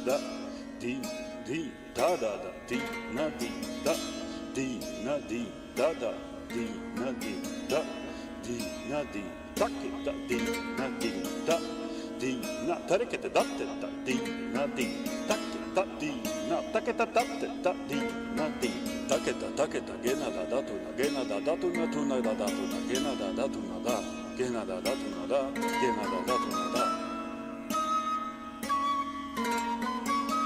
da di di da da da di na di da di na di da da di na di da di na di ta ke da di na di da di na ta re ke te da te da di na di ta ke da di na ta ke ta da te da di na di ta ke ta ge na da tu na ge na da tu na tu na da tu na ge na da tu na da ge na da tu na da ge na da tu na da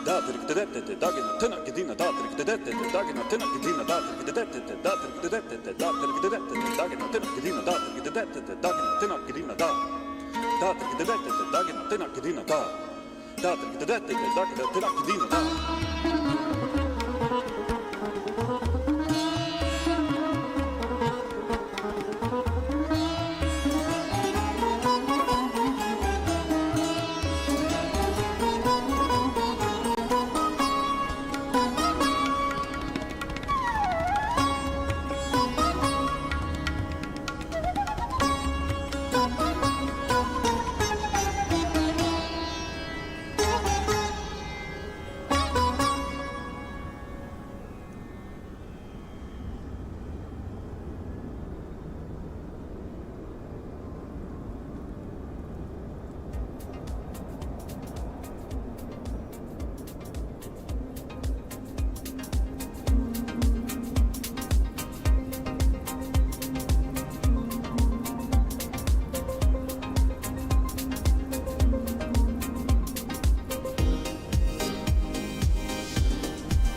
da trik te te te da ge na te na ge di na da trik te te te da ge na te na ge di na da trik te te te da trik te te te da trik te te te da ge na te na ge di na da trik te te te da ge na te na ge di na da da trik te te te da ge na te na ge di na da da trik te te te da ge na te na ge di na da.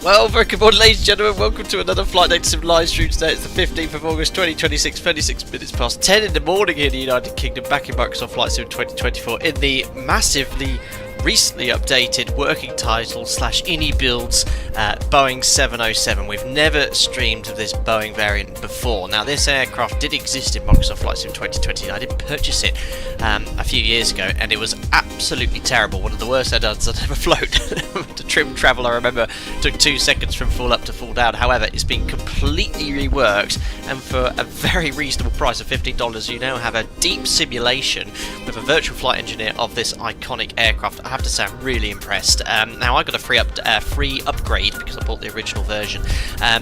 Well, very good morning, ladies and gentlemen. Welcome to another Flight Data Sim live stream today. It's the 15th of August 2026, 26 minutes past 10 in the morning here in the United Kingdom, back in Microsoft Flight Sim 2024 in the massively recently updated working title / iniBuilds Boeing 707. We've never streamed this Boeing variant before. Now, this aircraft did exist in Microsoft Flight Sim 2020. I did purchase it a few years ago, and it was absolutely terrible. One of the worst airlines I'd ever flown. The trim travel, I remember, took 2 seconds from full up to full down. However, it's been completely reworked, and for a very reasonable price of $15, you now have a deep simulation with a virtual flight engineer of this iconic aircraft. I have to say, I'm really impressed. Now, I got a free upgrade because I bought the original version.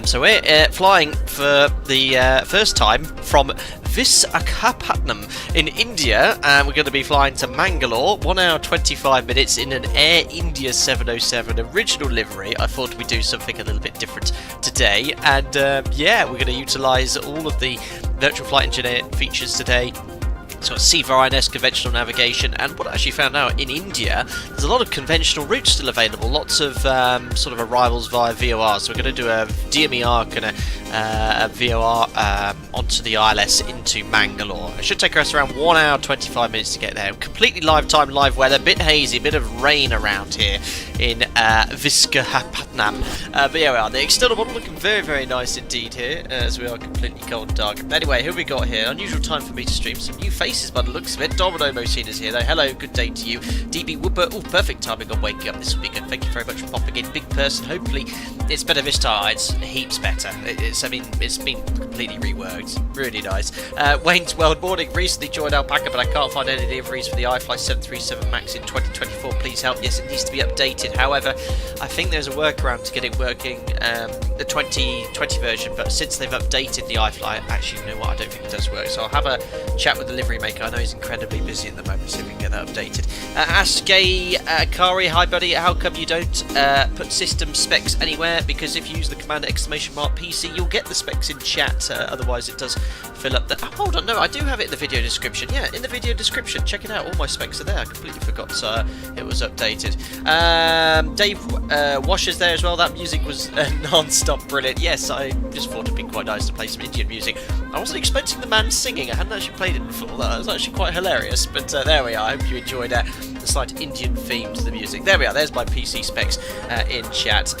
So we're flying for the first time from Visakhapatnam in India, and we're going to be flying to Mangalore, 1 hour 25 minutes in an Air India 707 original livery. I thought we'd do something a little bit different today, and yeah, we're going to utilise all of the virtual flight engineer features today. It's got C4INS conventional navigation, and what I actually found out in India, there's a lot of conventional routes still available, lots of sort of arrivals via VOR. So we're going to do a DME arc and a VOR onto the ILS into Mangalore. It should take us around 1 hour 25 minutes to get there. Completely live time, live weather, a bit hazy, a bit of rain around here in Visakhapatnam. But yeah, we are. The external model looking very, very nice indeed here, as we are completely cold and dark. Anyway, who have we got here? Unusual time for me to stream some new faces by the looks of it. Domino Mosina is here though. Hello, good day to you. DB Whooper, oh, perfect timing on waking up this week, and thank you very much for popping in. Big person, hopefully it's better this time. It's heaps better. I mean, it's been completely reworked. Really nice. Wayne's World Morning, recently joined Alpaca, but I can't find any deliveries for the iFly 737 MAX in 2024. Please help. Yes, it needs to be updated. However, I think there's a workaround to get it working, the 2020 version, but since they've updated the iFly, actually, you know what, I don't think it does work. So I'll have a chat with the livery maker. I know he's incredibly busy at the moment, so we can get that updated. Askay Kari, hi buddy, how come you don't put system specs anywhere? Because if you use the command !PC, you'll get the specs in chat, otherwise it does fill up the... Oh, hold on, no, I do have it in the video description. Yeah, in the video description, check it out, all my specs are there. I completely forgot it was updated. Dave Washer's there as well. That music was non-stop brilliant. Yes, I just thought it'd be quite nice to play some Indian music. I wasn't expecting the man singing. I hadn't actually played it before. That was actually quite hilarious, but there we are. I hope you enjoyed the slight Indian theme to the music. There we are. There's my PC specs in chat.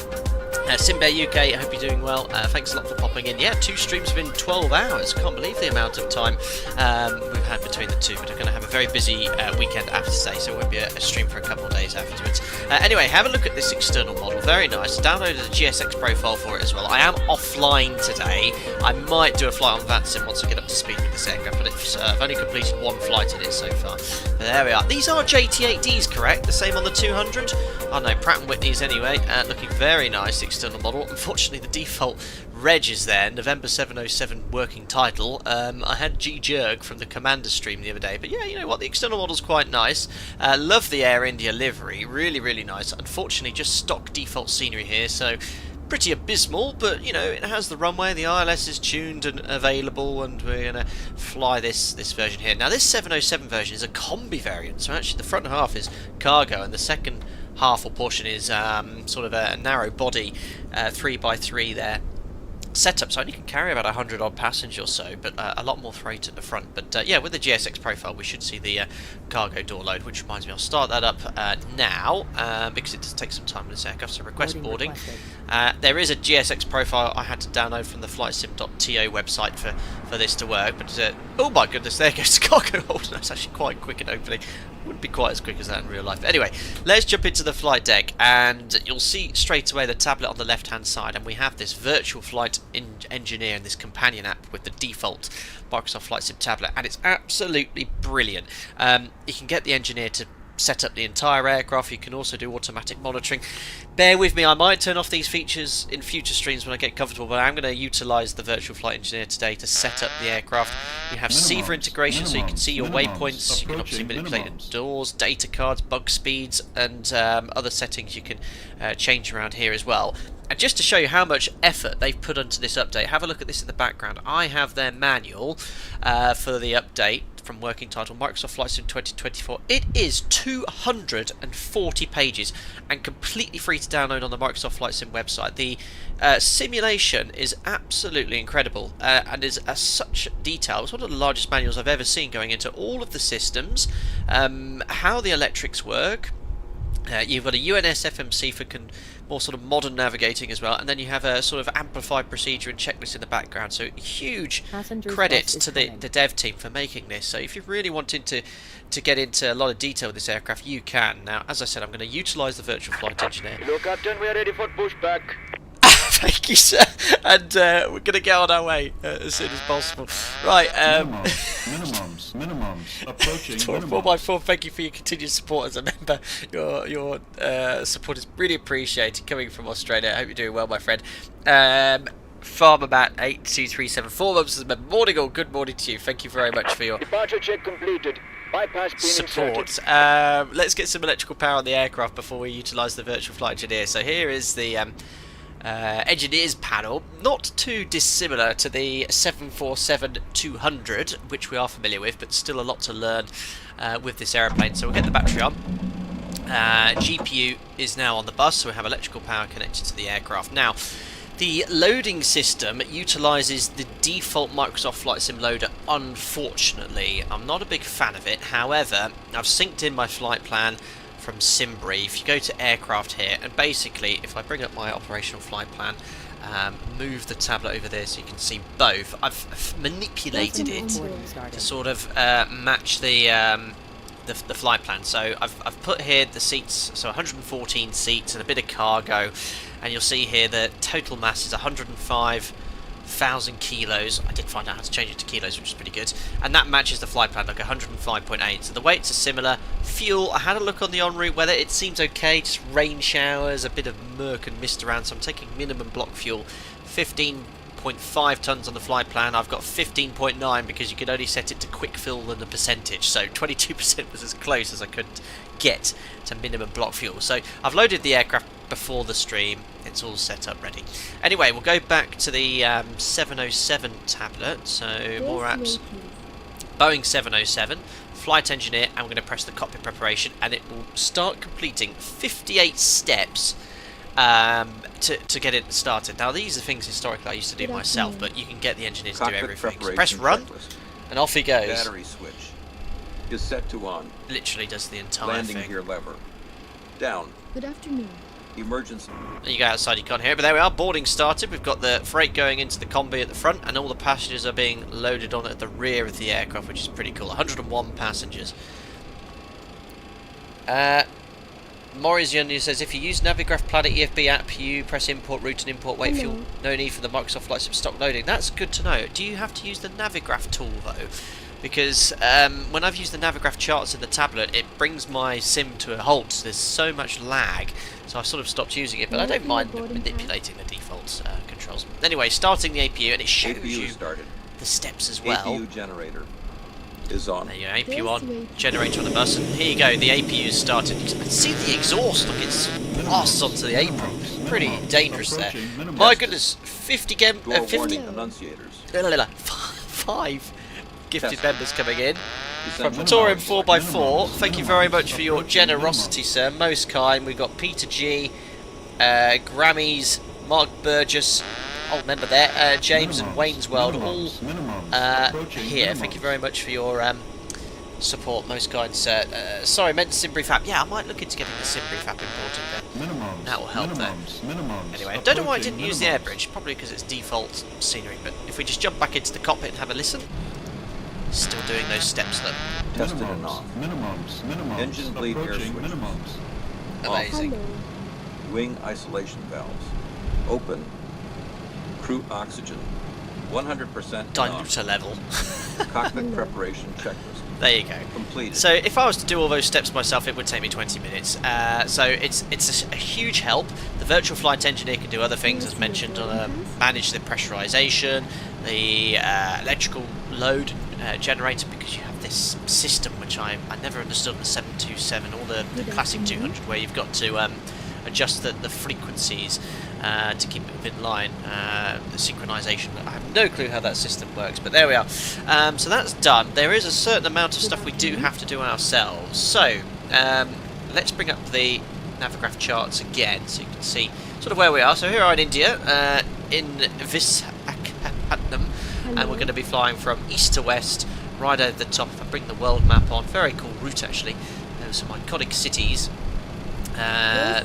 Simbear UK, I hope you're doing well. Thanks a lot for popping in. Yeah, 2 streams within 12 hours. Can't believe the amount of time we've had between the two. But we're going to have a very busy weekend after today, so it won't be a stream for a couple of days afterwards. Anyway, have a look at this external model. Very nice. Downloaded a GSX profile for it as well. I am offline today. I might do a flight on VATSIM once I get up to speed with this aircraft, but I've only completed 1 flight in it so far. But there we are. These are JT8Ds, correct? The same on the 200? Oh no, Pratt & Whitney's anyway. Looking very nice external model. Unfortunately, the default reg is there, November 707 working title. I had G-Jerg from the Commander stream the other day, but yeah, you know what, the external model's quite nice. Love the Air India livery, really nice. Unfortunately, just stock default scenery here, so pretty abysmal, but you know, it has the runway, the ILS is tuned and available, and we're going to fly this version here. Now, this 707 version is a combi variant, so actually the front half is cargo, and the second half or portion is sort of a narrow body 3x3 there setup, so only can carry about 100 odd passengers or so, but a lot more freight at the front. But yeah, with the GSX profile we should see the cargo door load, which reminds me I'll start that up now because it does take some time with this aircraft. So request boarding. There is a GSX profile I had to download from the flightsim.to website for this to work, but oh my goodness, there goes the cargo holder. That's actually quite quick at opening. Wouldn't be quite as quick as that in real life. Anyway, let's jump into the flight deck, and you'll see straight away the tablet on the left hand side, and we have this virtual flight engineer and this companion app with the default Microsoft Flight Sim tablet, and it's absolutely brilliant. You can get the engineer to set up the entire aircraft. You can also do automatic monitoring. Bear with me, I might turn off these features in future streams when I get comfortable, but I'm going to utilise the virtual flight engineer today to set up the aircraft. You have SEVA integration, so you can see your waypoints. You can obviously manipulate the doors, data cards, bug speeds, and other settings you can change around here as well. And just to show you how much effort they've put into this update, have a look at this in the background. I have their manual for the update from working title Microsoft Flight Sim 2024. It is 240 pages and completely free to download on the Microsoft Flight Sim website. The simulation is absolutely incredible and is such detail. It's one of the largest manuals I've ever seen, going into all of the systems, how the electrics work. You've got a UNS FMC for more sort of modern navigating as well, and then you have a sort of amplified procedure and checklist in the background. So huge credit to the dev team for making this. So if you're really wanting to get into a lot of detail with this aircraft, you can. Now, as I said, I'm going to utilise the virtual flight engineer. Hello, Captain. We are ready for pushback. Thank you, sir. And we're going to get on our way as soon as possible. Right. Minimums. Approaching minimums. 4x4, thank you for your continued support as a member. Your support is really appreciated coming from Australia. I hope you're doing well, my friend. Farmermat 82374 months as a member. Morning all, good morning to you. Thank you very much for your Departure check completed. Bypass pin support. inserted. Let's get some electrical power on the aircraft before we utilise the virtual flight engineer. So here is the engineers panel, not too dissimilar to the 747-200, which we are familiar with, but still a lot to learn with this aeroplane. So we'll get the battery on. GPU is now on the bus, so we have electrical power connected to the aircraft. Now, the loading system utilises the default Microsoft Flight Sim loader. Unfortunately, I'm not a big fan of it. However, I've synced in my flight plan from SimBrief. You go to aircraft here, and basically if I bring up my operational flight plan, move the tablet over there so you can see both, I've manipulated it to sort of match the flight plan. So I've put here the seats, so 114 seats and a bit of cargo, and you'll see here the total mass is 105,000 kilos. I did find out how to change it to kilos, which is pretty good, and that matches the flight plan, like 105.8. So the weights are similar. Fuel, I had a look on the en route weather, it seems okay, just rain showers, a bit of murk and mist around, so I'm taking minimum block fuel, 15.5 tons on the flight plan. I've got 15.9 because you could only set it to quick fill and the percentage, so 22% was as close as I could get to minimum block fuel. So I've loaded the aircraft before the stream, it's all set up ready. Anyway, we'll go back to the 707 tablet, so more apps. Boeing 707, flight engineer, and we're going to press the cockpit preparation, and it will start completing 58 steps to get it started. Now, these are things historically I used to do myself, but you can get the engineer to do everything. So press run, and off he goes. Battery switch is set to on. Literally does the entire Landing thing. gear lever. Down. Good afternoon. Emergency. You go outside, you can't hear it, but there we are. Boarding started. We've got the freight going into the combi at the front, and all the passengers are being loaded on at the rear of the aircraft, which is pretty cool. 101 passengers. Morizion says, if you use Navigraph Planet EFB app, you press import route and import weight fuel. No need for the Microsoft Flight Sim stock loading. That's good to know. Do you have to use the Navigraph tool though? Because when I've used the Navigraph charts in the tablet, it brings my sim to a halt. So there's so much lag, so I've sort of stopped using it. But I don't mind manipulating the default controls. Anyway, starting the APU, and it shows you the steps as well. APU generator is on. There you go, APU on, generator on the bus, and here you go, the APU's started. You can see the exhaust, look, it's blasts onto the apron. Pretty dangerous there. My goodness, 50 5 gifted members coming in. From Torin 4x4, thank you very much for your generosity, sir, most kind. We've got Peter G, Grammys, Mark Burgess, old member there, James and Wayne's World, all here. Thank you very much for your support, most kind sir. Sorry, I meant Simbrief app. Yeah, I might look into getting the Simbrief app imported then. That will help there. Anyway, I don't know why I didn't use the air bridge, probably because it's default scenery, but if we just jump back into the cockpit and have a listen. Still doing those steps though. Tested and off. Engine bleed air switch. Amazing. Wing isolation valves. Open. Crew oxygen. 100% Diluter level. Cockpit preparation checklist. There you go. Completed. So if I was to do all those steps myself, it would take me 20 minutes. So it's a huge help. The virtual flight engineer can do other things, as mentioned, manage the pressurization, the electrical load generator, because you have this system which I never understood in the 727 or the classic 200, where you've got to adjust the frequencies to keep it within line, the synchronization. I have no clue how that system works, but there we are. So that's done. There is a certain amount of stuff we do have to do ourselves. So let's bring up the Navigraph charts again so you can see sort of where we are. So here we are in India, in Visakhapatnam, and we're going to be flying from east to west, right over the top. If I bring the world map on, very cool route actually. There's some iconic cities.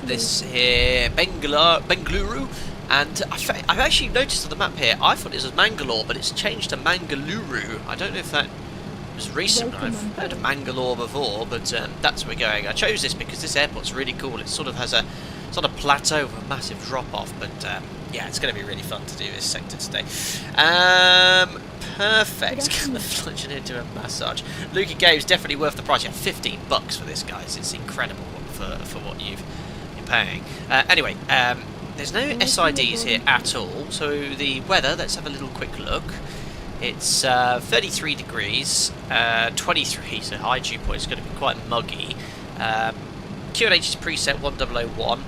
This here, Bengaluru, and I've actually noticed on the map here, I thought it was Mangalore, but it's changed to Mangaluru. I don't know if that was recent. I've heard of Mangalore before, but that's where we're going. I chose this because this airport's really cool. It sort of has a plateau with a massive drop-off, but yeah, it's going to be really fun to do this sector today. Perfect. Can the flight engineer do a massage? Lukey Game's definitely worth the price. Yeah, $15 for this, guys. It's incredible for what you're paying. Anyway, there's no SIDs here at all. So the weather, let's have a little quick look. It's 33 degrees, 23, so high dew point is going to be quite muggy. QNH is preset 1001.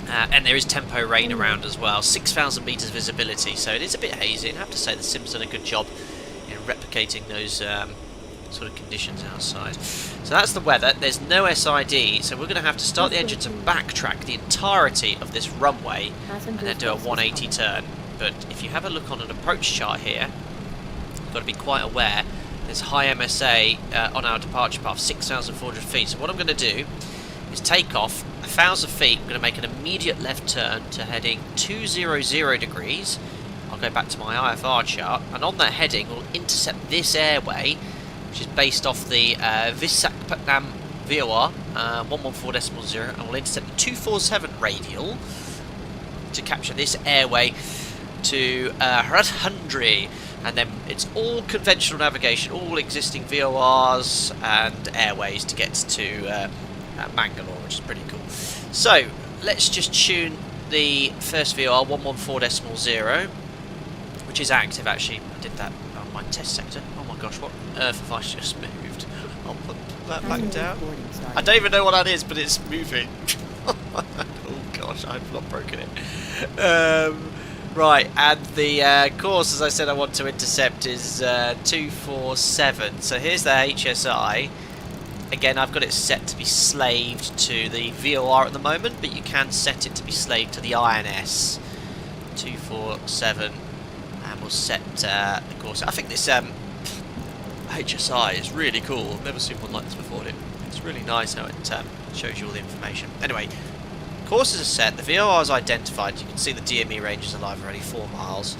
And there is tempo rain around as well. 6,000 meters visibility, so it is a bit hazy. And I have to say the sim's done a good job in replicating those sort of conditions outside. So that's the weather. There's no SID, so we're going to have to start the engines and backtrack the entirety of this runway and then do a 180 turn. But if you have a look on an approach chart here, you've got to be quite aware there's high MSA on our departure path, 6,400 feet. So what I'm going to do is take off 1,000 feet. I'm going to make an immediate left turn to heading 200 degrees. I'll go back to my IFR chart, and on that heading we'll intercept this airway, which is based off the Visakhapatnam VOR 114.0, and we'll intercept the 247 radial to capture this airway to Radhandri, and then it's all conventional navigation, all existing VORs and airways to get to Mangalore, which is pretty cool. So let's just tune the first VOR 114.0, which is active actually. I did that on my test sector. Oh my gosh, what on earth have I just moved? I'll put that back down. I don't even know what that is, but it's moving. Oh gosh, I've not broken it. Right, and the course, as I said, I want to intercept is 247. So here's the HSI. Again, I've got it set to be slaved to the VOR at the moment, but you can set it to be slaved to the INS 247, and we'll set the course. I think this HSI is really cool. I've never seen one like this before. It's really nice how it shows you all the information. Anyway, Courses are set, the VOR is identified, you can see the DME range is alive already, 4 miles.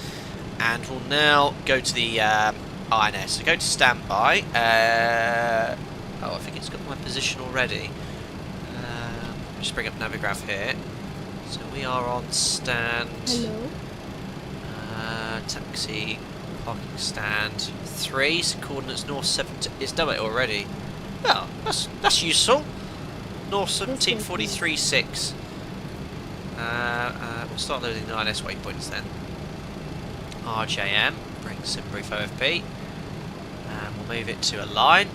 And we'll now go to the INS. So go to standby. Oh, I think it's got my position already. Just bring up Navigraph here. So we are on stand. Hello. Taxi, parking stand 3. So coordinates north 17. It's done it already. Oh, that's useful. North 1743.6. We'll start loading the INS waypoints then. RJM, bring sim brief OFP, and we'll move it to align.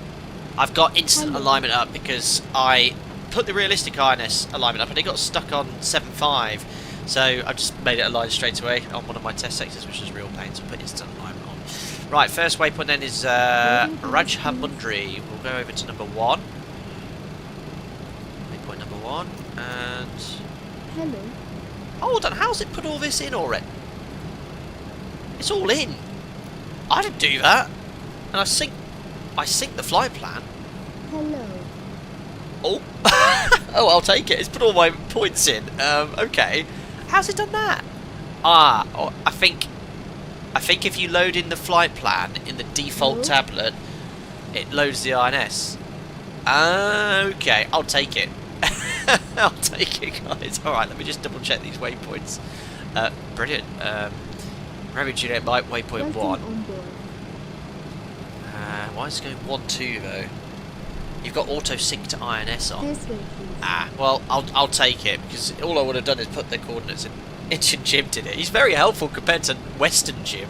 I've got instant alignment up because I put the realistic INS alignment up and it got stuck on 7.5, so I just made it align straight away on one of my test sectors, which is real pain, so I put instant alignment on. Right, first waypoint then is Rajhamundry. We'll go over to number 1. Waypoint number 1, and... Hello. Hold on, how's it put all this in already? It's all in. I didn't do that. And I sync the flight plan. Hello. Oh. Oh, I'll take it. It's put all my points in. Okay. How's it done that? Oh, I think if you load in the flight plan in the default tablet, it loads the INS. Okay, I'll take it. I'll take it, guys. Alright, let me just double check these waypoints. Brilliant. Rabbit Juliet Mike, waypoint 1. Why is it going 1-2 though? You've got auto sync to INS on. Well, I'll take it because all I would have done is put the coordinates in. Indian Jim did it. He's very helpful compared to Western Jim.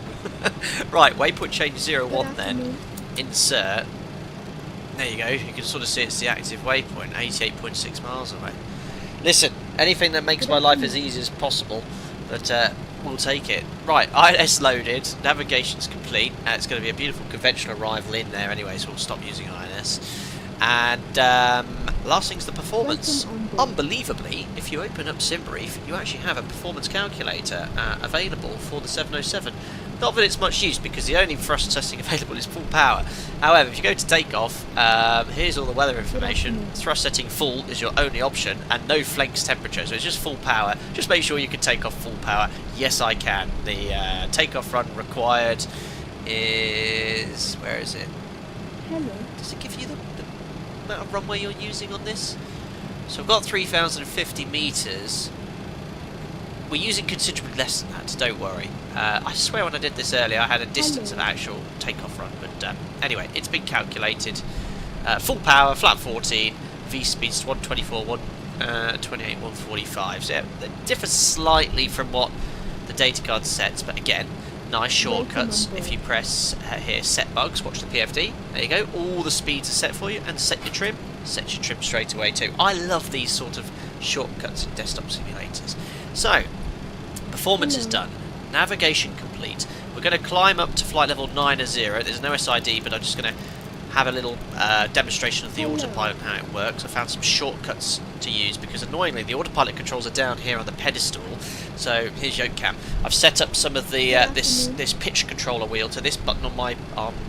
Right, waypoint change 01 then. Insert. There you go. You can sort of see it's the active waypoint, 88.6 miles away. Listen, anything that makes my life as easy as possible, but we'll take it. Right, INS loaded, navigation's complete. It's going to be a beautiful conventional arrival in there anyway, so we'll stop using INS. And last thing's the performance. Unbelievably, if you open up SimBrief, you actually have a performance calculator available for the 707. Not that it's much use because the only thrust testing available is full power. However, if you go to takeoff, here's all the weather information. Thrust setting full is your only option, and no flex temperature, so it's just full power. Just make sure you can take off full power. Yes, I can. The takeoff run required is... where is it? Hello. Does it give you the amount of runway you're using on this? So I've got 3,050 metres. We're using considerably less than that, don't worry. I swear when I did this earlier I had a distance of actual takeoff run, but anyway, it's been calculated. Full power, flat 14, V speeds 124, 128, 145. So yeah, they differ slightly from what the data card sets, but again, nice shortcuts. If you press here, set bugs, watch the PFD. There you go, all the speeds are set for you, and set your trim. Set your trim straight away too. I love these sort of shortcuts in desktop simulators. So, performance is done. Navigation complete. We're going to climb up to flight level 9 0. There's no SID, but I'm just going to have a little demonstration of the autopilot and how it works. I found some shortcuts to use because annoyingly the autopilot controls are down here on the pedestal. So here's yoke cam. I've set up some of the this pitch controller wheel to this button on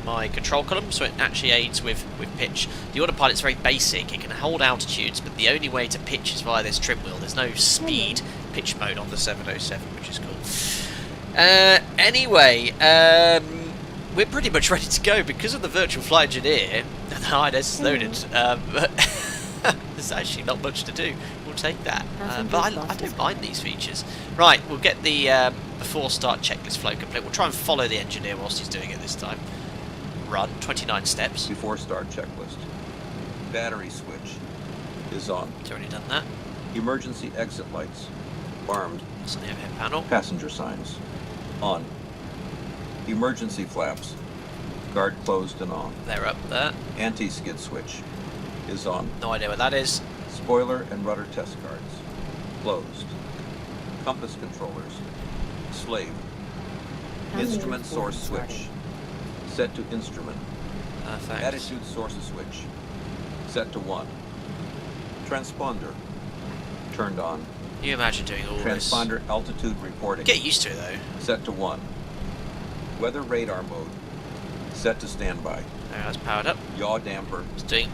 my control column, so it actually aids with pitch. The autopilot's very basic. It can hold altitudes, but the only way to pitch is via this trim wheel. There's no speed pitch mode on the 707, which is cool. Anyway, we're pretty much ready to go because of the virtual flight engineer. The INS is loaded. There's actually not much to do. We'll take that. But I don't mind these features. Right, we'll get the before start checklist flow complete. We'll try and follow the engineer whilst he's doing it this time. Run 29 steps. Before start checklist. Battery switch is on. He's already done that. Emergency exit lights armed. That's on the overhead panel. Passenger signs on. Emergency flaps guard closed and on. They're up there. Anti-skid switch is on. No idea what that is. Spoiler and rudder test guards closed. Compass controllers slave. Instrument source switch set to instrument. Perfect. Attitude source switch set to 1. Transponder turned on. Can you imagine doing all this? Transponder altitude reporting Get used to it though. set to 1. Weather radar mode set to standby. There, that's powered up. Yaw damper It's doing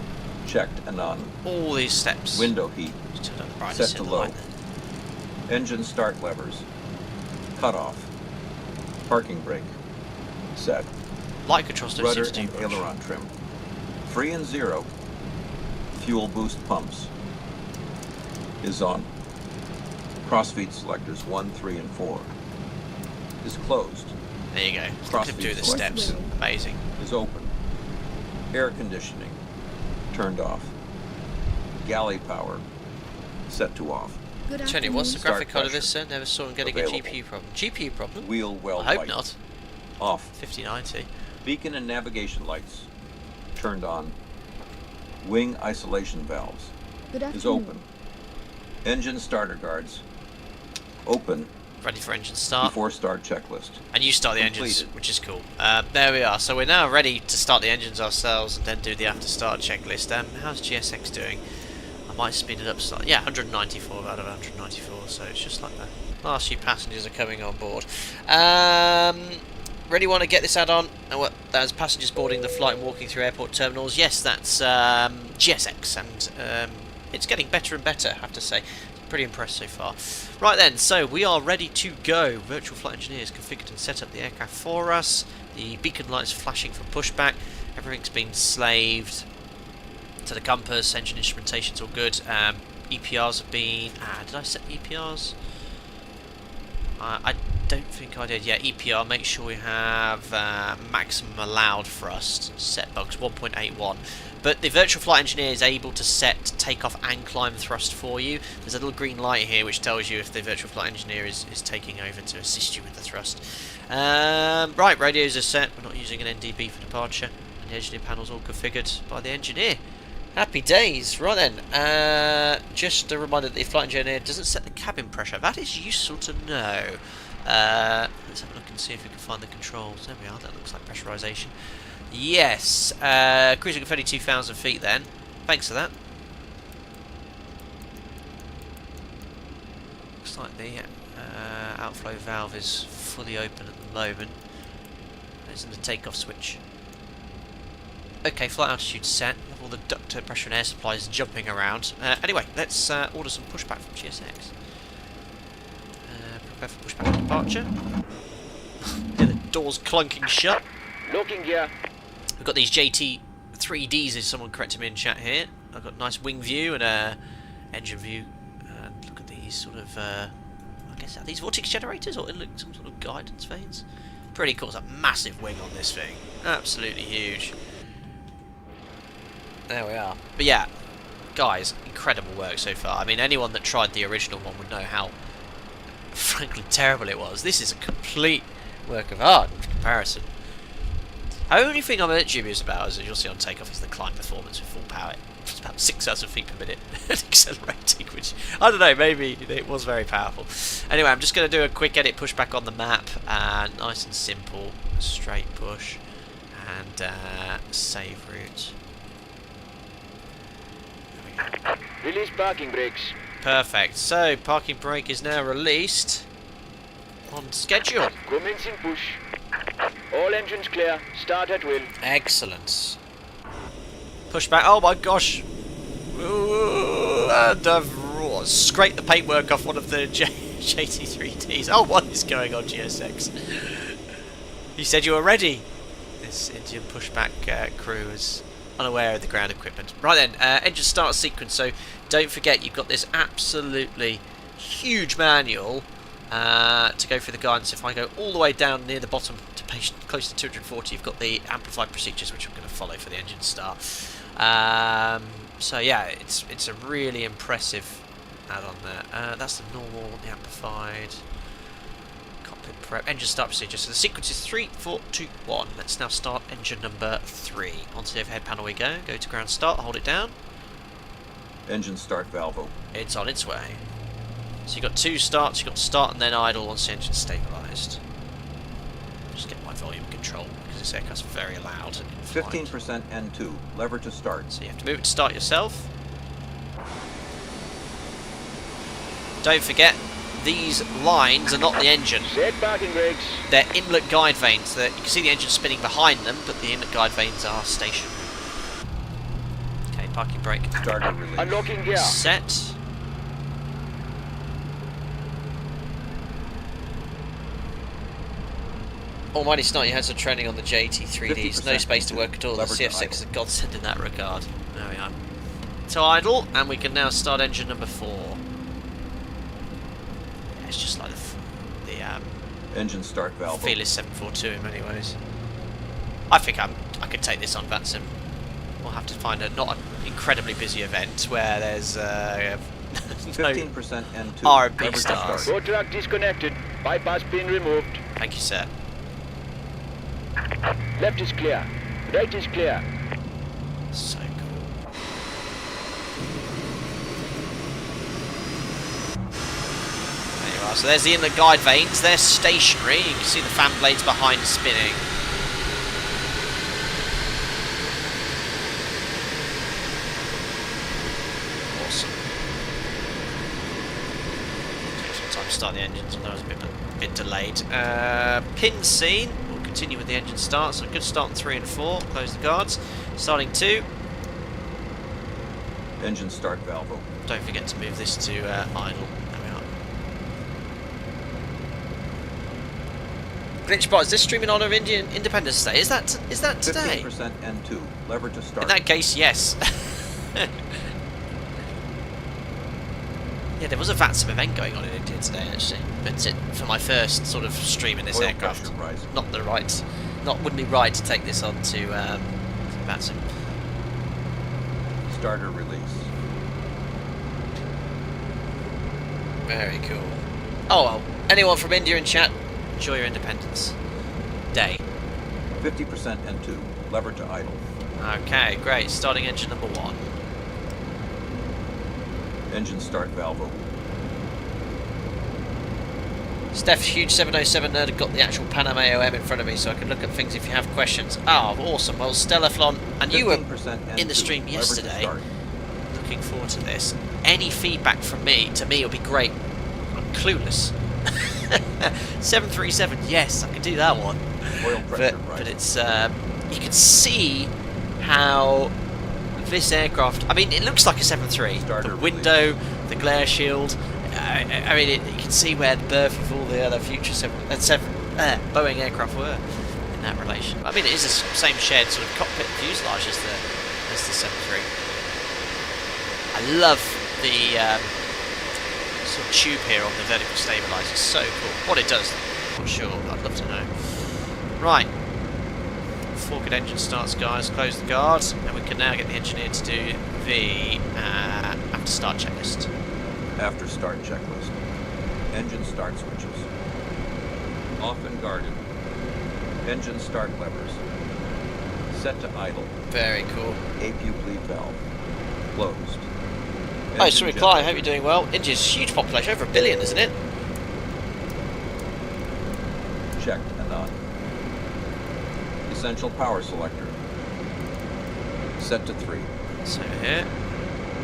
checked and on. all these steps. Window heat Just turn up the brightness set to in the low. light. Engine start levers. Cut off. Parking brake. Set. Light control still Rudder seems too and much. aileron trim. 3 and 0. Fuel boost pumps. Is on. Crossfeed selectors 1, 3, and 4. Is closed. There you go. Cross Clip through the feed steps. select. Amazing. Is open. Air conditioning. Turned off. Galley power. Set to off. Good Tony, afternoon. what's the Start graphic card of this, pressure. sir? Never saw him getting Available. a GPU problem. GPU problem? Wheel well I hope light. not. Off. 5090. Beacon and navigation lights. Turned on. Wing isolation valves. Good Is afternoon. open. Engine starter guards. Open. Ready for engine start. Before start checklist. And you start the engines, Completed. which is cool. There we are. So we're now ready to start the engines ourselves and then do the after start checklist. How's GSX doing? I might speed it up slightly. Yeah, 194 out of 194, so it's just like that. Last few passengers are coming on board. Really want to get this add-on. And what? That's passengers boarding the flight and walking through airport terminals. Yes, that's GSX, and it's getting better and better, I have to say. Pretty impressed so far. Right then, so we are ready to go. Virtual Flight Engineers configured and set up the aircraft for us. The beacon lights flashing from pushback. Everything's been slaved to the compass. Engine instrumentation's all good. EPRs have been... did I set EPRs? I don't think I did. Yeah, EPR, make sure we have maximum allowed thrust. Set bugs 1.81. But the Virtual Flight Engineer is able to set takeoff and climb thrust for you. There's a little green light here which tells you if the Virtual Flight Engineer is taking over to assist you with the thrust. Right, radios are set. We're not using an NDB for departure. And the engineer panel's all configured by the engineer. Happy days. Right then, just a reminder that the flight engineer doesn't set the cabin pressure. That is useful to know. Let's have a look and see if we can find the controls. There we are. That looks like pressurization. Yes, cruising at 32,000 feet then. Thanks for that. Looks like the outflow valve is fully open at the moment. There's the takeoff switch. Okay, flight altitude set. All the duct pressure and air supplies jumping around. Anyway, let's order some pushback from GSX. Prepare for pushback and departure. Hear the doors clunking shut. Looking gear. We've got these JT3Ds, as someone corrected me in chat here. I've got a nice wing view and engine view. And look at these sort of, I guess, are these vortex generators or some sort of guidance vanes? Pretty cool. It's a massive wing on this thing. Absolutely huge. There we are. But yeah, guys, incredible work so far. I mean, anyone that tried the original one would know how, frankly, terrible it was. This is a complete work of art in comparison. The only thing I'm a bit dubious about, as you'll see on takeoff, is the climb performance with full power. It's about 6,000 feet per minute accelerating, which, I don't know, maybe it was very powerful. Anyway, I'm just going to do a quick edit pushback on the map. Nice and simple, straight push, and save route. There we go. Release parking brakes. Perfect. So, parking brake is now released on schedule. Commencing push. All engines clear. Start at will. Excellent. Pushback. Oh my gosh. Ooh, and I've scraped the paintwork off one of the JT3Ds. Oh, what is going on, GSX? You said you were ready. This Indian pushback crew is unaware of the ground equipment. Right then, engine start sequence. So don't forget, you've got this absolutely huge manual to go through the guidance. If I go all the way down near the bottom to page close to 240, you've got the amplified procedures, which I'm going to follow for the engine start. So yeah, it's a really impressive add-on there. That's the normal, the amplified, cockpit prep, engine start procedure. So the sequence is 3, 4, 2, 1. Let's now start engine number 3. Onto the overhead panel we go. Go to ground start, hold it down. Engine start valve open. It's on its way. So you've got 2 starts, you've got start and then idle once the engine's stabilised. Just get my volume control because this aircraft's very loud. 15% N2, lever to start. So you have to move it to start yourself. Don't forget, these lines are not the engine. Set parking brakes. They're inlet guide vanes. You can see the engine spinning behind them, but the inlet guide vanes are stationary. Okay, parking brake. Starter release. Unlocking gear. Set. Almighty Snot, you had some training on the JT3Ds. No 50% space to work at all. The lever to CF6 idle. is a godsend in that regard. There we are. To idle, and we can now start engine number 4. Yeah, it's just like the Engine start valve. Fearless 742 in many ways. I think I could take this on VATSIM. We'll have to find not an incredibly busy event where there's no 15% N2. R&B lever to stars. start. Road track disconnected. Bypass pin removed. Thank you, sir. Left is clear. Right is clear. So cool. There you are. So there's the inlet guide vanes. They're stationary. You can see the fan blades behind spinning. Awesome. Takes some time to start the engines, and that was a bit delayed. Pin scene. We'll continue with the engine start. So good start on 3 and 4. Close the guards. Starting 2. Engine start valve open. Don't forget to move this to idle. There we are. Glitchbot, is this streaming on of Indian Independence Day? Is that today? 15% N2. Lever to start. In that case, yes. Yeah, there was a VATSIM event going on in India today, actually. But for my first sort of stream in this Oil aircraft, pressure rising. wouldn't be right to take this on to VATSIM. Starter release. Very cool. Oh well, anyone from India in chat, enjoy your Independence Day. 50% N2. Lever to idle. Okay, great. Starting engine number 1. Engine start valve open. Steph, huge 707 nerd, got the actual Panam AOM in front of me so I can look at things if you have questions. Oh, awesome. Well, Stellaflon, and you were 15% in the N2. stream Lever to yesterday. start. Looking forward to this. Any feedback from me, to me, will be great. I'm clueless. 737, yes, I can do that one. Oil pressure But rising. it's, you can see how this aircraft, I mean, it looks like a 7.3. Starter The window, the glare shield, I mean, you can see where the birth of all the other future Boeing aircraft were in that relation. I mean, it is the same shared sort of cockpit fuselage as the 7.3. I love the sort of tube here on the vertical stabilizer. So cool. What it does, I'm not sure. I'd love to know. Right. 4 good engine starts, guys. Close the guards, and we can now get the engineer to do the after start checklist. After start checklist. Engine start switches. Off and guarded. Engine start levers. Set to idle. Very cool. APU bleed valve. Closed. Hi, Engine sorry, Clyde. I generator. hope you're doing well. India's a huge population, over 1 billion, isn't it? Checked and on. Essential power selector. Set to 3. So here,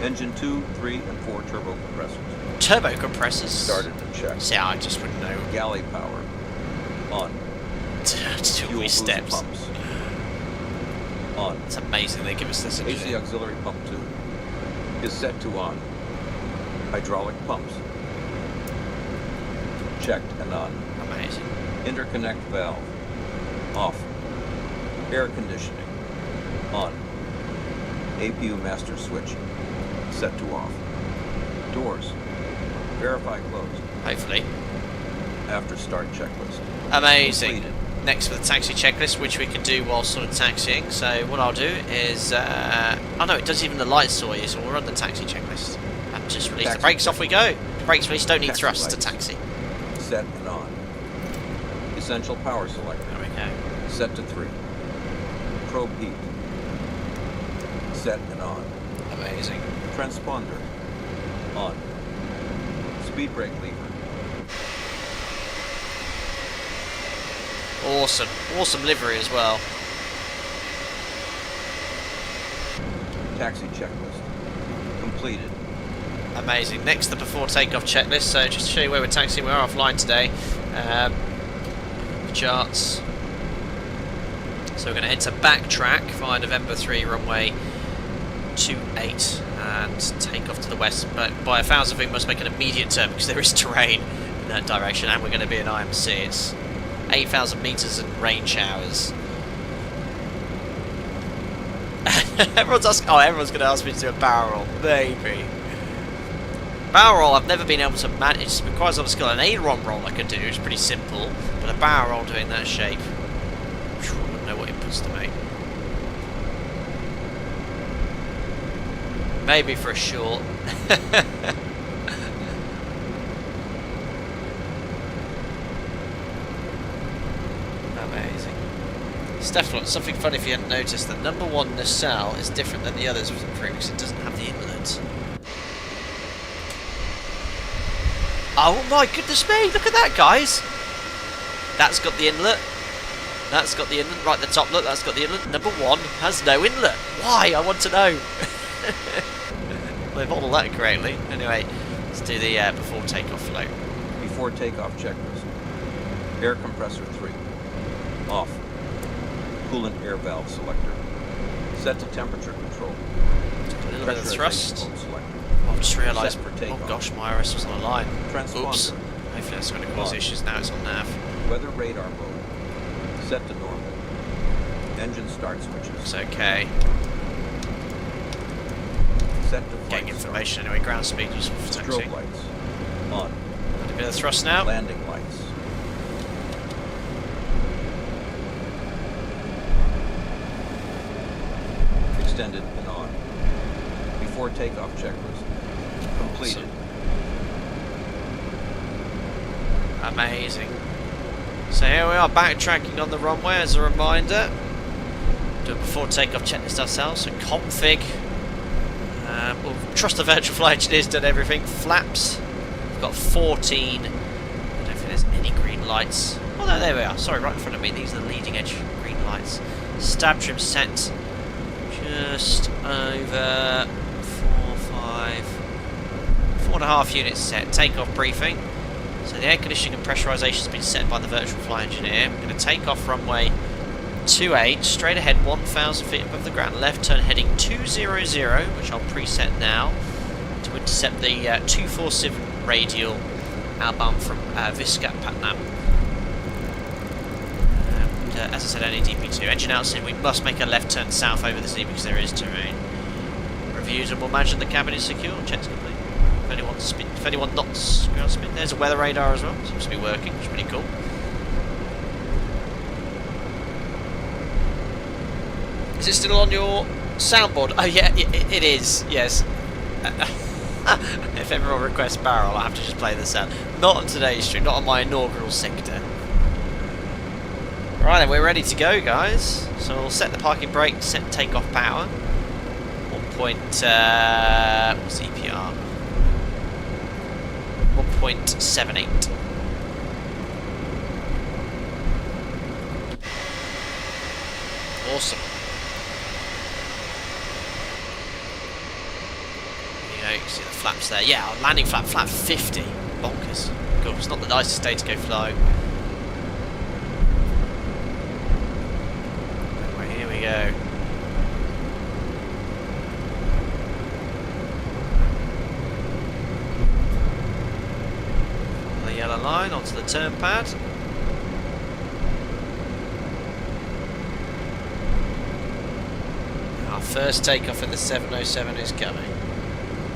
Engine 2, 3, and 4 turbo compressors. turbo compressors. Started and checked. See, I just wouldn't know. Galley power. On. Two Fuel wee boost steps. pumps. On. It's amazing they give us this. AC auxiliary pump 2 is set to on. Hydraulic pumps. Checked and on. Amazing. Interconnect valve. Off. Air conditioning. On. APU master switch. Set to off. Doors. Verify closed. Hopefully. After start checklist. Amazing. Completed. Next for the taxi checklist, which we can do while sort of taxiing. So what I'll do is, oh no, it does even the light story, so we'll run the taxi checklist. And just release the Taxi brakes, off we go. Brakes released, don't need Taxi thrust to lights. taxi. Set and on. Essential power selector. There we go. Set to 3. Probe heat. Set and on. Amazing. Transponder. On. Speed brake lever. Awesome. Awesome livery as well. Taxi checklist. Completed. Amazing. Next, the before takeoff checklist. So just to show you where we're taxiing, we are offline today. Charts. So we're going to enter backtrack via November 3 runway 28 and take off to the west. But by 1,000 feet, we must make an immediate turn because there is terrain in that direction, and we're going to be in IMC. It's 8,000 meters and rain showers. Everyone's asking. Oh, everyone's going to ask me to do a barrel roll. Maybe. Barrel roll, I've never been able to manage. It requires a lot of skill. An aileron roll I could do. It's pretty simple, but a barrel roll doing that shape, I wouldn't know what inputs to make. Maybe for a short. Amazing. Stefan, something funny if you hadn't noticed that number 1 nacelle is different than the others with the crew because it doesn't have the inlet. Oh my goodness me, look at that, guys! That's got the inlet. That's got the inlet. Right at the top, look, that's got the inlet. Number 1 has no inlet. Why? I want to know. They modelled that correctly. Anyway, let's do the before takeoff flow. Before takeoff checklist. Air compressor 3. Off. Coolant air valve selector. Set to temperature control. A little bit of thrust. Selector. Oh, I've just realised. Set for Oh takeoff. gosh, my RS was on a line. Transponder. Oops. Hopefully that's going to cause issues. Now it's on nav. Weather radar mode. Set to normal. Engine start switches. It's okay. Set to flight Getting information anyway. Ground speed was start. taxi. Strobe lights. On. A bit of thrust now. Landing lights. Extended and on. Before takeoff checklist. Completed. Amazing. So here we are, backtracking on the runway as a reminder. Do a before takeoff checklist ourselves. So config. We'll trust the virtual flight engineer's done everything. Flaps. We've got 14. I don't think there's any green lights. Oh no, there we are. Sorry, right in front of me. These are the leading edge green lights. Stab trim set. Just over 4.5 units set. Takeoff briefing. So the air conditioning and pressurization has been set by the virtual flight engineer. We're going to take off runway 28, straight ahead 1,000 feet above the ground, left turn heading 200, which I'll preset now, to intercept the 247 radial outbound from Visakhapatnam. And as I said, only DP2. Engine out soon, we must make a left turn south over the sea because there is terrain. Reviews and we'll imagine the cabin is secure. Checks complete. 31 knots ground speed. There's a weather radar as well. Seems to be working, which is pretty cool. Is it still on your soundboard? Oh yeah, it is, yes. If everyone requests barrel, I have to just play the sound. Not on today's stream, not on my inaugural sector. Right then, we're ready to go, guys. So we'll set the parking brake, set takeoff power. 1. What's EPR? 1.78. Awesome. There you go, you can see the flaps there. Yeah, our landing flap 50. Bonkers. Cool, it's not the nicest day to go flying. Right, here we go. The yellow line onto the turn pad. Our first takeoff in the 707 is coming.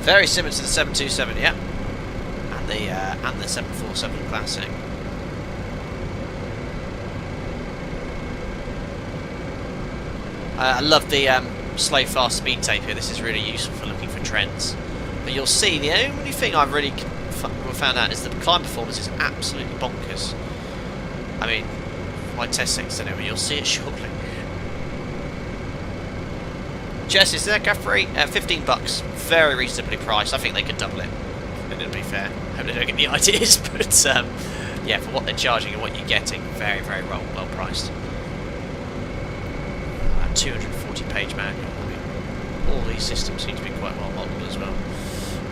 Very similar to the 727, yeah, and the 747 Classic. I love the slow fast speed tape here. This is really useful for looking for trends. But you'll see the only thing I've really found out is that climb performance is absolutely bonkers. I mean, my test settings anyway. You'll see it shortly. Jess, is that free? $15. Very reasonably priced. I think they could double it. To be fair. Hope they don't get the ideas, but yeah, for what they're charging and what you're getting, very, very well priced. 240-page manual. I mean, all these systems seem to be quite well modelled as well.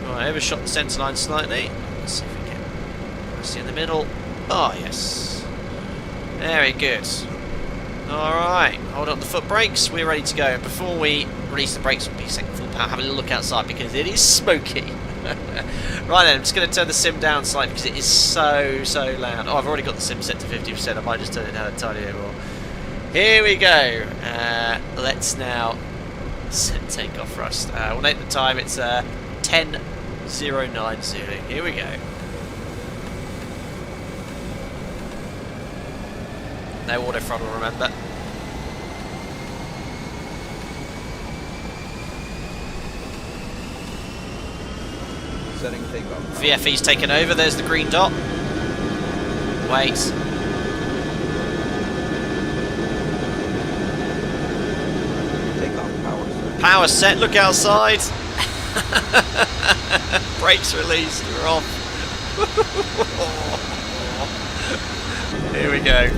Right, overshot the centre line slightly. Let's see if we can see in the middle. Oh yes. Very good. Alright, hold on the foot brakes, we're ready to go. And before we release the brakes, we'll be setting full power, have a little look outside because it is smoky. Right then, I'm just going to turn the sim down slightly because it is so loud. Oh, I've already got the sim set to 50%. I might just turn it down a tiny bit more. Here we go. Let's now set takeoff thrust. We'll note the time. It's 10:090. Here we go. No auto throttle, remember. Setting takeoff. VFE's taken over. There's the green dot. Wait. Takeoff power set. Power set. Look outside. Brakes released. We're off. Here we go.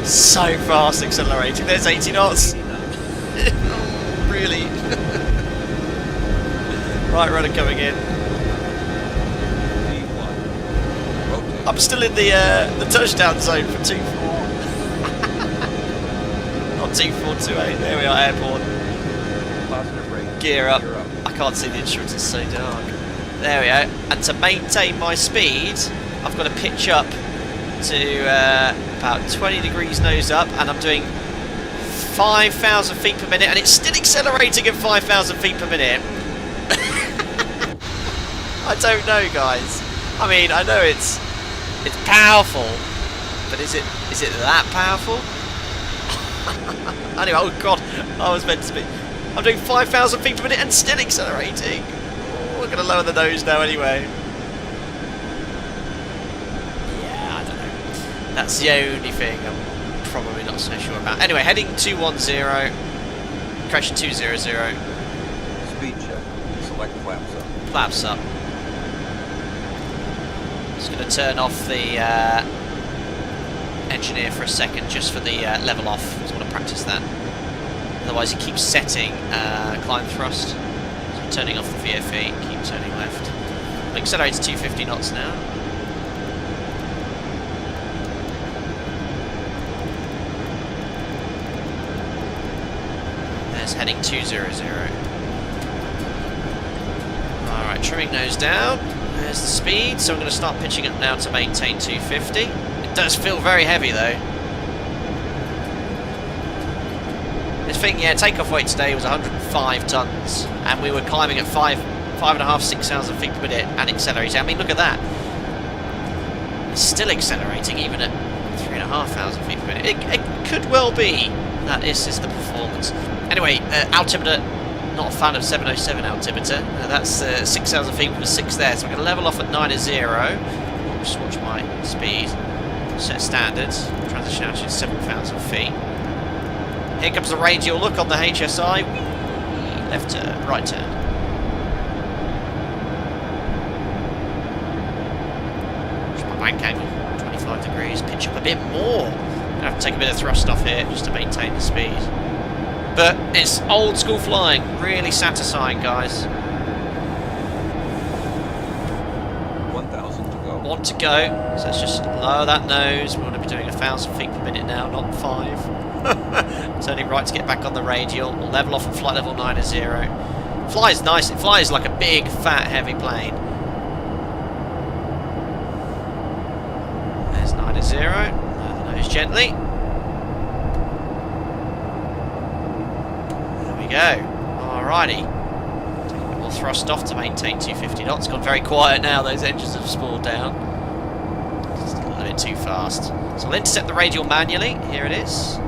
So fast accelerating. There's 80 knots. Really? Right rudder coming in. V1. Rotate. I'm still in the touchdown zone for 2-4. Not 2-4-2-8. There we are, airport. Positive rate. Gear up. Gear up. I can't see the instruments, it's so dark. There we go. And to maintain my speed, I've got to pitch up to about 20 degrees nose up, and I'm doing 5,000 feet per minute, and it's still accelerating at 5,000 feet per minute. I don't know, guys. I mean, I know it's powerful, but is it that powerful? Anyway, oh god, I was meant to be. I'm doing 5,000 feet per minute and still accelerating. Oh, we're going to lower the nose now anyway. Yeah, I don't know. That's the only thing I'm probably not so sure about. Anyway, heading 210, correction 200. Speed check. Select flaps up. Flaps up. Just going to turn off the engineer for a second, just for the level off. Just want to practice that. Otherwise, it keeps setting climb thrust. So turning off the VFE, keep turning left. We'll accelerate to 250 knots now. There's heading 200. Alright, trimming nose down. There's the speed, so I'm going to start pitching it now to maintain 250. It does feel very heavy though. This thing, yeah, takeoff weight today was 105 tons, and we were climbing at 5,500, 6,000 feet per minute and accelerating. I mean, look at that. It's still accelerating even at 3,500 feet per minute. It could well be that this is the performance. Anyway, altimeter. Not a fan of 707 altimeter. That's 6,000 feet with a 6 there, so I'm going to level off at 9 0. Just watch my speed. Set standards. Transition out to 7,000 feet. Here comes the radial look on the HSI. Left turn, right turn. Watch my bank angle. 25 degrees. Pitch up a bit more. I'm going to have to take a bit of thrust off here just to maintain the speed. But it's old school flying, really satisfying, guys. 1,000 to go. 1 to go, so let's just lower that nose. We want to be doing 1,000 feet per minute now, not 5. Turning right to get back on the radial. We'll level off at flight level 90. Flies nice, it flies like a big, fat, heavy plane. There's 90. Lower the nose gently. Go. Alrighty. Taking a bit more thrust off to maintain 250 knots. Gone very quiet now, those engines have spooled down. Just a little bit too fast. So I'll intercept the radial manually. Here it is.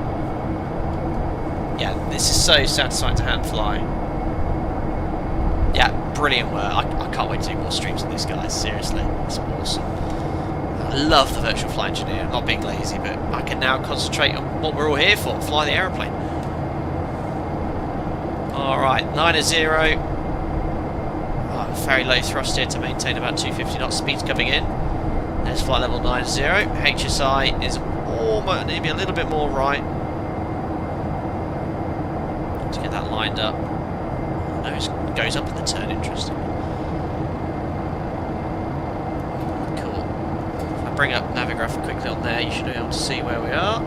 Yeah, this is so satisfying to hand fly. Yeah, brilliant work. I can't wait to do more streams of these guys, seriously. It's awesome. I love the virtual flight engineer. I'm not being lazy, but I can now concentrate on what we're all here for, fly the aeroplane. Alright, 9 0. Very low thrust here to maintain about 250 knots. Speed's coming in. There's flight level 90. HSI is almost maybe a little bit more right. To get that lined up. Nose goes up in the turn, interesting. Cool. If I bring up Navigraph quickly on there, you should be able to see where we are.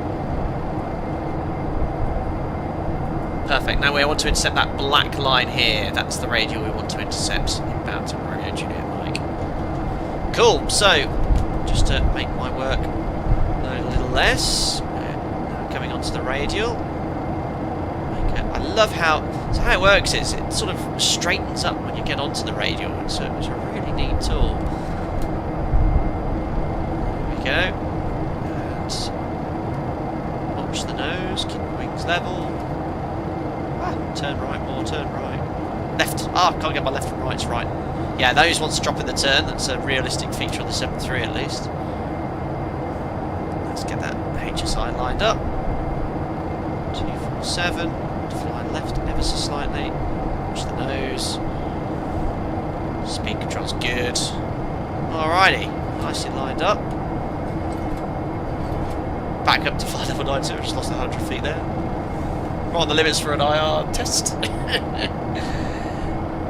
Perfect. Now we want to intercept that black line here. That's the radial we want to intercept. Inbound to Romeo Juliet Mike. Cool. So, just to make my work load a little less, now coming onto the radial. Okay. I love how it works. Is it sort of straightens up when you get onto the radial. It's a really neat tool. There we go. And watch the nose. Keep the wings level. Turn right more, turn right. Left. Ah, can't get my left and right's right. Yeah, those ones drop in the turn. That's a realistic feature on the 7.3 at least. Let's get that HSI lined up. 247. Fly left ever so slightly. Watch the nose. Speed control's good. Alrighty. Nicely lined up. Back up to flight level 9, so we just lost 100 feet there. We're on the limits for an IR test.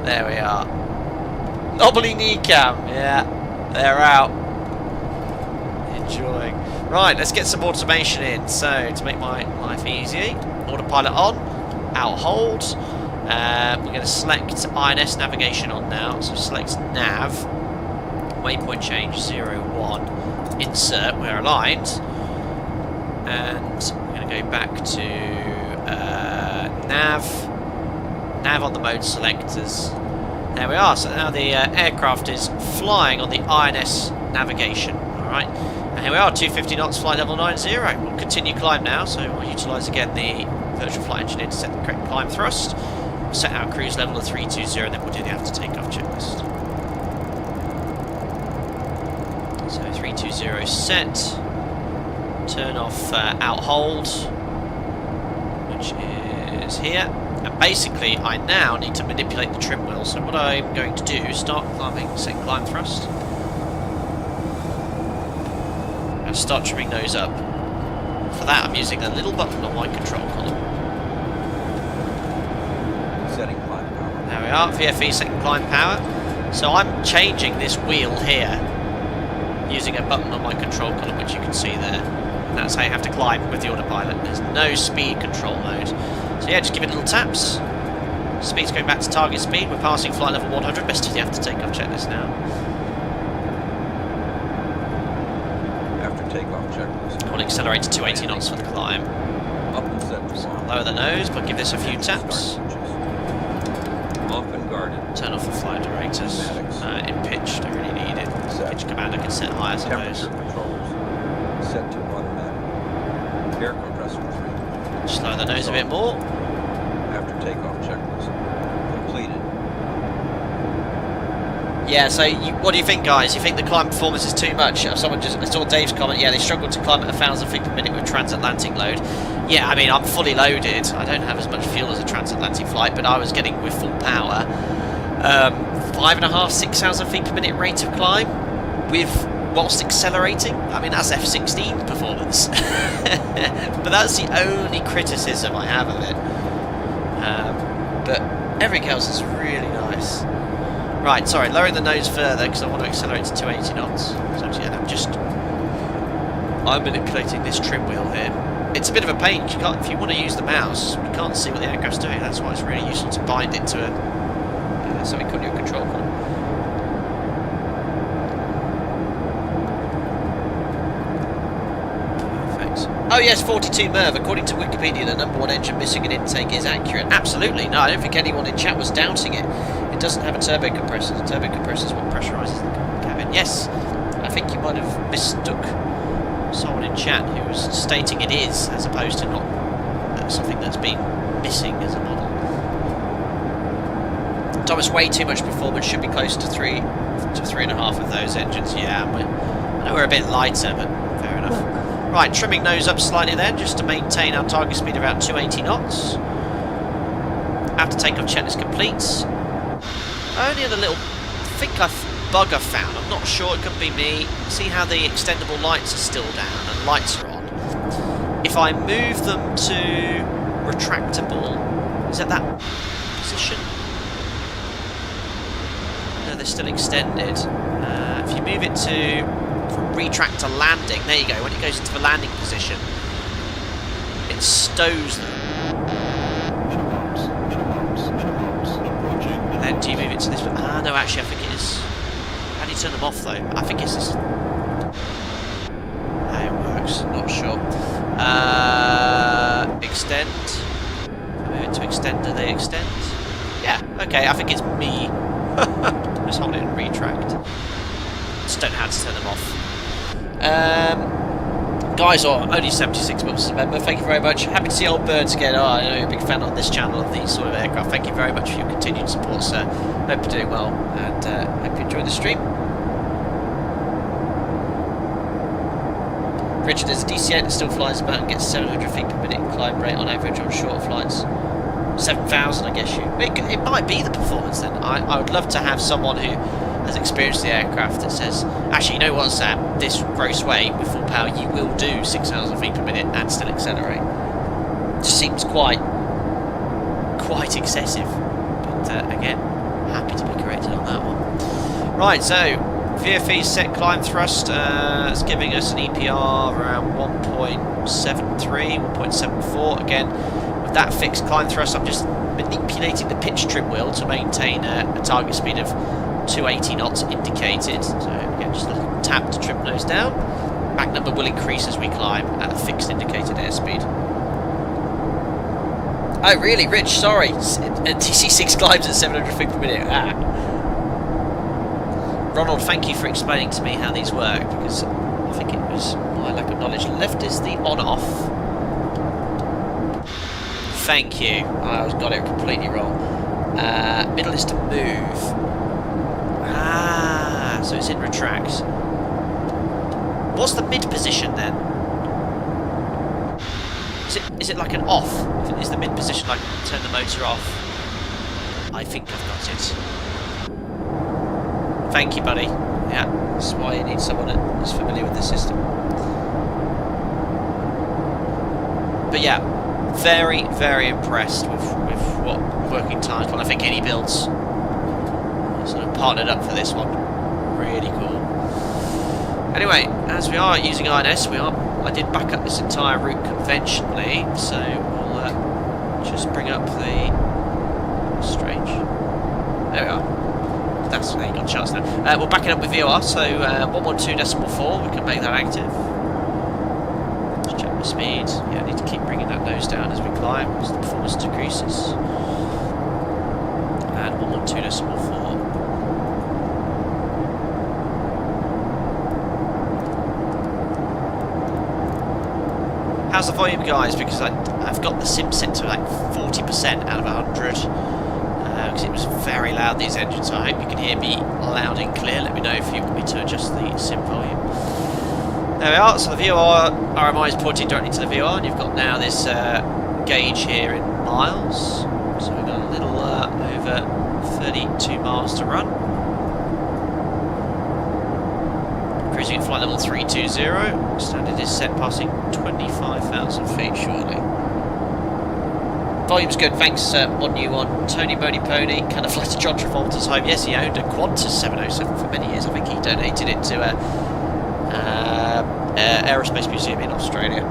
There we are. Knobbly knee cam, yeah. They're out. Enjoying. Right, let's get some automation in. So, to make my life easy, autopilot on, out hold. We're going to select INS navigation on now. So, select nav, waypoint change 01, insert, we're aligned. And we're going to go back to nav on the mode selectors. There we are. So now the aircraft is flying on the INS navigation. Alright, and here we are, 250 knots, flight level 90. We'll continue climb now, so we'll utilise again the virtual flight engineer to set the correct climb thrust. We'll set our cruise level to 320, and then we'll do the after takeoff checklist. So 320 set. Turn off out hold, which is here, and basically I now need to manipulate the trim wheel. So what I'm going to do is start climbing, set climb thrust, and start trimming those up. For that I'm using a little button on my control column. Setting climb power. There we are, VFE setting climb power. So I'm changing this wheel here using a button on my control column, which you can see there. That's how you have to climb with the autopilot. There's no speed control mode. So yeah, just give it little taps. Speed's going back to target speed. We're passing flight level 100. Best if you have to take off checklist now. After takeoff checklist. I want to accelerate to 280 knots for the climb. Up and set to So one. lower the nose, but give this a few taps. Off and guarded. Turn off the flight directors. In pitch, don't really need it. Pitch commander can set high, I suppose. Temperature controls. Set to automatic. Air compressor 3. Just lower the nose a bit more. After takeoff checklist. Completed. Yeah, so what do you think, guys? You think the climb performance is too much? I saw Dave's comment, yeah, they struggled to climb at 1,000 feet per minute with transatlantic load. Yeah, I mean, I'm fully loaded. I don't have as much fuel as a transatlantic flight, but I was getting with full power. 5,500, 6,000 feet per minute rate of climb whilst accelerating. I mean, that's F-16 performance. But that's the only criticism I have of it. But everything else is really nice. Right, sorry, lowering the nose further because I want to accelerate to 280 knots. So yeah, I'm manipulating this trim wheel here. It's a bit of a pain. If you want to use the mouse, you can't see what the aircraft's doing. That's why it's really useful to bind it to something called your control column. Oh yes, 42 Merv. According to Wikipedia, the #1 engine missing an intake is accurate. Absolutely. No, I don't think anyone in chat was doubting it. It doesn't have a turbo compressor. The turbo compressor is what pressurises the cabin. Yes, I think you might have mistook someone in chat who was stating it is, as opposed to not something that's been missing as a model. Thomas, way too much performance. Should be close to 3.5 of those engines. Yeah, I know we're a bit lighter, but fair enough. Right, trimming nose up slightly then, just to maintain our target speed around 280 knots. After takeoff checklist complete. Only a little bug I found. I'm not sure, it could be me. See how the extendable lights are still down and lights are on. If I move them to retractable, is it that position? No, they're still extended. If you move it to from retract to landing, there you go, when it goes into the landing position, it stows them. then do you move it to this one? Ah, no, actually, I think it is. How do you turn them off, though? I think it's this. How it works, not sure. Extend. Move it to extend, do they extend? Yeah, okay, I think it's me. Just hold it and retract. Just don't know how to turn them off. Guys, only 76 months, remember. Thank you very much. Happy to see old birds again. Oh, I know you're a big fan on this channel of these sort of aircraft. Thank you very much for your continued support, sir. Hope you're doing well, and hope you enjoy the stream. Richard, there's a DC-8 that still flies about and gets 700 feet per minute climb rate on average on short flights. 7,000, I guess you. It might be the performance then. I would love to have someone who has experienced the aircraft that says, actually, you know what, Sam, this gross weight with full power, you will do 6,000 feet per minute and still accelerate. Just seems quite excessive. But again, happy to be corrected on that one. Right, so VFE set climb thrust. It's giving us an EPR around 1.73, 1.74. Again, with that fixed climb thrust, I'm just manipulating the pitch trim wheel to maintain a target speed of 280 knots indicated. So again, just a little tap to trim those down. Mach number will increase as we climb at a fixed indicated airspeed. Oh really, Rich, sorry. TC6 climbs at 700 feet per minute. Ronald, thank you for explaining to me how these work, because I think it was my lack of knowledge. Left is the on-off. Thank you. I got it completely wrong. Middle is to move. Ah, so it's in retract. What's the mid position then? Is it like an off? Is the mid position like turn the motor off? I think I've got it. Thank you, buddy. Yeah, that's why you need someone that's familiar with the system. But yeah, very, very impressed with what working times. Well, I think iniBuilds sort of partnered up for this one. Really cool. Anyway, as we are using INS, I did back up this entire route conventionally, so we'll just bring up the strange. There we are. That's how you got a chance now. We'll back it up with VOR, so 112.4, we can make that active. Just check the speed. Yeah, I need to keep bringing that nose down as we climb, as the performance decreases. And 112.4. How's the volume, guys? Because I've got the sim set to like 40% out of 100. Because it was very loud, these engines. I hope you can hear me loud and clear. Let me know if you want me to adjust the sim volume. There we are. So the VOR RMI is pointing directly to the VOR, and you've got now this gauge here in miles. So we've got a little over 32 miles to run. Cruising at flight level 320. Standard is set passing 25,000 feet shortly. Volume's good, thanks on you on Tony Boney Pony. Kind of fly to John Travolta's home. Yes, he owned a Qantas 707 for many years. I think he donated it to Aerospace Museum in Australia.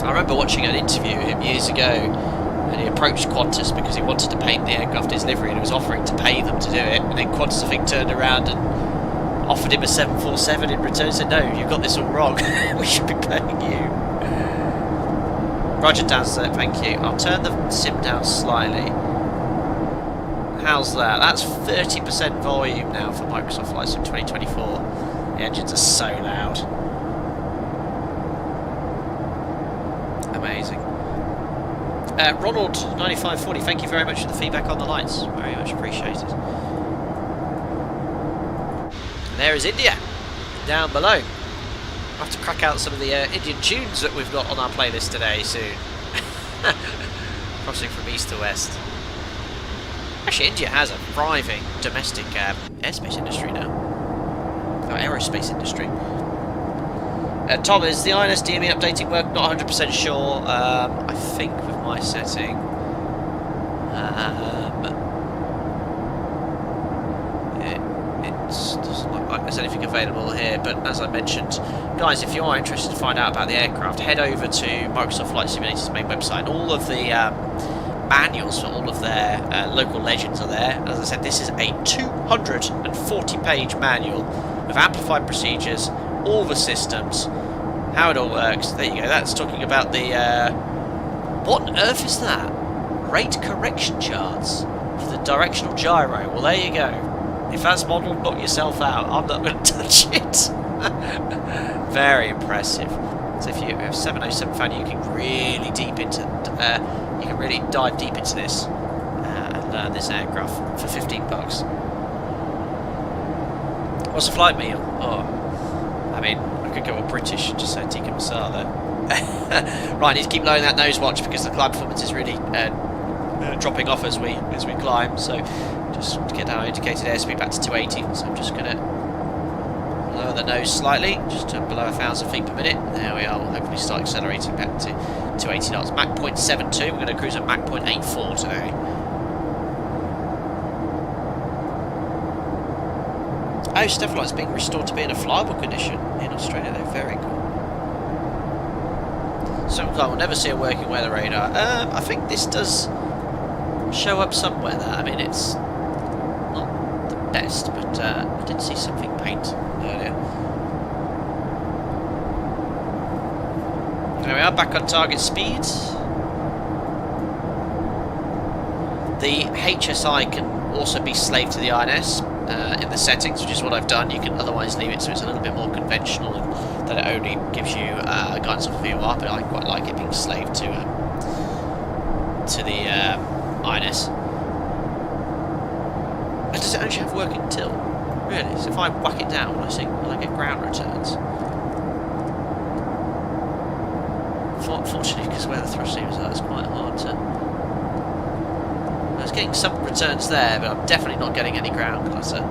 I remember watching an interview of him years ago, and he approached Qantas because he wanted to paint the aircraft his livery, and he was offering to pay them to do it. And then Qantas, I think, turned around and offered him a 747 in return. Said, "No, you've got this all wrong. We should be paying you." Roger, Dan, sir, thank you. I'll turn the sim down slightly. How's that? That's 30% volume now for Microsoft Flight Sim 2024. The engines are so loud. Amazing. Ronald 9540, thank you very much for the feedback on the lights. Very much appreciated. And there is India, down below. I'll have to crack out some of the Indian tunes that we've got on our playlist today soon. Crossing from east to west. Actually, India has a thriving domestic airspace industry now. Or aerospace industry. Tom, is the INS DME updating work? Not 100% sure. I think with my setting. It doesn't look like there's anything available here, but as I mentioned, guys, if you are interested to find out about the aircraft, head over to Microsoft Flight Simulator's main website. All of the manuals for all of their local legends are there. As I said, this is a 240-page manual with amplified procedures, all the systems, how it all works. There you go. That's talking about the... what on earth is that? Rate correction charts for the directional gyro. Well, there you go. If that's modelled, knock yourself out. I'm not going to touch it. Very impressive. So if you have 707 fan, you can really deep into... you can really dive deep into this and learn this aircraft for 15 bucks. What's the flight meal? Oh, I mean, I could go all British and just say tikka masala. Right, I need to keep lowering that nose watch because the climb performance is really dropping off as we climb. So just to get our indicated airspeed back to 280. So I'm just going to lower the nose slightly, just to below 1,000 feet per minute. There we are. We'll hopefully start accelerating back to 280 knots. Mach 0.72. We're going to cruise at Mach 0.84 today. Oh, Stephalight's being restored to be in a flyable condition in Australia. They're very cool. So we'll never see a working weather radar. I think this does show up somewhere there. I mean, it's not the best, but I did see something paint earlier. There we are, back on target speed. The HSI can also be slave to the INS in the settings, which is what I've done. You can otherwise leave it so it's a little bit more conventional and that it only gives you guidance off of VOR, but I quite like it being slave to the INS. And does it actually have working tilt? Really? So if I whack it down, will I get ground returns? Fortunately, because where the thrust seems like it's quite hard to... I was getting some returns there, but I'm definitely not getting any ground clutter.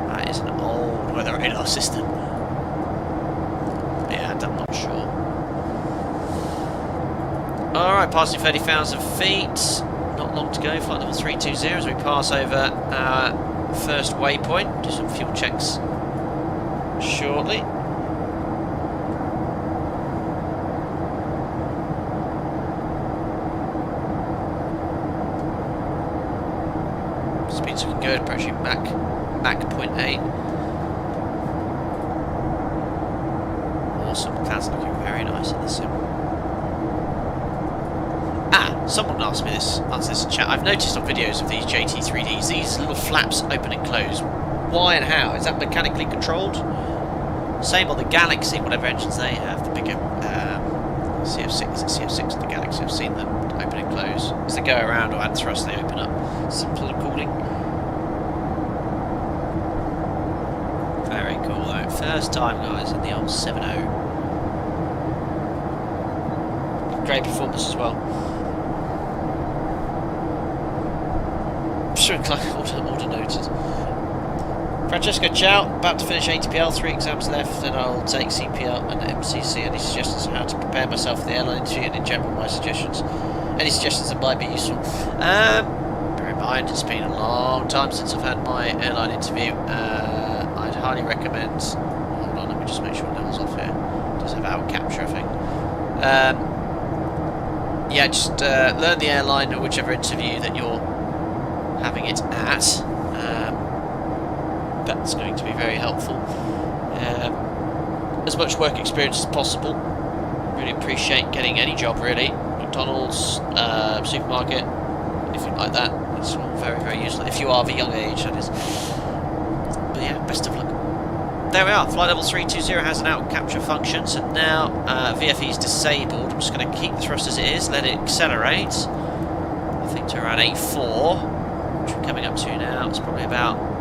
That is an old weather radar system. Yeah, I'm not sure. Alright, passing 30,000 feet. Not long to go. Flight level 320 as we pass over our first waypoint. Do some fuel checks shortly. Speed's looking good, approaching Mach 0.8. Awesome, clouds looking very nice in the sim. Someone asked me this, answer this in chat. I've noticed on videos of these JT3Ds, these little flaps open and close. Why and how? Is that mechanically controlled? Same on the Galaxy, whatever engines they have, the bigger CF6, is it CF6 of the Galaxy? I've seen them open and close. As they go around or add thrust, they open up. Simple cooling. Very cool though. First time, guys, in the old 7.0. Great performance as well. Order noted. Francesco, ciao. About to finish ATPL, 3 exams left, then I'll take CPL and MCC. Any suggestions on how to prepare myself for the airline interview and in general my suggestions? Any suggestions that might be useful? Bear in mind, it's been a long time since I've had my airline interview. I'd highly recommend... Hold on, let me just make sure levels off here. It does have out capture, I think. Yeah, just learn the airline or whichever interview that you're having it at. That's going to be very helpful. As much work experience as possible. Really appreciate getting any job really. McDonald's, supermarket, anything like that. It's all very, very useful. If you are of a young age, that is. But yeah, best of luck. There we are. Flight level 320 has an out capture function. So now VFE is disabled. I'm just going to keep the thrust as it is. Let it accelerate. I think to around 8.4. Which we're coming up to now. It's probably about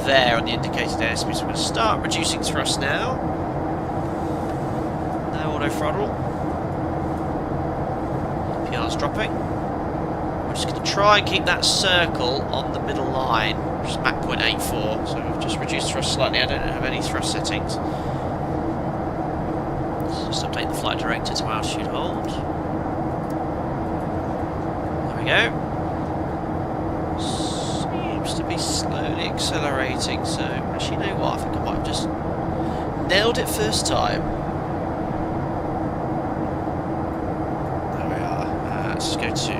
there on the indicated airspeed. So I'm going to start reducing thrust now. No auto throttle. PR's dropping. We're just going to try and keep that circle on the middle line, which is Mach 0.84. So we've just reduced thrust slightly. I don't have any thrust settings. Let's just update the flight director to altitude hold. There we go. Seems to be slowly accelerating, so actually, you know what? I think I might have just nailed it first time. There we are. Let's just go to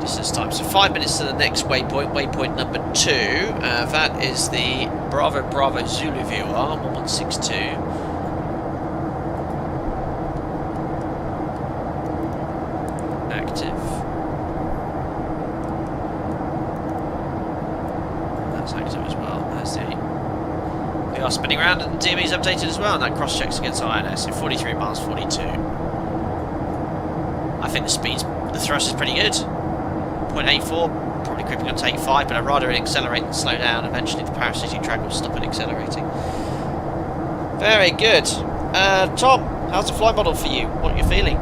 distance time. So 5 minutes to the next waypoint, waypoint number 2. That is the Bravo Bravo Zulu VOR 1162. Active. That's active as well. There's the. We are spinning around and DME is updated as well, and that cross checks against INS. So 43 miles 42. I think the thrust is pretty good. 0.84, probably creeping up to 85, but I'd rather it accelerate than slow down. Eventually the parasitic track will stop it accelerating. Very good. Tom, how's the fly model for you? What are you feeling?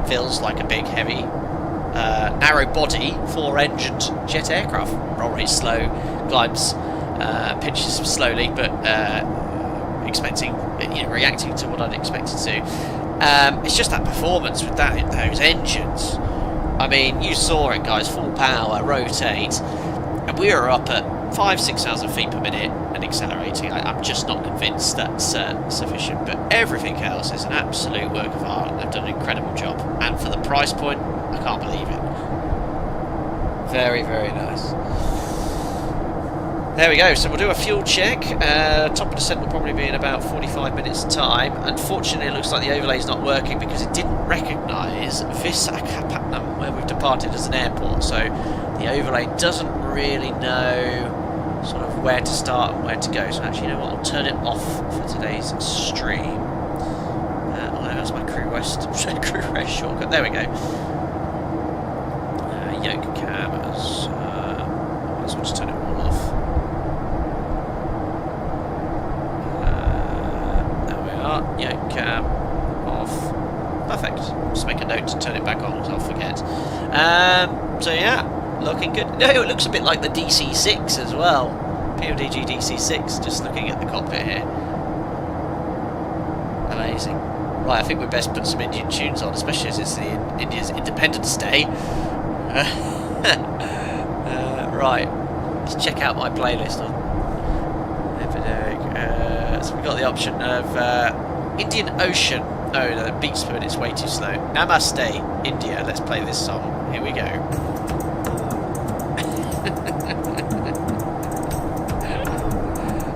Feels like a big, heavy, narrow body, 4-engined jet aircraft. Roll rate slow, glides, pitches slowly, but expecting, reacting to what I'd expect it to. It's just that performance with those engines. I mean, you saw it, guys, full power, rotate, and we are up at 5,000-6,000 feet per minute and accelerating. I'm just not convinced that's sufficient, but everything else is an absolute work of art. They've done an incredible job, and for the price point, I can't believe it. Very, very nice. There we go, so we'll do a fuel check. Top of descent will probably be in about 45 minutes time. Unfortunately, it looks like the overlay is not working because it didn't recognise Visakhapatnam, where we've departed, as an airport. So the overlay doesn't really know sort of where to start and where to go. So actually, you know what, I'll turn it off for today's stream. Oh no, that's my Crew West shortcut. There we go. Yoke cameras. Let's just turn it all off. Yoke cam off. Perfect. Just make a note to turn it back on because I'll forget. So yeah, looking good. No, it looks a bit like the DC-6 as well. PODG DC-6, just looking at the cockpit here. Amazing. Right, I think we best put some Indian tunes on, especially as it's India's Independence Day. Right, let's check out my playlist on so we've got the option of Indian Ocean. Oh no, the beats per minute's way too slow. Namaste, India. Let's play this song. Here we go.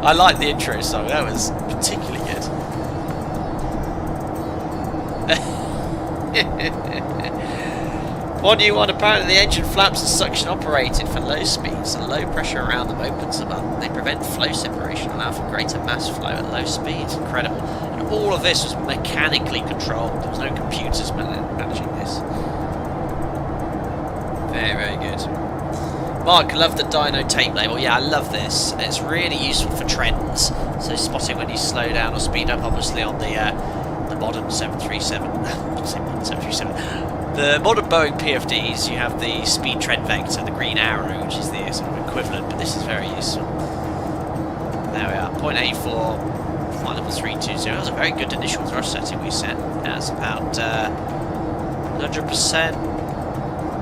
I like the intro song. That was particularly good. One new one, apparently the engine flaps are suction operated for low speeds and low pressure around them opens them up. They prevent flow separation and allow for greater mass flow at low speeds. Incredible. And all of this was mechanically controlled. There was no computers managing this. Very, very good. Mark, love the dyno tape label. Yeah, I love this. It's really useful for trends. So spotting when you slow down or speed up, obviously on the modern 737. Say modern 737. The modern Boeing PFDs, you have the speed trend vector, the green arrow, which is the sort of equivalent, but this is very useful. There we are, 0.84, flight level 320. That was a very good initial thrust setting we set. That's about 100%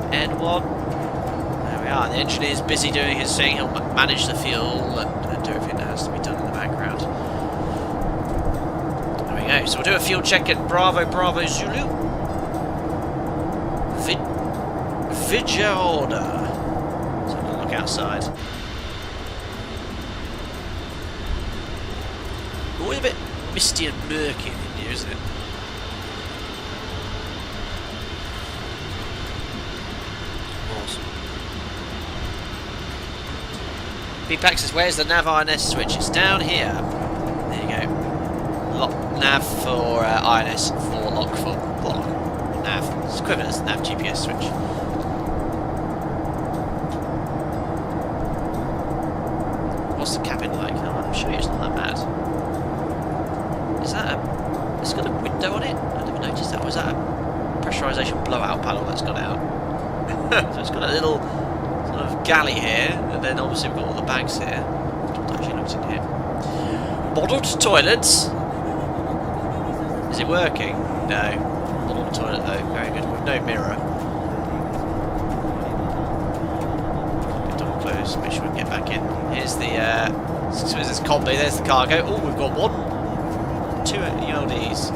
N1. There we are, the engineer is busy doing his thing. He'll manage the fuel and do everything that has to be done in the background. There we go, so we'll do a fuel check at Bravo Bravo Zulu. Vijaorda. So we'll look outside. Always a bit misty and murky in India, isn't it? Awesome. BPAC says, where's the nav INS switch? It's down here. There you go. Lock nav for INS, for lock for block. Nav. It's equivalent as the nav GPS switch. What's the cabin like? Oh, I'm sure it's not that bad. Is that it's got a window on it? I never noticed that. Or is that a pressurisation blowout panel that's gone out? So it's got a little sort of galley here, and then obviously we've got all the bags here. I haven't actually looked in here. Modelled toilets. Is it working? No. Modelled toilet though. Very good. With no mirror. Double close. Just make sure we can get back in. Here's the so there's this combi, there's the cargo. Oh, we've got two ELDs.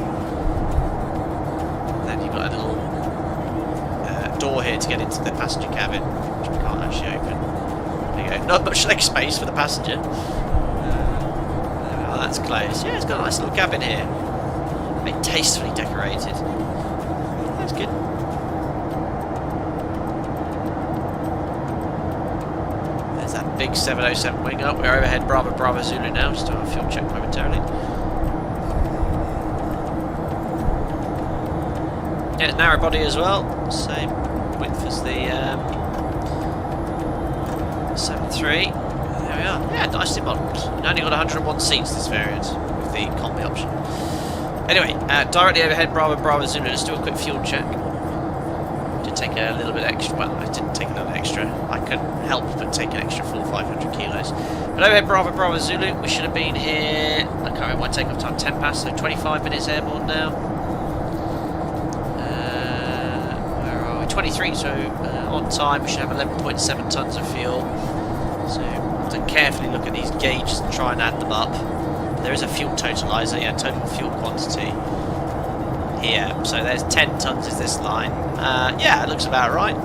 Then you've got a little door here to get into the passenger cabin, which we can't actually open. There you go. Not much leg space for the passenger. Oh, that's closed. Yeah, it's got a nice little cabin here. Very tastefully decorated. That's good. There's that big 707 wing up. We're overhead Bravo Bravo Zulu now. Just doing a fuel check momentarily. Yeah, narrow body as well. Same width as the 7.3. There we are. Yeah, nicely modelled. Only got 101 seats this variant with the combi option. Anyway, directly overhead Bravo Bravo Zulu. Let's do a quick fuel check. Did take a little bit extra. Well, I didn't take a little extra. I couldn't help but take an extra full 500 kilos. But overhead Bravo Bravo Zulu. We should have been here. I can't remember my takeoff time. 10 past, so 25 minutes airborne now. 23, so on time. We should have 11.7 tons of fuel. So to carefully look at these gauges and try and add them up. There is a fuel totalizer, yeah, total fuel quantity here. So there's 10 tons is this line. Yeah, it looks about right.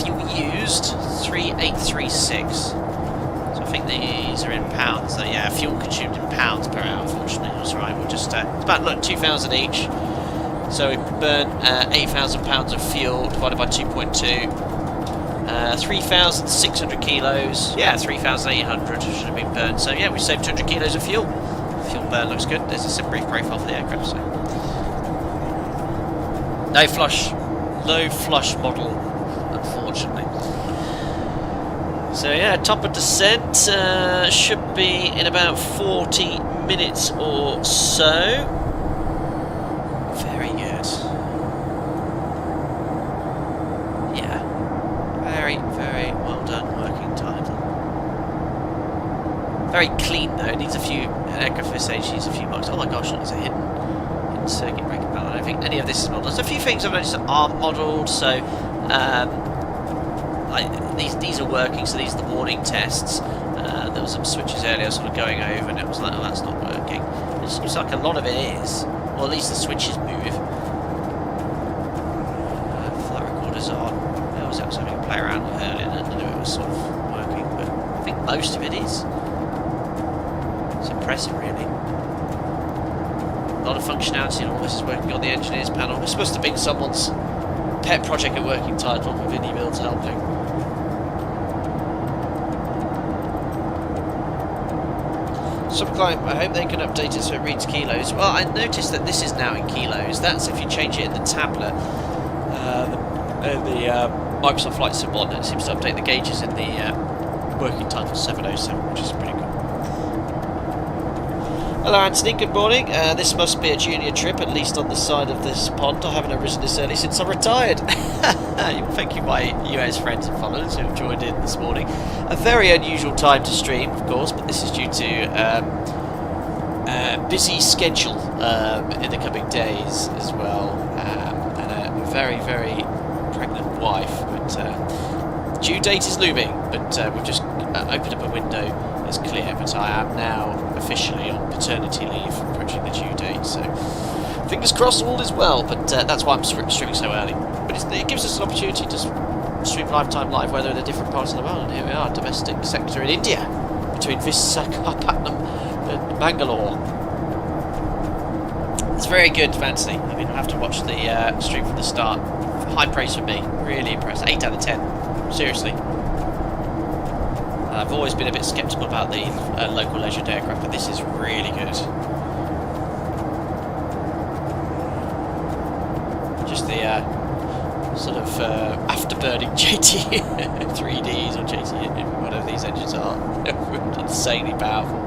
Fuel used 3836. So I think these are in pounds. So yeah, fuel consumed in pounds per hour. Unfortunately, that's right. We'll just it's about 2,000 each. So we burn 8,000 pounds of fuel divided by 2.2. 3,600 kilos. Yeah, 3,800 should have been burned. So yeah, we saved 200 kilos of fuel. Fuel burn looks good. There's a sim brief profile for the aircraft. So no flush, low flush model, unfortunately. So yeah, top of descent should be in about 40 minutes or so. Very good. Yeah. Very, very well done working title. Very clean though, it needs a few, an aircraft this age needs a few bucks. Oh my gosh, look, there's a hidden circuit breaker panel. I don't think any of this is modelled. There's a few things I've noticed that aren't modelled, so these are working, so these are the warning tests. There was some switches earlier sort of going over and it was like, oh, that's not working. It seems like a lot of it is. Or at least the switches move. Flight recorder's on. I was having a play around with earlier and I knew it was sort of working, but I think most of it is. It's impressive, really. A lot of functionality and all this is working on the engineers panel. It's supposed to have been someone's pet project at working title with iniBuilds helping. Subclimb, I hope they can update it so it reads kilos. Well, I noticed that this is now in kilos. That's if you change it in the tablet. The Microsoft Flight Sim one, it seems to update the gauges in the working title 707, which is pretty cool. Hello Anthony, good morning. This must be a junior trip, at least on the side of this pond. I haven't arisen this early since I retired. Thank you, my US friends and followers who have joined in this morning. A very unusual time to stream, of course, but this is due to busy schedule in the coming days as well, and a very, very pregnant wife. But due date is looming, but we've just opened up a window. It's clear, but I am now officially on paternity leave, approaching the due date. So fingers crossed, all is well. But that's why I'm streaming so early. But it gives us an opportunity to stream lifetime live weather in a different part of the world. And here we are, domestic sector in India, between Visakhapatnam and Mangalore. It's very good, Fancy. I mean, I have to watch the stream from the start. High praise from me. Really impressed. 8 out of 10. Seriously. I've always been a bit sceptical about the local leisure aircraft, but this is really good. Just the sort of afterburning JT 3Ds or JT, whatever these engines are. They're insanely powerful.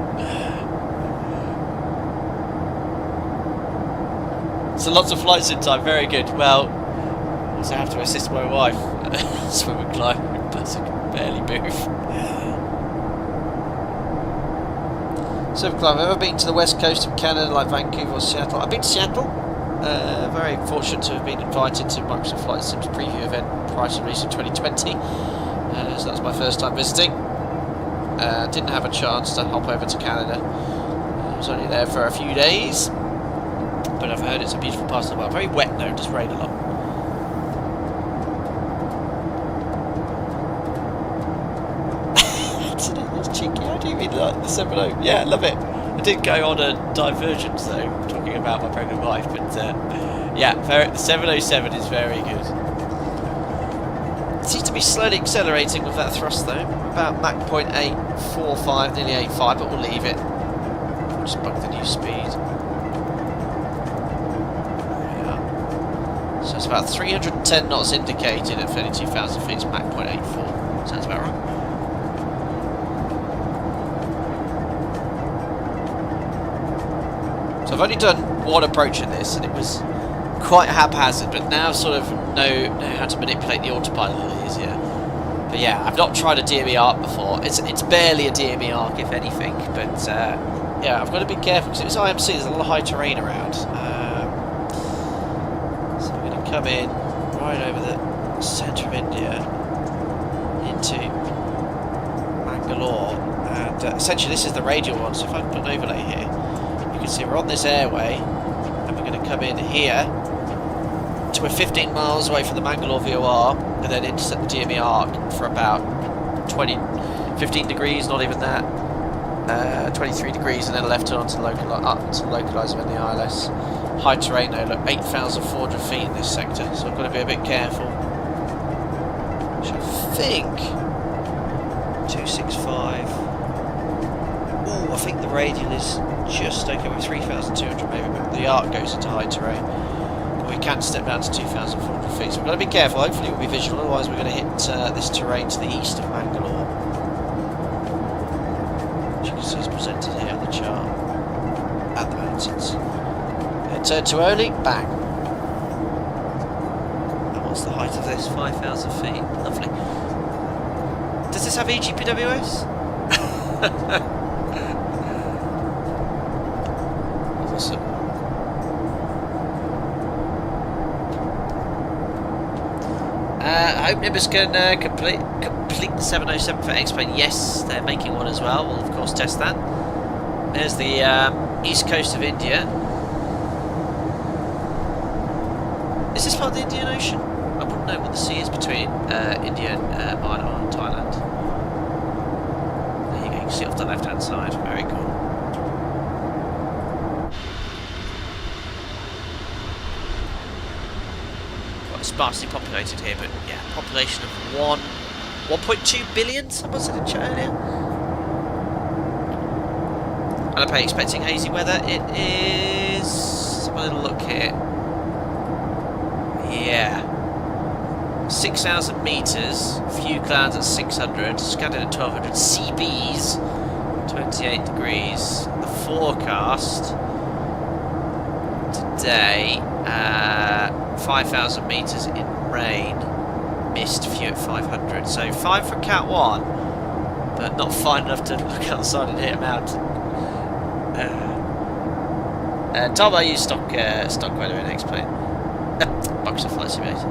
So lots of flights in time, very good. Well, also have to assist my wife. Swim and climb, but I can barely move. So I've ever been to the west coast of Canada, like Vancouver or Seattle? I've been to Seattle. Very fortunate to have been invited to Microsoft Flight Sim's preview event prior to release of 2020. So that's my first time visiting. Didn't have a chance to hop over to Canada. I was only there for a few days, but I've heard it's a beautiful part of the world. Very wet though, it does rain a lot. That's cheeky. How do you mean like the 7.0? Yeah, I love it. I did go on a divergence though, talking about my pregnant wife, but yeah, the 707 is very good. It seems to be slowly accelerating with that thrust though, about Mach 0.845, nearly 85, but we'll leave it. We'll just bug the new speed. There we are. So it's about 310 knots indicated at 32,000 feet, it's Mach 0.84. Sounds about right. So I've only done one approach in this, and it was quite haphazard, but now sort of know how to manipulate the autopilot a little easier. But yeah, I've not tried a DME arc before. It's barely a DME arc, if anything. But yeah, I've got to be careful because it was IMC. There's a lot of high terrain around. So we're going to come in right over the centre of India into Mangalore, and essentially this is the radial one. So if I put an overlay here, you can see we're on this airway, and we're going to come in here. So we're 15 miles away from the Mangalore VOR, and then intercept the DME arc for about 15 degrees, not even that, 23 degrees, and then left turn up to localizer in the ILS. High terrain though, look, 8,400 feet in this sector, so I've got to be a bit careful. Which I think 265. Oh, I think the radial is just okay with 3,200 maybe, but the arc goes into high terrain. We can step down to 2,400 feet, so we've got to be careful. Hopefully it will be visual, otherwise we're going to hit this terrain to the east of Mangalore, which you can see is presented here on the chart at the mountains. Turn to Oli, bang. And what's the height of this? 5,000 feet. Lovely. Does this have EGPWS? Awesome. I hope Nimbus can complete the 707 for X-Plane. Yes, they're making one as well. We'll of course test that. There's the east coast of India. Is this part of the Indian Ocean? I wouldn't know what the sea is between India and Myanmar and Thailand. There you go, you can see off the left hand side. Very cool. Sparsely populated here, but yeah, population of 1.2 billion, someone said in chat earlier. And I'm expecting hazy weather. It is, let's have a little look here. Yeah, 6,000 meters, few clouds at 600, scattered at 1,200, CBs 28 degrees. The forecast today, 5,000 meters in rain, mist, few at 500. So fine for Cat 1, but not fine enough to look outside and hit a mountain. Tom, I use stock weather in X-Plane. Box of Flight Simulator.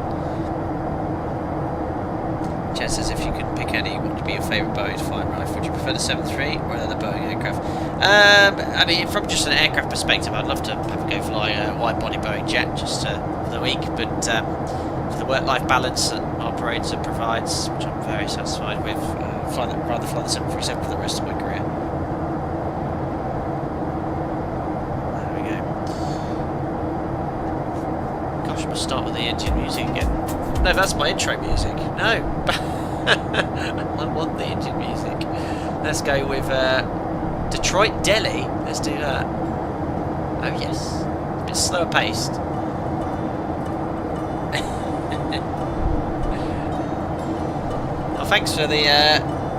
Jen says if you could pick any, what would be your favourite Boeing to fly rifle? Would you prefer the 737 or another Boeing aircraft? I mean, from just an aircraft perspective, I'd love to have a go fly a wide-body Boeing jet just for the week, but for the work-life balance that our operator provides, which I'm very satisfied with, rather fly the 737 for the rest of my career. There we go. Gosh, I must start with the Indian music again. No, that's my intro music. No. I want the Indian music. Let's go with Detroit Delhi. Let's do that. Oh yes. A bit slower paced. Well, thanks for the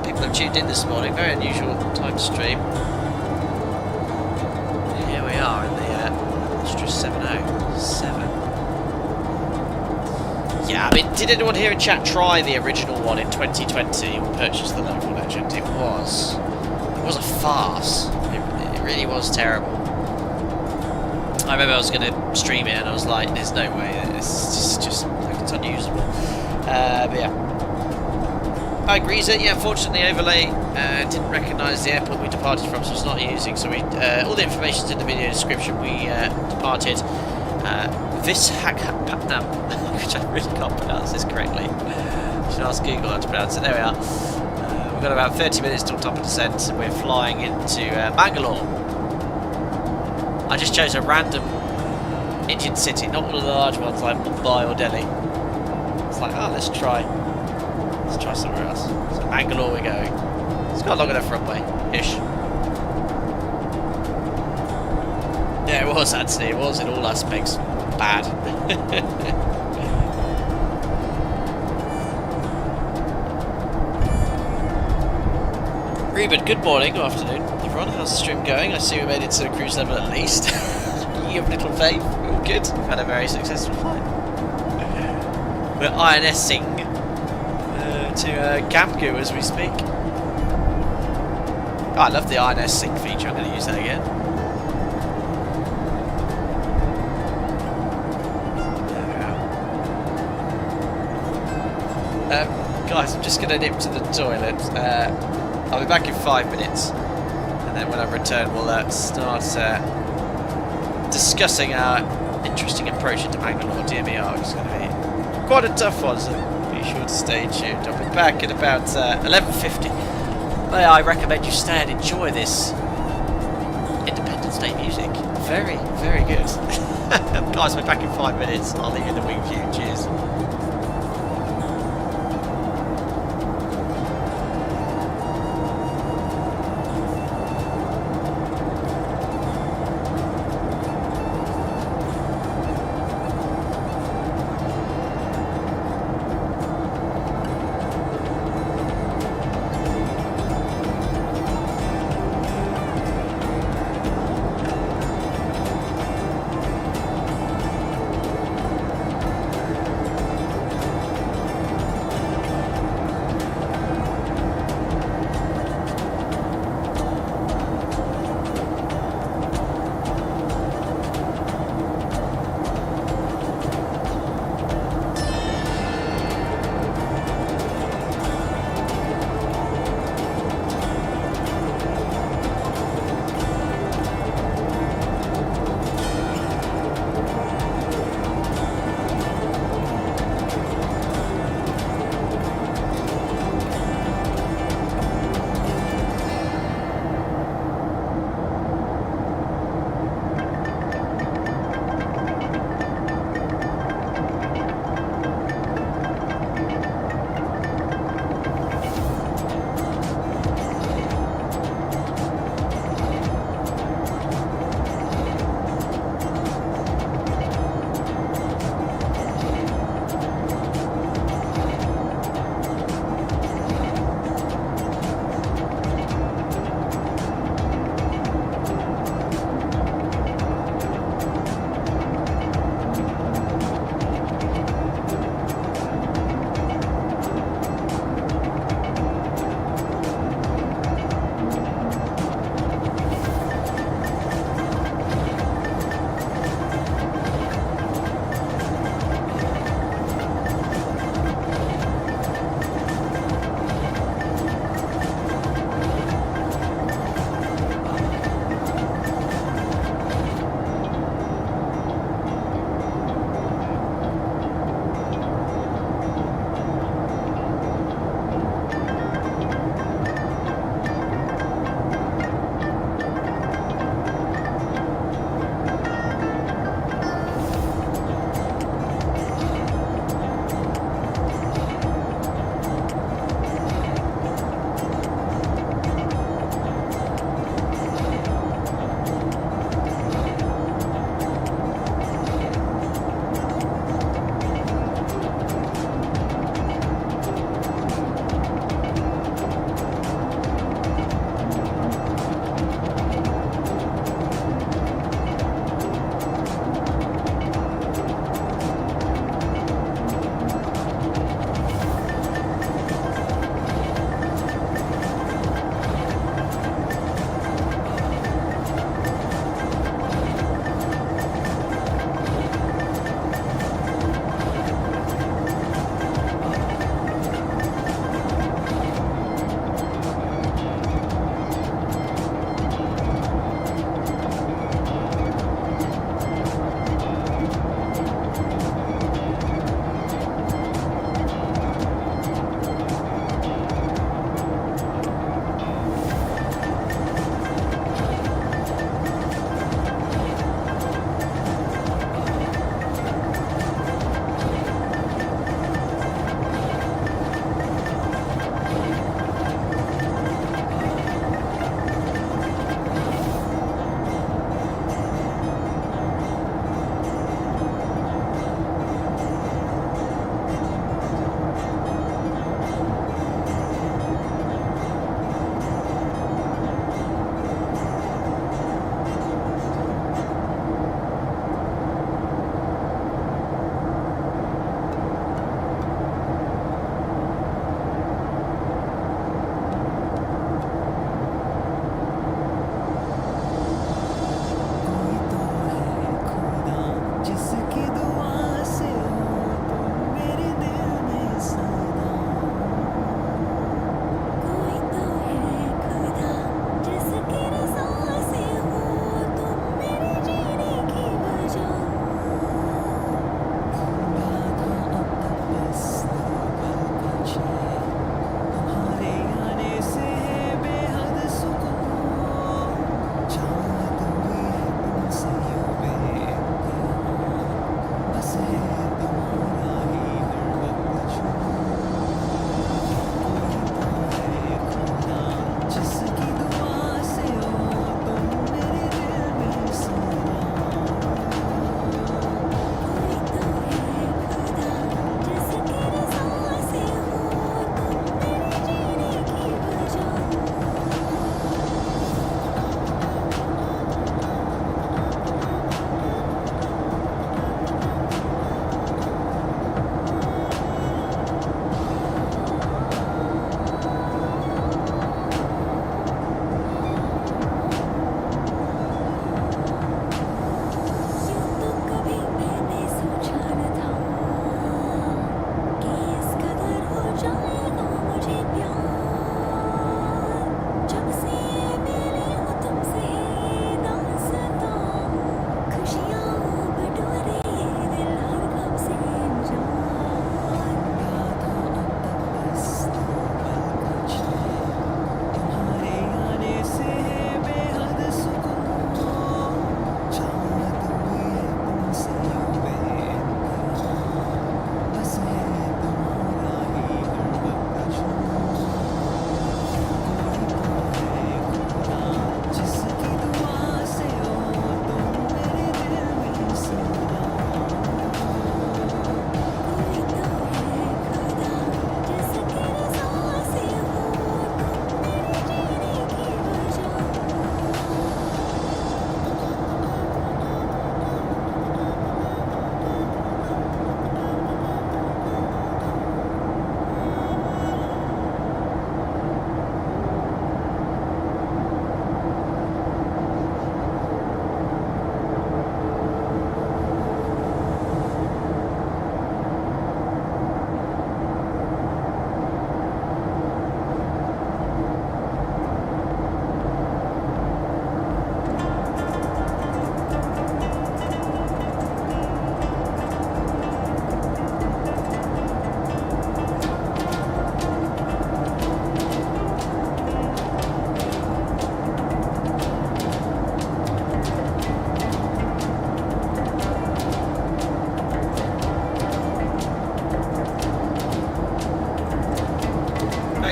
people who tuned in this morning. Very unusual time to stream. And here we are in the Astra 707. Yeah, I mean, did anyone here in chat try the original one in 2020 or purchase the local legend? It was a farce. It really was terrible. I remember I was going to stream it and I was like, there's no way, it's just like, it's unusable. But yeah. Hi Greaser, yeah, unfortunately overlay didn't recognise the airport we departed from, so it's not using, so we, all the information's in the video description. We departed Visakhapatnam, which I really can't pronounce this correctly. You should ask Google how to pronounce it. There we are. We've got about 30 minutes till top of descent, and we're flying into Mangalore. I just chose a random Indian city, not one of the large ones like Mumbai or Delhi. It's like, oh, let's try somewhere else. So Mangalore we're going. It's got long enough runway-ish. Yeah, it was actually. It was in all aspects bad. Ruben, good morning or afternoon, everyone. How's the stream going? I see we made it to cruise level at least. You have little faith. We're all good. We've had a very successful flight. We're INSing to Gamgu as we speak. Oh, I love the INS sync feature. I'm going to use that again. Guys, I'm just going to nip to the toilet. I'll be back in 5 minutes, and then when I return, we'll start discussing our interesting approach into Mangalore. DMER is going to be quite a tough one, so be sure to stay tuned. I'll be back at about 11:50. May I recommend you stay and enjoy this Independence Day music? Very, very good. Guys, we're back in 5 minutes. I'll leave you in the wing view. Cheers.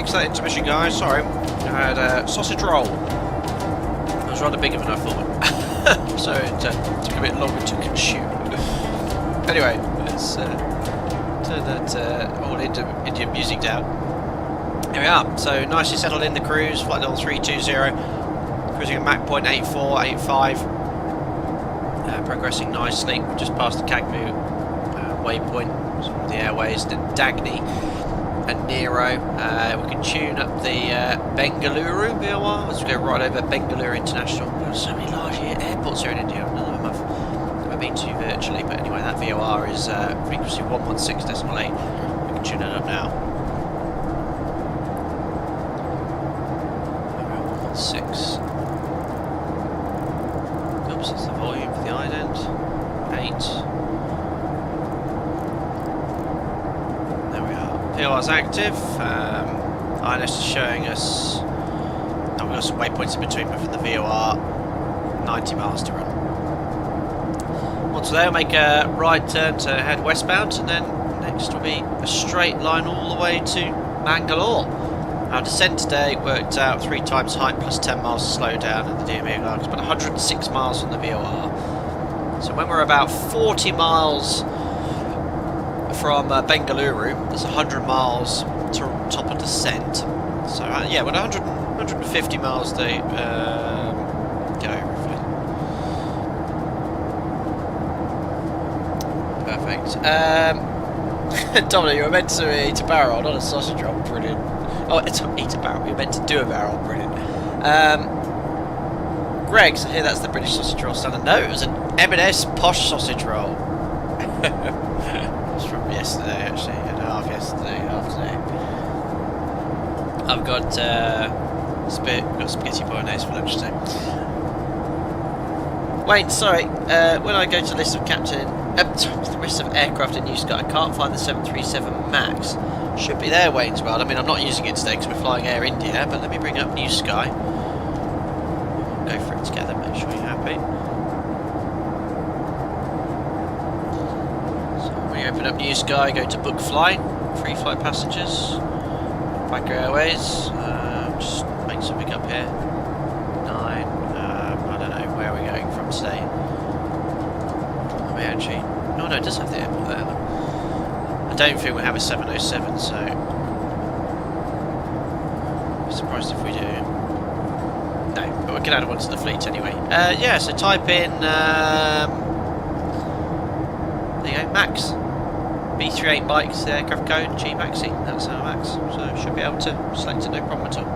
fix that intermission, guys. Sorry. I had a sausage roll. It was rather bigger than I thought. So it took a bit longer to consume. Anyway, let's turn that old Indian music down. Here we are. So nicely settled in the cruise. Flight level 320. Cruising at Mach point 84, 85. Progressing nicely. We've just passed the Kagmu waypoint. The airways, then Dagny and Nero. We can tune up the Bengaluru VOR. Let's go right over Mangalore International. There's so many large airports here in India. None of them I've never been to virtually, but anyway, that VOR is frequency 116.8. We can tune it up now. 116. Oops, that's the volume for the ident. 8. VOR's active. INS is showing us. We've got some waypoints in between, but for the VOR, 90 miles to run. Once there, we'll make a right turn to head westbound, and then next will be a straight line all the way to Mangalore. Our descent today worked out 3 times height plus 10 miles to slow down at the DME Larks, but 106 miles from the VOR. So when we're about 40 miles from Bengaluru, there's 100 miles to top of descent. So yeah, we're 150 miles to go roughly. Perfect. Dominic, you were meant to eat a barrel, not a sausage roll. Brilliant. Oh, it's eat a barrel. You were meant to do a barrel. Brilliant. Greg, so here that's the British sausage roll standard. No, it was an M&S posh sausage roll. From yesterday, actually, and half yesterday, half today. I've got spaghetti bolognese for lunch today. Wayne, sorry, when I go to the list of the list of aircraft in New Sky, I can't find the 737 MAX. Should be there, Wayne's World. I mean, I'm not using it today because we're flying Air India, but let me bring up New Sky. Go for it together, make sure you're happy. Open up New Sky, go to book flight, free flight passengers, Bagger Airways, just make something up here, 9, I don't know, where are we going from today? I mean, actually, no, it does have the airport there. I don't think we have a 707, so I'm surprised if we do. No, but we can add one to the fleet anyway. Yeah, so type in, there you go, MAX. B38 bikes, the aircraft code, G-Maxi, that's our MAX, so should be able to select it, no problem at all.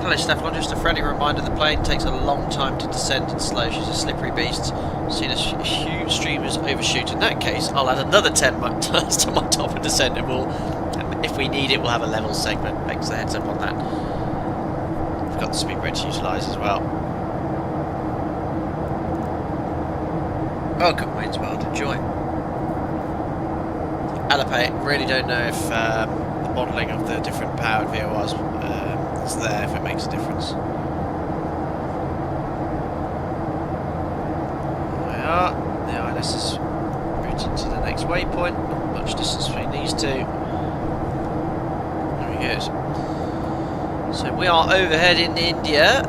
Hello Stefan, just a friendly reminder, the plane takes a long time to descend and slow, she's a slippery beast, seen a huge streamers overshoot. In that case, I'll add another 10 miles to my top of descent, and if we need it, we'll have a level segment. Thanks, the heads up on that. We've got the speed bridge to utilise as well. Welcome, Wayne's World, enjoy. Alipay, really don't know if the modelling of the different powered VORs is there, if it makes a difference. There we are, the INS is routed to the next waypoint, not much distance between these two. There he goes. So we are overhead in India,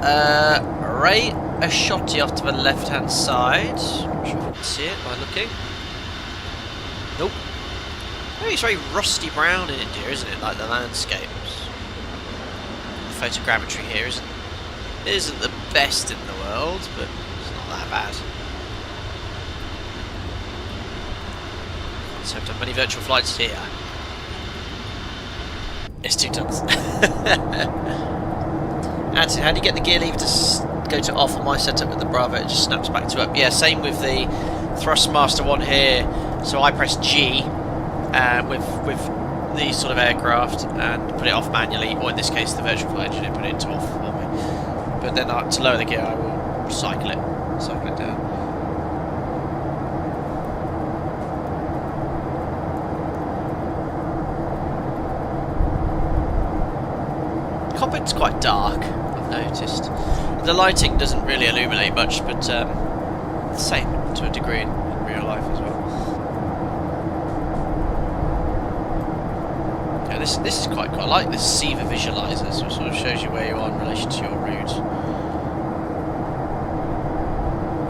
right a shotty off to the left hand side. Not sure if you can see it by looking. Nope. Maybe it's very rusty brown in India, isn't it? Like the landscapes. The photogrammetry here isn't the best in the world, but it's not that bad. So I've done many virtual flights here. It's 2 tons. Anthony, how do you get the gear lever to go to off on my setup with the Bravo? It just snaps back to up. Yeah, same with the Thrustmaster one here. So I press G with these sort of aircraft and put it off manually, or in this case the virtual flight engineer put it into off for me. But then to lower the gear I will cycle it down. The cockpit's quite dark, I've noticed. The lighting doesn't really illuminate much, but same to a degree in real life as well. Yeah, this is quite cool. I like this SIVA visualizer, so it sort of shows you where you are in relation to your route.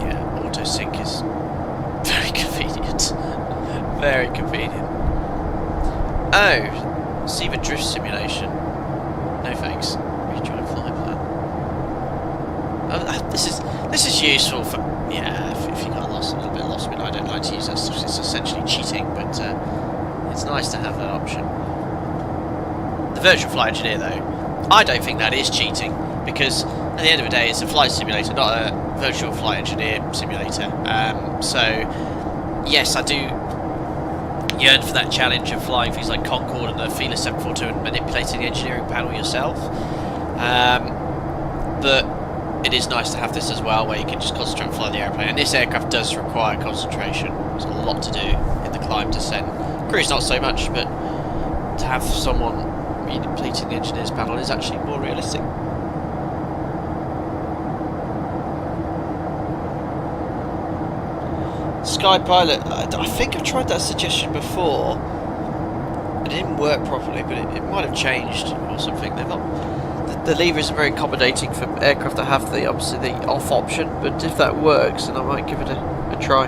Yeah, auto sync is very convenient. Very convenient. Oh, SIVA drift simulation. No thanks. Rejoin flight plan. Oh, this is useful for if you got lost, a little bit lost. I mean, I don't like to use that stuff. It's essentially cheating, but it's nice to have that option. The virtual flight engineer, though, I don't think that is cheating, because at the end of the day, it's a flight simulator, not a virtual flight engineer simulator. So yes, I do yearn for that challenge of flying things like Concorde and the Fearless 742 and manipulating the engineering panel yourself. But it is nice to have this as well, where you can just concentrate on flying the airplane. And this aircraft does require concentration. There's a lot to do in the climb descent. Cruise not so much, but to have someone manipulating the engineer's panel is actually more realistic. Sky Pilot, I think I've tried that suggestion before. It didn't work properly, but it might have changed or something. They're not, the lever isn't very accommodating for aircraft that have the obviously the off option, but if that works, then I might give it a try.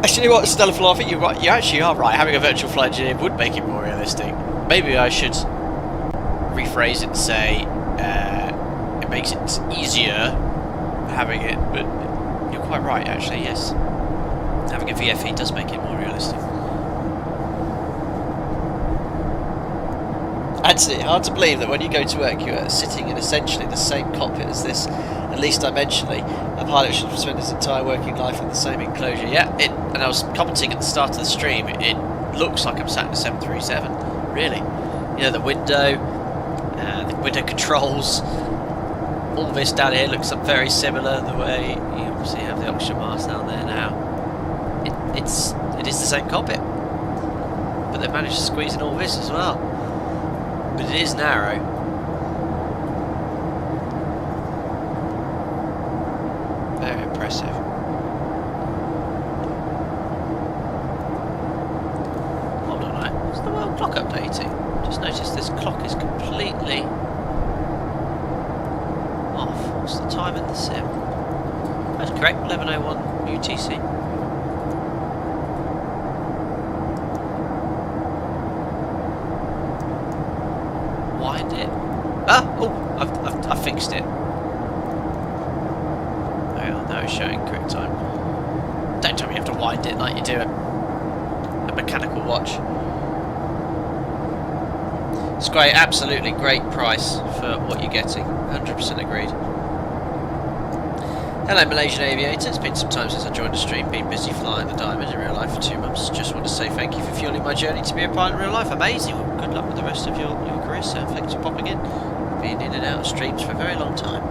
Actually, what, Stella Flaw, I think you're right. You actually are right. Having a virtual flight engineer would make it more realistic. Maybe I should rephrase it and say it makes it easier having it, but you're quite right, actually, yes. Having a VFE does make it more realistic. Actually, hard to believe that when you go to work, you're sitting in essentially the same cockpit as this, at least dimensionally. A pilot should spend his entire working life in the same enclosure. Yeah, and I was commenting at the start of the stream, it looks like I'm sat in a 737, really. You know, the window controls, all this down here looks very similar, the way you obviously have the oxygen mask down there now. It is the same cockpit, but they've managed to squeeze in all this as well. But it is narrow. Very impressive. Hold on, right? Is the world clock updating? Just noticed this clock is completely off. What's the time in the sim? That's correct, 11:01 UTC. Wind it. I've fixed it. Now it's showing correct time. Don't tell me you have to wind it like you do a mechanical watch. It's great, absolutely great price for what you're getting. 100% agreed. Hello Malaysian Aviator, it's been some time since I joined the stream, been busy flying the Diamond in real life for 2 months. Just want to say thank you for fueling my journey to be a pilot in real life. Amazing, well, good luck with the rest of your career, sir. Thanks for popping in. Been in and out of streams for a very long time.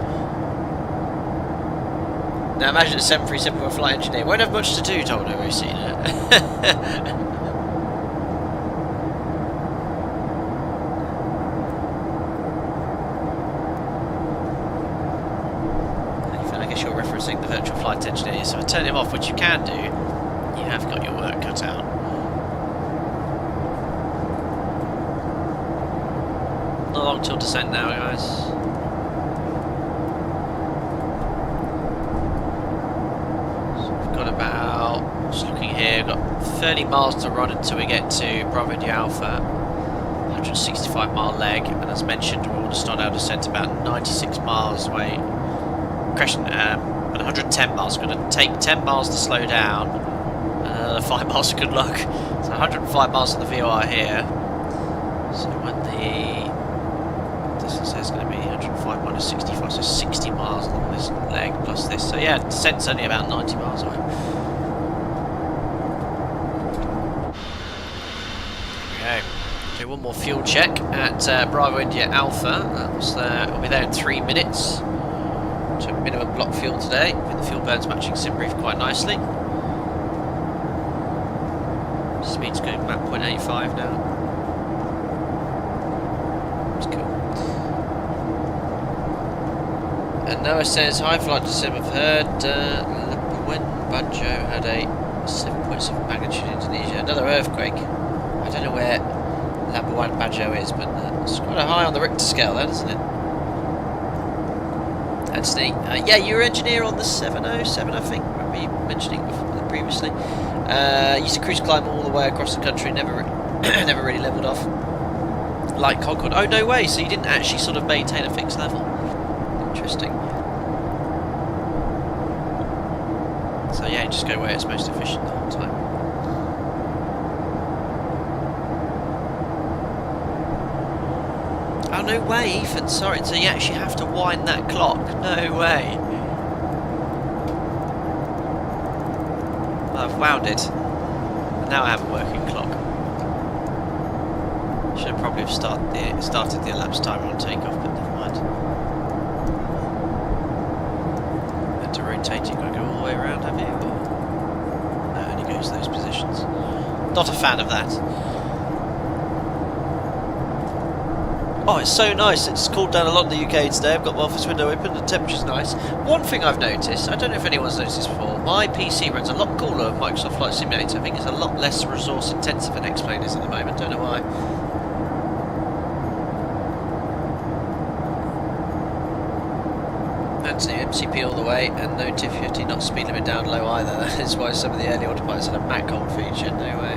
Now imagine a 737 with a flight engineer. Won't have much to do, told her, seen it. The virtual flight engineer, so if I turn him off, which you can do, you have got your work cut out. Not long till descent now, guys. So we've got about, just looking here, we've got 30 miles to run until we get to Bravo India Alpha. 165 mile leg, and as mentioned, we're going to start our descent about 96 miles away. Crescent, 110 miles. Going to take 10 miles to slow down, and another 5 miles of good luck. So 105 miles on the VOR here. So when the distance is going to be 105 minus 65, so 60 miles along this leg plus this. So yeah, descent's only about 90 miles away. Okay, do one more fuel check at Bravo India Alpha. We'll be there in 3 minutes. So minimum block fuel today. I think the fuel burn's matching sim brief quite nicely. Speed's going about 0.85 now. That's cool. And Noah says, hi, Flight to Sim. I've heard when Banjo had a 7.7 magnitude in Indonesia. Another earthquake. I don't know where Labuan Bajo is, but it's quite a high on the Richter scale then, isn't it? Anthony, yeah, you were engineer on the 707, I think. Remember you mentioning before, previously. Used to cruise climb all the way across the country, never never really levelled off. Like Concord. Oh, no way, so you didn't actually sort of maintain a fixed level. Interesting. So yeah, you just go where it's most efficient the whole time. Oh, no way, Ethan, sorry, so you actually have to wind that clock? No way. Well, I've wound it. And now I have a working clock. Should have probably have started the elapsed timer on takeoff, but never mind. And to rotate, you've got to go all the way around, have you? Or... no, it only goes those positions. Not a fan of that. Oh, it's so nice. It's cooled down a lot in the UK today. I've got my office window open, the temperature's nice. One thing I've noticed, I don't know if anyone's noticed this before, my PC runs a lot cooler than Microsoft Flight Simulator. I think it's a lot less resource intensive than X-Plane is at the moment, don't know why. Anthony, MCP all the way, and no TIF 50, not speed limit down low either. That is why some of the early autopilots had a Mac hold feature, no way.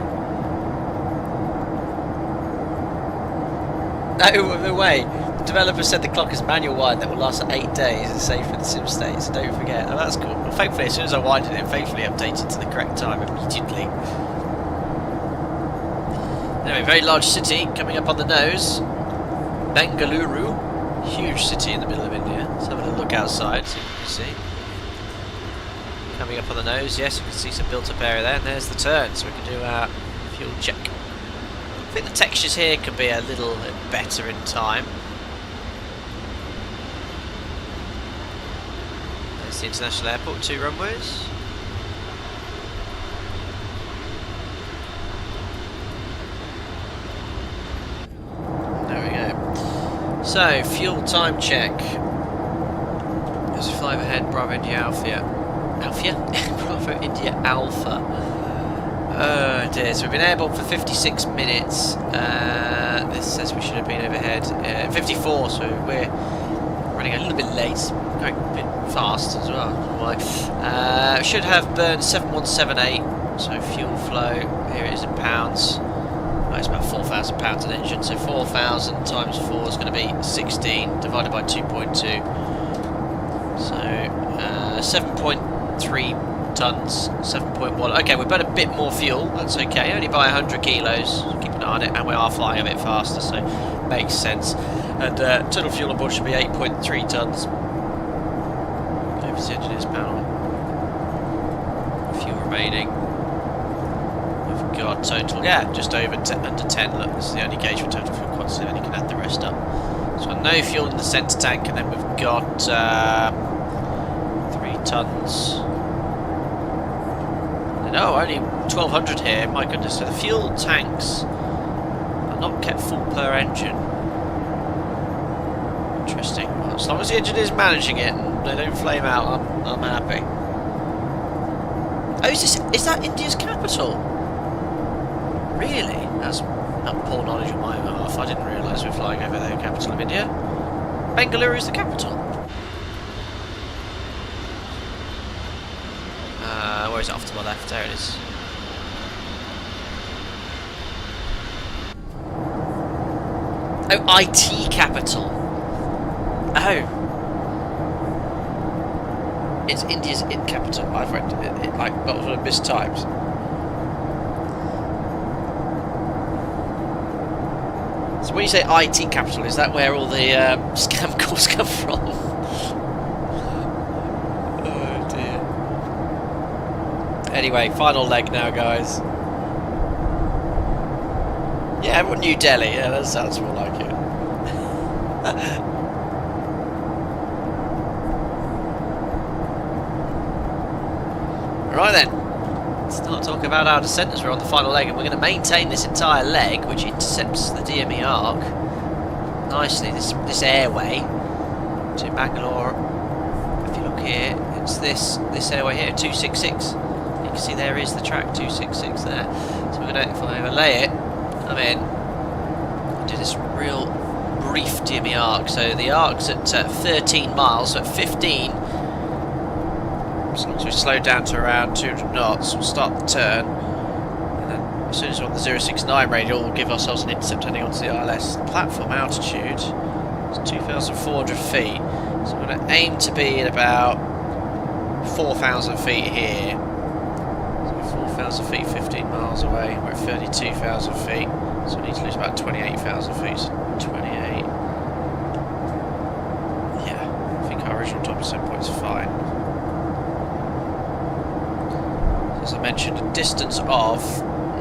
No way. The developer said the clock is manual wind that will last for 8 days and safe for the sim state, so don't forget. Oh, that's cool. Well, thankfully, as soon as I winded it, faithfully updated to the correct time immediately. Anyway, very large city coming up on the nose. Bengaluru. Huge city in the middle of India. Let's have a little look outside, see what you can see. Coming up on the nose, yes, you can see some built up area there, and there's the turn, so we can do our fuel check. I think the textures here could be a little bit better in time. There's the international airport, 2 runways. There we go. So, fuel time check. There's 5 ahead, Bravo India Alpha. Alpha? Bravo India Alpha. Oh dear, so we've been airborne for 56 minutes. This says we should have been overhead. 54, so we're running a little bit late. Going a bit fast as well. Should have burned 7178, so fuel flow, here it is in pounds. Well, it's about 4,000 pounds an engine, so 4,000 times 4 is going to be 16, divided by 2.2. So 7.3 tons, 7.1. Okay, we burn a bit more fuel, that's okay, only by 100 kilos, keep an eye on it, and we are flying a bit faster, so makes sense. And total fuel on board should be 8.3 tons. Over to the engineer's panel. Fuel remaining. We've got total, yeah, just over under 10. Look, this is the only gauge for total fuel quantity, and you can add the rest up. So we've got no fuel in the centre tank, and then we've got 3 tons. No, only 1,200 here, my goodness. So the fuel tanks are not kept full per engine. Interesting. Well, as long as the engine is managing it and they don't flame out, I'm happy. Oh, is that India's capital? Really? That's not poor knowledge on my behalf. I didn't realise we're flying over the capital of India. Bengaluru is the capital. Where is it? Off to my left, there it is. Oh, IT capital. Oh. It's India's capital. I've read it like not sort of mistyped. So when you say IT capital, is that where all the scam calls come from? Anyway, final leg now, guys. Yeah, what, New Delhi? Yeah, that sounds more like it. Right then, let's start talking about our descent as we're on the final leg, and we're going to maintain this entire leg, which intercepts the DME arc nicely. This airway to Mangalore here, it's this airway here, 266. You can see there is the track, 266 there. So we're gonna, if I overlay it, come in, do this real brief DME arc. So the arc's at 13 miles, so at 15, as long as we slow down to around 200 knots, we'll start the turn. And then as soon as we're on the 069 radial, we'll give ourselves an intercept heading onto the ILS. Platform altitude is 2,400 feet. So we're going to aim to be at about 4,000 feet here. So 4,000 feet, 15 miles away. We're at 32,000 feet. So we need to lose about 28,000 feet. So 28. Yeah, I think our original top descent point is fine. So as I mentioned, a distance of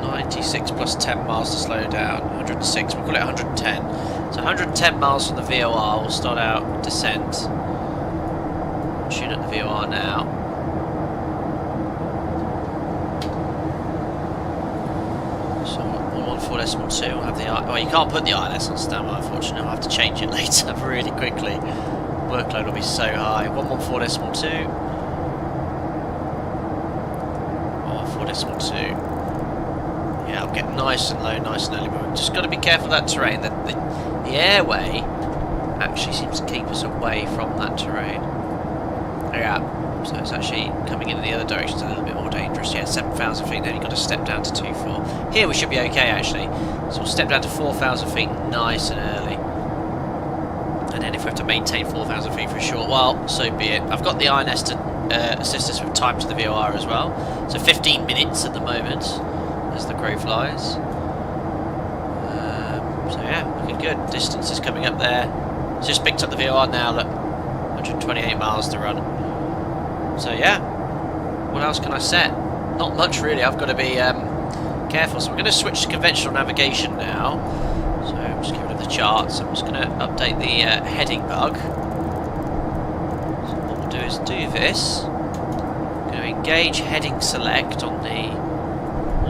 96 plus 10 miles to slow down. 106, we'll call it 110. So 110 miles from the VOR, we'll start out descent. Tune at the VOR now. So 114.2, we'll have the well, you can't put the ILS on standby, unfortunately. I'll have to change it later really quickly. Workload will be so high. 114.2. 114.2. Yeah, I'll get nice and low, nice and early, but we've just got to be careful of that terrain. The airway actually seems to keep us away from that terrain. Yeah, so it's actually coming in the other direction, it's a little bit more dangerous. Yeah, 7,000 feet, then you've got to step down to 2,400. Here we should be okay actually. So we'll step down to 4,000 feet nice and early. And then if we have to maintain 4,000 feet for a short while, so be it. I've got the INS to assist us with time to the VOR as well. So 15 minutes at the moment as the crow flies. So yeah, looking good. Distance is coming up there. It's just picked up the VOR now, look. 128 miles to run. So yeah, what else can I set? Not much really, I've got to be careful. So we're going to switch to conventional navigation now. So I'm just getting rid of the charts. I'm just going to update the heading bug. So what we'll do is do this. I'm going to engage heading select on the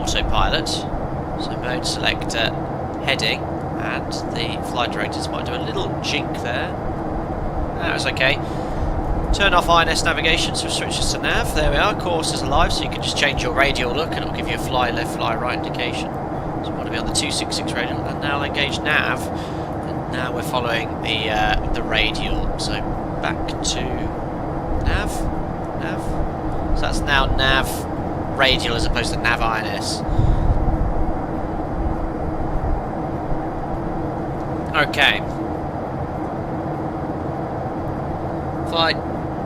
autopilot. So mode select heading, and the flight directors might do a little jink there. That was okay. Turn off INS navigation, so switch us to nav. There we are, course is alive, so you can just change your radial look and it'll give you a fly left, fly right indication. So we want to be on the 266 radial, and now I'll engage nav. And now we're following the radial, so back to nav. So that's now nav radial as opposed to nav INS. Okay. Flight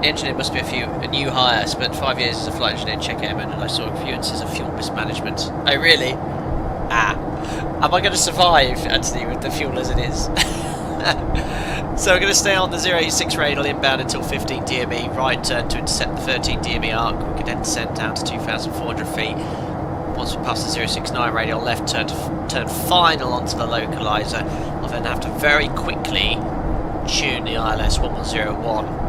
engineer must be a new hire. Spent 5 years as a flight engineer, check airman, and I saw a few instances of fuel mismanagement. Oh really? Ah. Am I going to survive, Anthony, with the fuel as it is? So we're going to stay on the 086 radial inbound until 15 DME, right turn to intercept the 13 DME arc. We can then descend down to 2,400 feet. Once we pass the 069 radial, left turn final onto the localizer. I'll then have to very quickly tune the ILS 1101.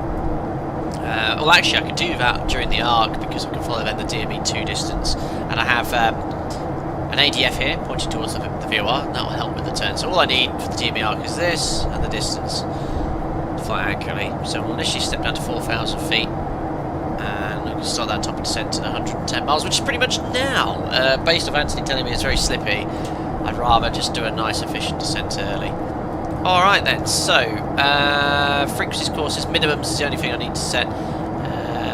Well actually I can do that during the arc because I can follow then the DME2 distance, and I have an ADF here pointing towards the VOR, and that will help with the turn. So all I need for the DME arc is this and the distance to fly accurately. So we'll initially step down to 4,000 feet and we can start that top of descent at 110 miles, which is pretty much now. Based off Anthony telling me it's very slippy, I'd rather just do a nice efficient descent early. Alright then, so frequencies, courses, minimums is the only thing I need to set.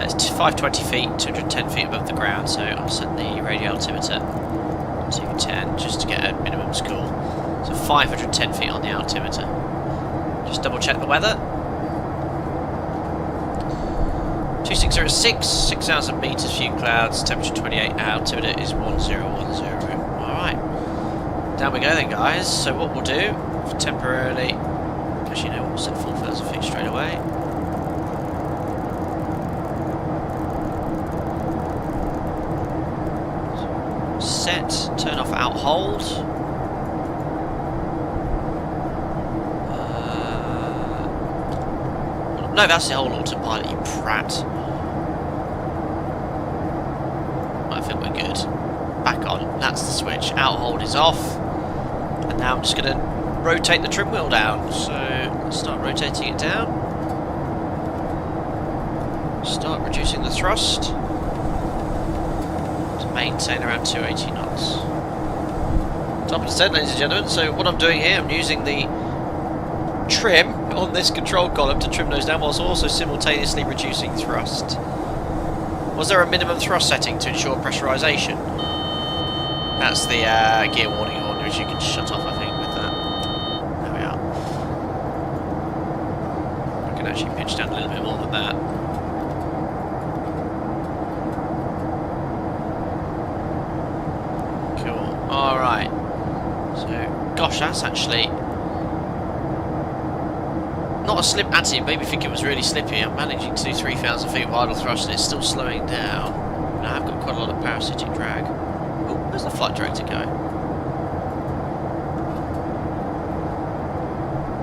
It's 520 feet, 210 feet above the ground, so I'll set the radio altimeter to 10 just to get a minimum score. So 510 feet on the altimeter. Just double check the weather. 2606, 6,000 meters, few clouds, temperature 28, altimeter is 1010. Alright, down we go then guys. So what we'll do, temporarily, actually no, we'll set 4,000 feet straight away. Set, turn off out hold. No, that's the whole autopilot, you prat. I think we're good. Back on, that's the switch. Out hold is off. And now I'm just going to rotate the trim wheel down. So let's start rotating it down. Start reducing the thrust to maintain around 280 knots. Top of descent, ladies and gentlemen. So what I'm doing here, I'm using the trim on this control column to trim those down whilst also simultaneously reducing thrust. Was there a minimum thrust setting to ensure pressurisation? That's the gear warning horn, which you can shut off, I think, with that. There we are. I can actually pitch down a little bit more than that. Cool. Alright. So, gosh, that's actually not a slip. Actually, it made me think it was really slippy. I'm managing to do 3,000 feet of idle thrust and it's still slowing down. And I've got quite a lot of parasitic drag. Oh, where's the flight director going?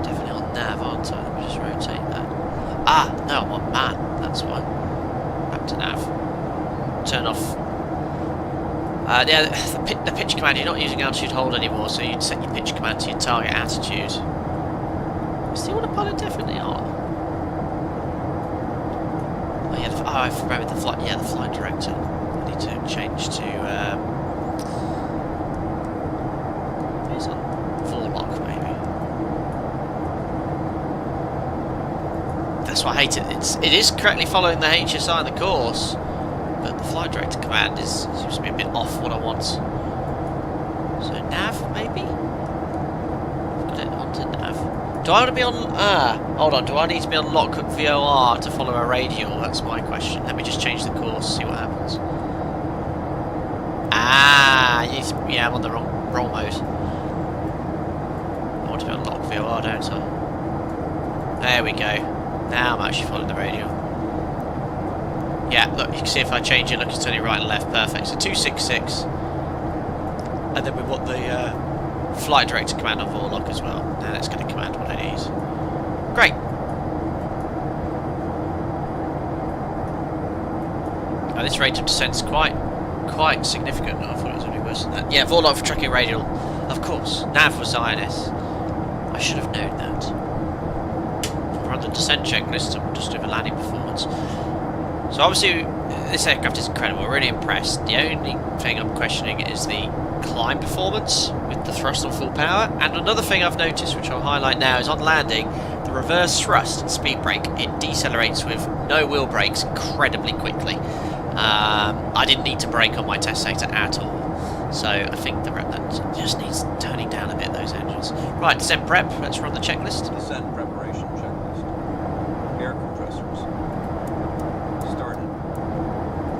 Definitely on nav, aren't I? Let me just rotate that. Ah, no, I'm on man. That's why. Back to nav. Turn off. Yeah, the pitch command, you're not using altitude hold anymore, so you'd set your pitch command to your target altitude. Is the autopilot definitely on? Oh yeah, I remember the flight. Yeah, the flight director. I need to change to. Who's on? Forelock, maybe. That's why I hate it. It is correctly following the HSI and the course, but the flight director command seems to be a bit off what I want. So nav, maybe. Got it onto nav. Do I want to be on... hold on, do I need to be on lock VOR to follow a radial? That's my question. Let me just change the course, see what happens. Yeah, I'm on the wrong mode. I want to be on lock VOR, don't I? There we go. Now I'm actually following the radial. Yeah, look, you can see if I change it, look, it's turning right and left, perfect. So 266. And then we want the... flight director command on Vorlock as well. Now it's going to command what it is. Great. Now this rate of descent is quite significant. I thought it was going to be worse than that. Yeah, Vorlock for tracking radial. Of course. Nav was INS. I should have known that. We're on the descent checklist and we'll just do the landing performance. So obviously this aircraft is incredible. We're really impressed. The only thing I'm questioning is the climb performance with the thrust on full power. And another thing I've noticed, which I'll highlight now, is on landing, the reverse thrust and speed brake, it decelerates with no wheel brakes incredibly quickly. I didn't need to brake on my test sector at all, so I think that just needs turning down a bit, those engines. Right, descent prep, let's run the checklist. Descent preparation checklist. Air compressors. Started.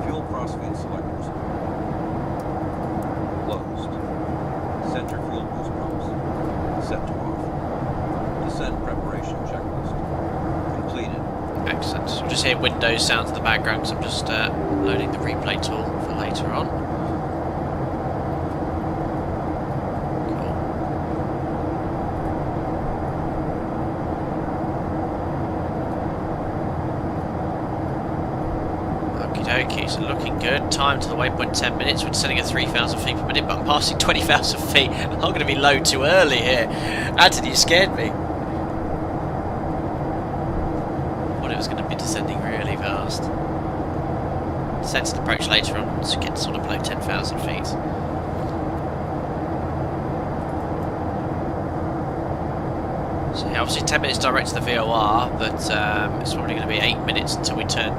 Fuel crossfeed selectors. Closed. Center fuel boost pumps. Set to off. Descent preparation checklist. Completed. Excellent. So we'll just hear Windows sounds in the background because I'm just loading the replay tool for later on. Cool. Okie dokie, so looking good. Time to the waypoint 10 minutes. We're descending at 3,000 feet per minute, but I'm passing 20,000 feet. I'm going to be low too early here. Anthony, you scared me. It was going to be descending really fast. Descent and approach later on to get sort of below 10,000 feet. So yeah, obviously 10 minutes direct to the VOR, but it's probably going to be 8 minutes until we turn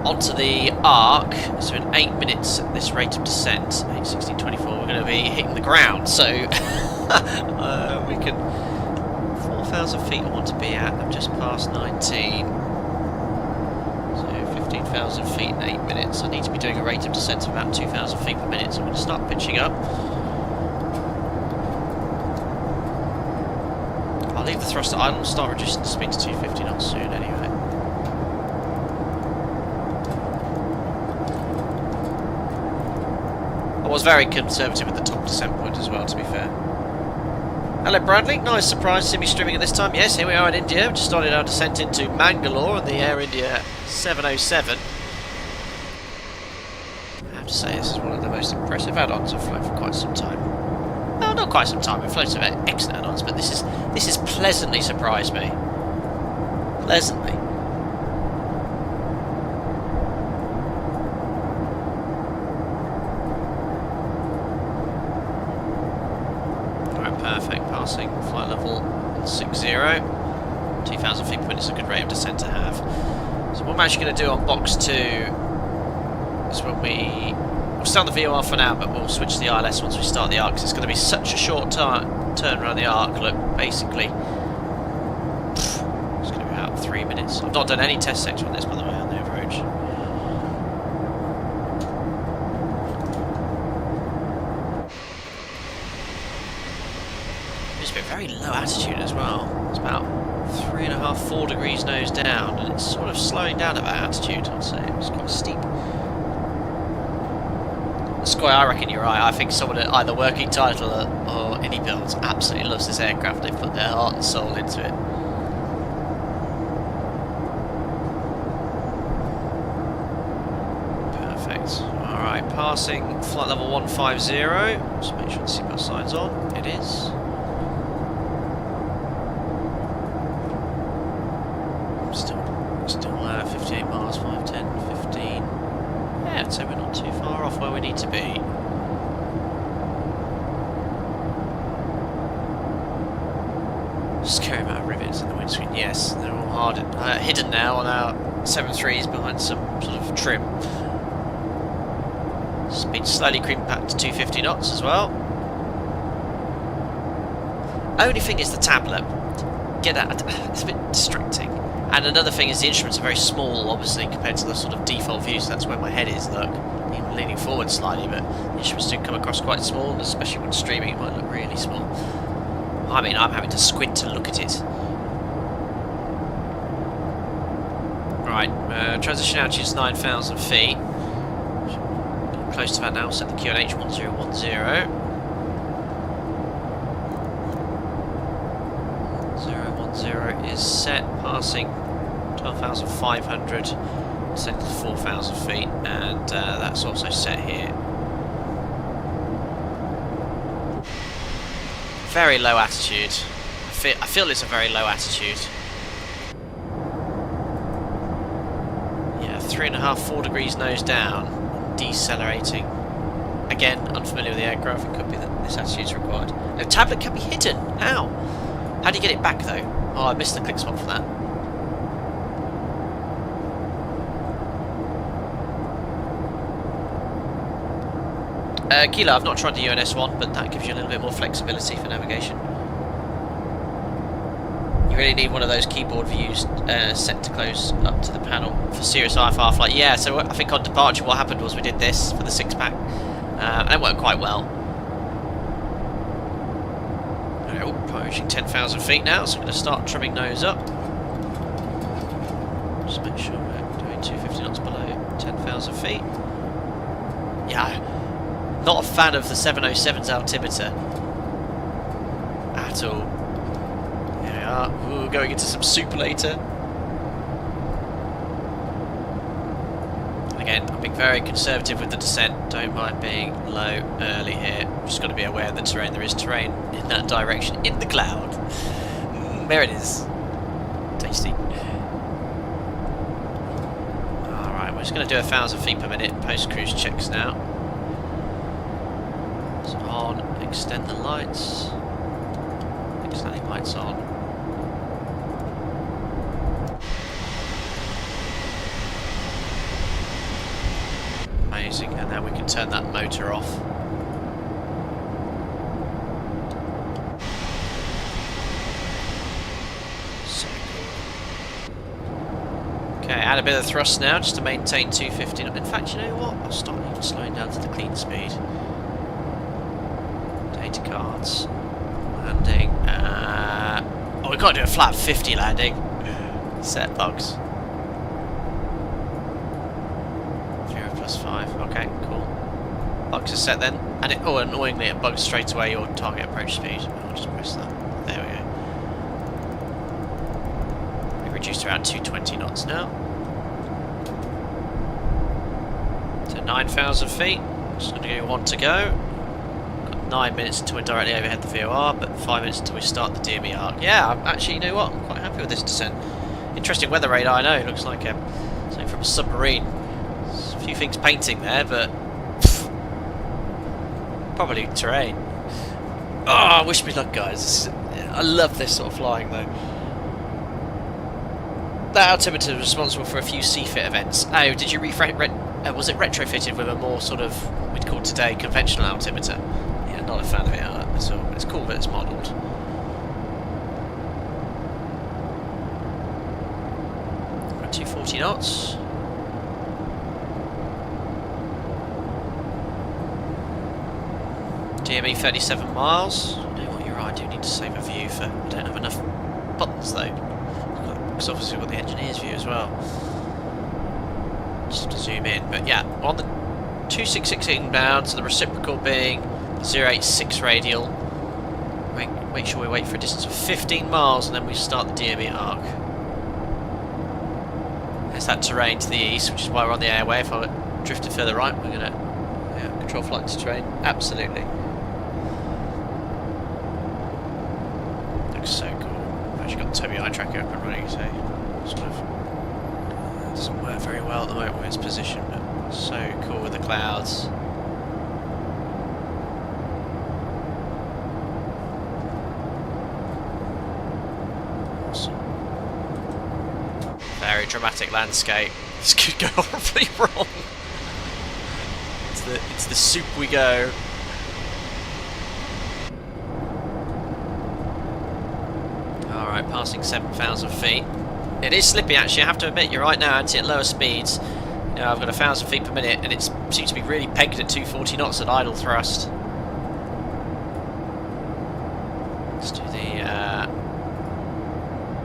onto the arc. So in 8 minutes at this rate of descent, 8:16:24, we're going to be hitting the ground. So we can... 4,000 feet I want to be at. I'm just past 19. So 15,000 feet in 8 minutes. I need to be doing a rate of descent of about 2,000 feet per minute. So I'm going to start pitching up. I'll leave the thruster idle and start reducing the speed to 250 knots soon anyway. I was very conservative at the top descent point as well, to be fair. Hello Bradley, nice surprise to see me streaming at this time. Yes, here we are in India. We've just started our descent into Mangalore on the Air India 707. I have to say this is one of the most impressive add-ons I've flown for quite some time. Well, not quite some time, I've flown some excellent add-ons, but this has pleasantly surprised me. Pleasantly. passing flight level 60. 2,000 feet per minute is a good rate of descent to have. So what I'm actually going to do on box 2 is when we'll start the VOR for now, but we'll switch to the ILS once we start the arc, because it's going to be such a short turn around the arc. Look, basically, it's going to be about 3 minutes. I've not done any test section on this, by the way, on the approach. It's been very low altitude as well. It's about 3.5, 4 degrees nose down, and it's sort of slowing down at that altitude, I'd say. It's quite steep. Squire, I reckon you're right. I think someone at either Working Title or iniBuilds absolutely loves this aircraft. They've put their heart and soul into it. Perfect. Alright, passing flight level 150. Just make sure the seatbelt sign's on. It is. Still 58 miles, 5, 10, 15. Yeah, I'd say we're not too far off where we need to be. Scary amount of rivets in the windscreen. Yes, they're all hard hidden now on our 7.3s behind some sort of trim. Speed slowly creeping back to 250 knots as well. Only thing is the tablet. Get that, it's a bit distracting. And another thing is the instruments are very small, obviously, compared to the sort of default view, so that's where my head is, look. I'm leaning forward slightly, but the instruments do come across quite small, especially when streaming, it might look really small. I mean, I'm having to squint to look at it. Right, transition altitude is 9,000 feet. Getting close to that now, set the QNH 1010. 010 is set, passing 12,500, set to 4,000 feet, and that's also set here. Very low altitude. I feel it's a very low altitude. Yeah, 3.5, 4 degrees nose down, decelerating. Again, unfamiliar with the aircraft, it could be that this altitude is required. The tablet can be hidden. How? How do you get it back though? Oh, I missed the click spot for that. Kilo, I've not tried the UNS1, but that gives you a little bit more flexibility for navigation. You really need one of those keyboard views set to close up to the panel for serious IFR flight. Yeah, so I think on departure what happened was we did this for the 6-pack, and it worked quite well. Approaching 10,000 feet now, so I'm going to start trimming nose up. Just make sure we're doing 250 knots below 10,000 feet. Yeah, not a fan of the 707's altimeter at all. Here we are. Ooh, going into some soup later. Again, I'm being very conservative with the descent. Don't mind being low early here. Just got to be aware of the terrain. There is terrain in that direction in the cloud. There it is. Tasty. Alright, we're just going to do 1,000 feet per minute post-cruise checks now. So on, extend the lights. Extending lights on. Amazing, and now we can turn that motor off. So cool. Okay, add a bit of thrust now just to maintain 250. In fact, you know what? I'll start even slowing down to the clean speed. Data cards. Landing. Oh, we've got to do a flat 50 landing. Set bugs. 5. Okay, cool. Bugs are set then, and oh, annoyingly it bugs straight away your target approach speed. I'll just press that. There we go. We've reduced to around 220 knots now. To 9,000 feet. Just going to give you 1 to go. Got 9 minutes until we're directly overhead the VOR, but 5 minutes until we start the DME arc. Yeah, actually, you know what? I'm quite happy with this descent. Interesting weather radar, I know. It looks like something from a submarine. A few things painting there, but probably terrain. Oh, wish me luck, guys. I love this sort of flying, though. That altimeter was responsible for a few CFIT events. Oh, did you was it retrofitted with a more sort of, we'd call today, conventional altimeter? Yeah, not a fan of it at all. It's cool that it's modelled. Got 240 knots. DME 37 miles. I know what you're right, I do need to save a view for. I don't have enough buttons though. Because obviously we've got the engineer's view as well. Just to zoom in. But yeah, on the 266 inbound, so the reciprocal being 086 radial. Make sure we wait for a distance of 15 miles and then we start the DME arc. There's that terrain to the east, which is why we're on the airway. If I drifted further right, we're going to control flight to terrain. Absolutely. Looks so cool. I've actually got the Tobii eye tracker up and running, so sort of it doesn't work very well at the moment with its position, but so cool with the clouds. Awesome. Very dramatic landscape. This could go horribly wrong. It's the soup we go. Alright, passing 7,000 feet. It is slippy actually, I have to admit, you're right now, Anti, at lower speeds. You know, I've got 1,000 feet per minute and it seems to be really pegged at 240 knots at idle thrust. Let's do the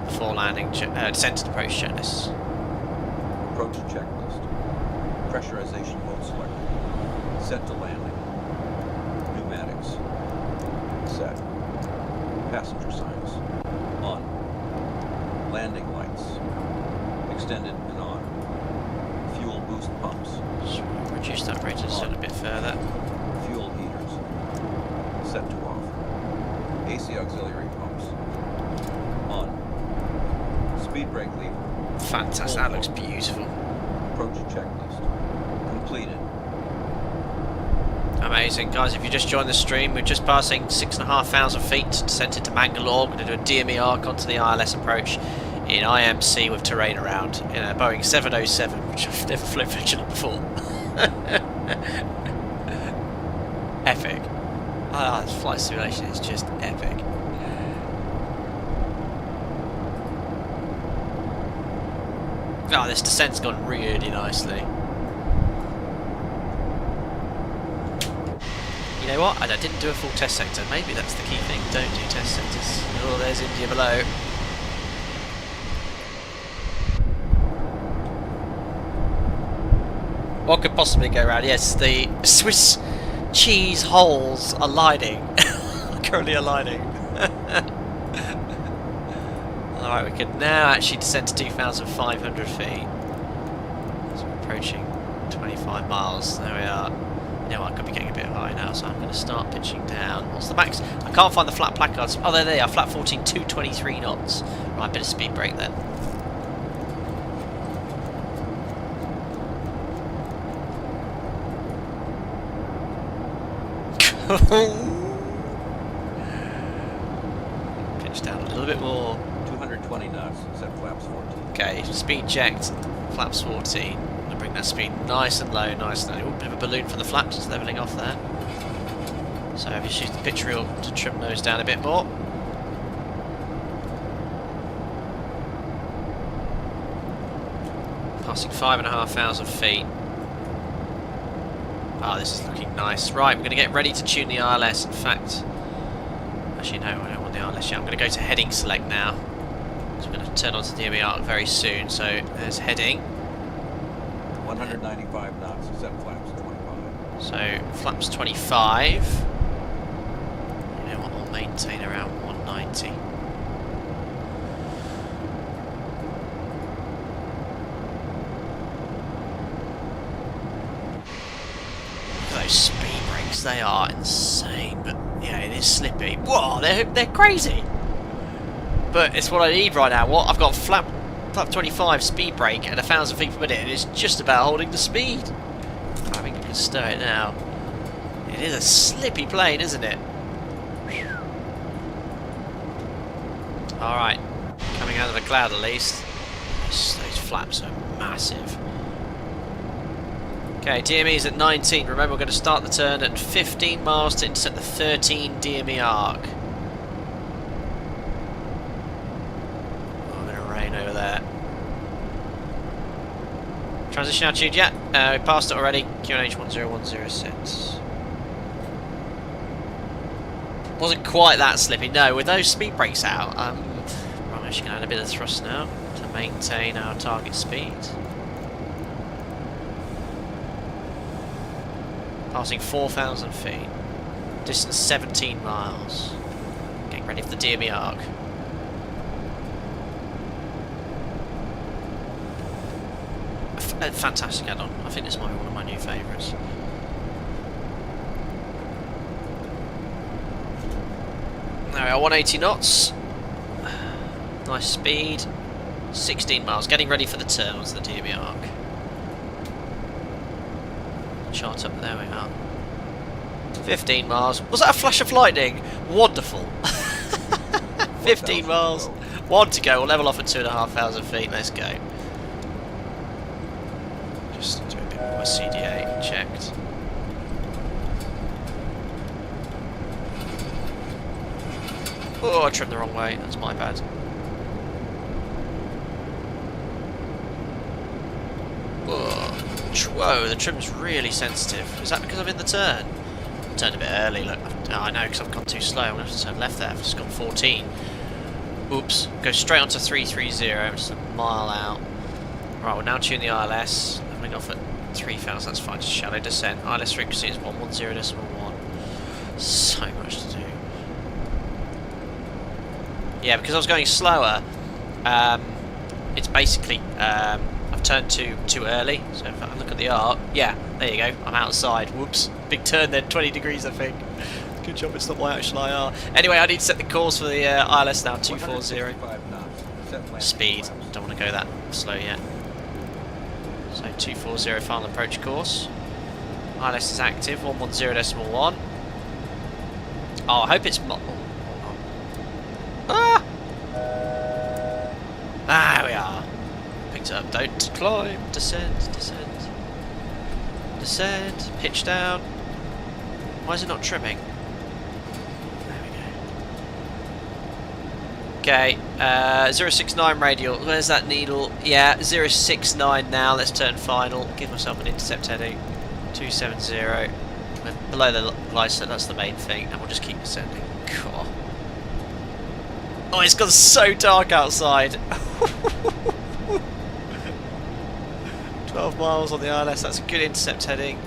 before landing descent and approach checklist. Approach checklist. Pressurization mode selected. Set to landing. Pneumatics. Set. Passenger signs. On. Landing lights. Extended and on. Fuel boost pumps. So reduce that rate of descent a bit further. Fuel heaters. Set to off. AC auxiliary pumps. On. Speed brake lever. Fantastic, that looks beautiful. Approach checklist. Completed. Amazing, guys, if you just joined the stream, we're just passing 6,500 feet, descent into Mangalore. We're going to do a DME arc onto the ILS approach in IMC with terrain around in a Boeing 707, which I've never flown Vigilant before. Epic. Ah, this flight simulation is just epic. Oh, this descent's gone really nicely. You know what? I didn't do a full test sector. Maybe that's the key thing. Don't do test sectors. Oh, there's India below. What could possibly go wrong? Yes, the Swiss cheese holes are lining. Currently aligning. Alright, we can now actually descend to 2,500 feet. So we're approaching 25 miles. There we are. You know what, I could be getting a bit high now, so I'm going to start pitching down. What's the max? I can't find the flat placards. Oh, there they are. Flat 14, 223 knots. Right, bit of speed brake then. Pitch down a little bit more. 220 knots, set flaps 14. Okay, speed checked, flaps 14. I'm going to bring that speed nice and low, nice and low. Ooh, bit of a balloon from the flaps, it's levelling off there. So I've just used the pitch reel to trim those down a bit more. Passing 5,500 feet. Ah, this is looking nice. Right, we're going to get ready to tune the ILS. In fact, actually no, I don't want the ILS yet. I'm going to go to heading select now. So I'm going to turn on to the DME arc very soon. So there's heading. 195 knots, set flaps 25. So flaps 25. You know what, we'll maintain around 190. Those speed brakes, they are insane, but yeah, it is slippy. Whoa, they're crazy. But it's what I need right now. What I've got flap 25 speed brake at 1,000 feet per minute, and it's just about holding the speed. I think I can stir it now. It is a slippy plane, isn't it? Alright, coming out of the cloud at least. Those flaps are massive. Okay, DME is at 19. Remember, we're going to start the turn at 15 miles to intercept the 13 DME arc. Oh, a bit of rain over there. Transition altitude, yeah. We passed it already. QNH 10106. Wasn't quite that slippy, no. With those speed brakes out, I'm actually going to add a bit of thrust now to maintain our target speed. Passing 4,000 feet. Distance 17 miles. Getting ready for the DME arc. A fantastic add-on. I think this might be one of my new favourites. There we are, 180 knots. Nice speed. 16 miles. Getting ready for the turn onto the DME arc. Chart up, there we are. 15 miles. Was that a flash of lightning? Wonderful. 15 miles. 1 to go. We'll level off at 2,500 feet. Let's go. Just do a bit more CDA checked. Oh, I trimmed the wrong way. That's my bad. Whoa, the trim's really sensitive. Is that because I'm in the turn? I turned a bit early, look. Oh, I know, because I've gone too slow. I'm going to have to turn left there. I've just gone 14. Oops. Go straight onto 330, just a mile out. Right, we'll now tune the ILS. Leveling off at 3,000, that's fine. Just shallow descent. ILS frequency is 110.1. So much to do. Yeah, because I was going slower, it's basically, I've turned too early, so if I look at the arc, yeah, there you go, I'm outside, whoops, big turn then, 20 degrees I think. Good job it's not my actual IR. Anyway, I need to set the course for the ILS now, 240. Speed, don't want to go that slow yet. So 240 final approach course. ILS is active, 110.1. Oh, I hope it's... Ah! Ah, there we are. Picked it up. Don't climb. Descend, descend. Descend. Pitch down. Why is it not trimming? There we go. Okay, 069 radial. Where's that needle? Yeah, 069 now. Let's turn final. Give myself an intercept heading. 270. We're below the glide slope, that's the main thing. And we'll just keep descending. God. Oh, it's gone so dark outside. 12 miles on the ILS, that's a good intercept heading.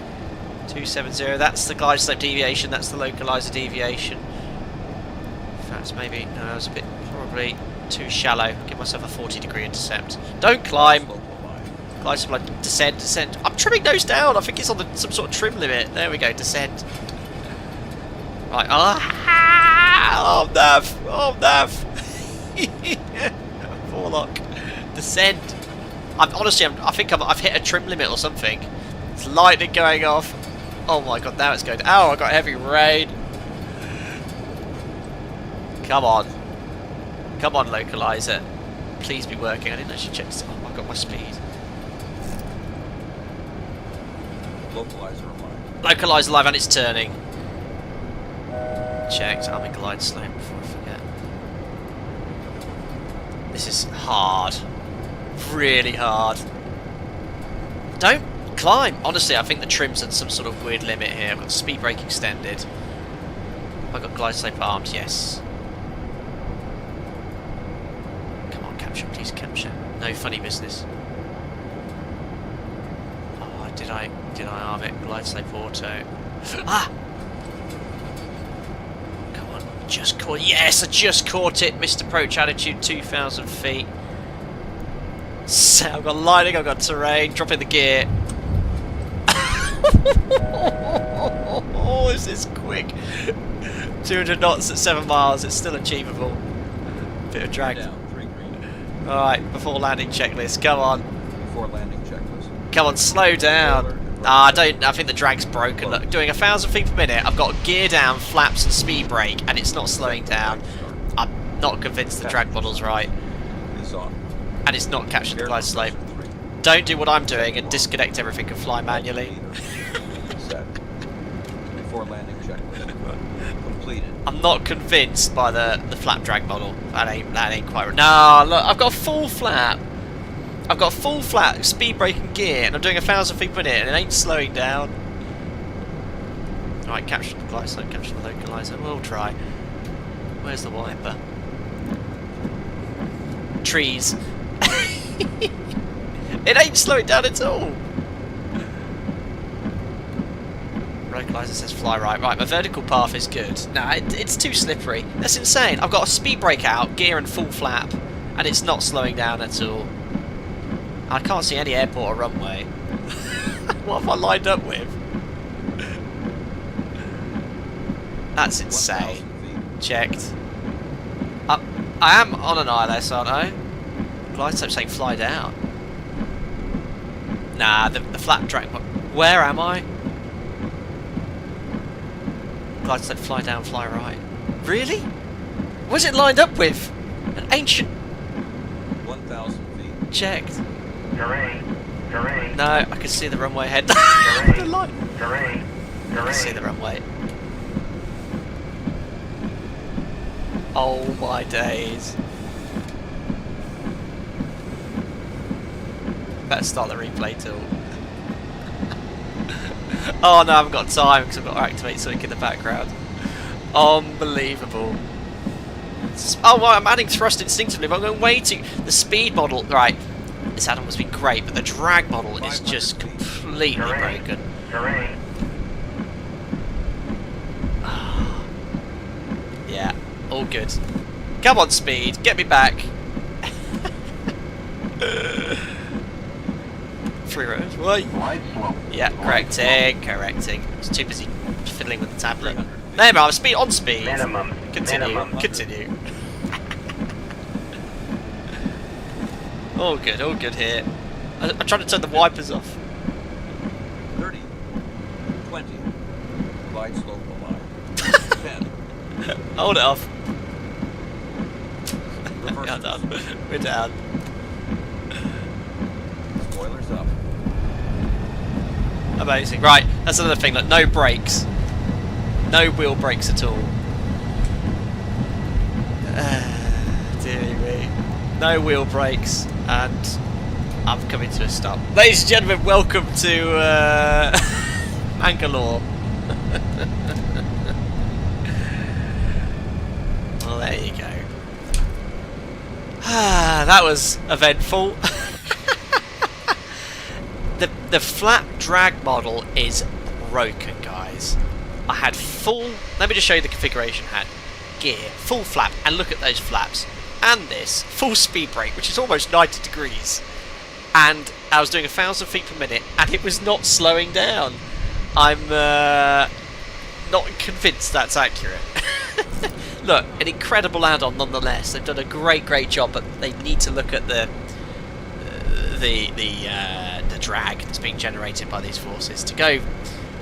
270, that's the glide slope deviation, that's the localizer deviation. In fact, maybe, no, that was a bit, probably too shallow. Give myself a 40-degree intercept. Don't climb. Glide slope, descend, descend. I'm trimming those down, I think it's on some sort of trim limit. There we go, descend. Right, oh, nav, oh, nav. Forelock. Descend. I think I've hit a trim limit or something. It's lightning going off. Oh my god, now it's going. Oh, I got heavy rain. Come on. Come on, localizer. Please be working. I didn't actually check this. Oh, I got my speed. Localizer alive. Localizer live and it's turning. Checked. I'm in glide slope before I forget. This is hard. Really hard. Don't climb. Honestly, I think the trim's at some sort of weird limit here. I've got speed brake extended. I've got glide slope armed, yes. Come on, capture, please capture. No funny business. Oh, did I arm it? Glide slope auto. Ah! Just caught. Yes, I just caught it. Missed approach altitude 2,000 feet. So I've got lighting, I've got terrain, dropping the gear. Oh, this is quick. 200 knots at 7 miles. It's still achievable. Bit of drag. Alright, before landing checklist. Come on. Before landing checklist. Come on, slow down. I think the drag's broken. Look, doing 1,000 feet per minute, I've got gear down, flaps and speed brake, and it's not slowing down. not convinced the drag model's right. Is on. And it's not capturing the glide slope. Don't do what I'm doing and disconnect everything and fly manually. Set. Before landing checklist. Completed. I'm not convinced by the flap drag model. That ain't quite right. No, look, I've got a full flap. I've got a full flat speed braking gear and I'm doing 1,000 feet per minute and it ain't slowing down. Right, capture the glide slope, capture the localizer. We'll try. Where's the wiper? Trees. It ain't slowing down at all. Localizer says fly right. Right, my vertical path is good. Nah, it's too slippery. That's insane. I've got a speed brake out, gear and full flap, and it's not slowing down at all. I can't see any airport or runway. What have I lined up with? That's insane. Checked. I am on an ILS, aren't I? Glide slope saying fly down. Nah, the flat drag. Where am I? Glide slope fly down, fly right. Really? What's it lined up with? An ancient. 1,000 feet. Checked. Terrain. Terrain. No, I can see the runway ahead. The light. Terrain. I can see the runway. Oh my days. Better start the replay tool. Oh no, I haven't got time because I've got to activate something in the background. Unbelievable. Oh, well, I'm adding thrust instinctively, but I'm going way too... The speed model... Right, this add-on must be great, but the drag model is just completely broken. Terrain. Yeah, all good. Come on, speed, get me back. 3 rows, right? Yeah, correcting. It's too busy fiddling with the tablet. No, but I'm speed on speed. Minimum. Continue. All good here. I'm trying to turn the wipers off. 30. 20. Glide slope aligned. 10. Hold it off. Reverse. Yeah, done. We're down. Spoilers up. Amazing. Right, that's another thing. Like, no brakes. No wheel brakes at all. Dear me. No wheel brakes, and I'm coming to a stop. Ladies and gentlemen, welcome to Mangalore. Well, there you go. That was eventful. The flat drag model is broken, guys. I had full... Let me just show you the configuration. I had gear, full flap, and look at those flaps. And this, full speed brake, which is almost 90 degrees. And I was doing 1,000 feet per minute, and it was not slowing down. I'm not convinced that's accurate. Look, an incredible add-on nonetheless. They've done a great job, but they need to look at the drag that's being generated by these forces. To go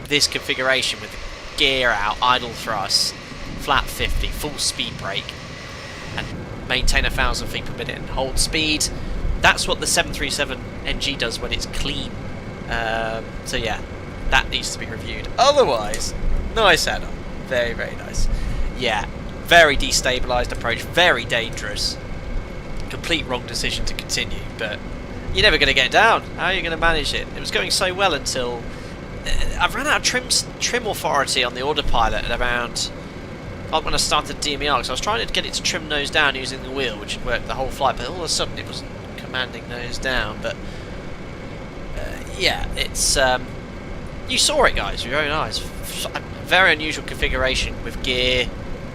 this configuration with the gear out, idle thrust, flat 50, full speed brake, and maintain 1,000 feet per minute and hold speed. That's what the 737 NG does when it's clean. So yeah, that needs to be reviewed. Otherwise, nice add-on. Very nice. Yeah, very destabilised approach, very dangerous. Complete wrong decision to continue, but you're never going to get down. How are you going to manage it? It was going so well until I ran out of trim authority on the autopilot at around when I started DMER, because I was trying to get it to trim nose down using the wheel, which had worked the whole flight, but all of a sudden it wasn't commanding nose down. But yeah, it's you saw it, guys, with your own eyes. Very unusual configuration with gear,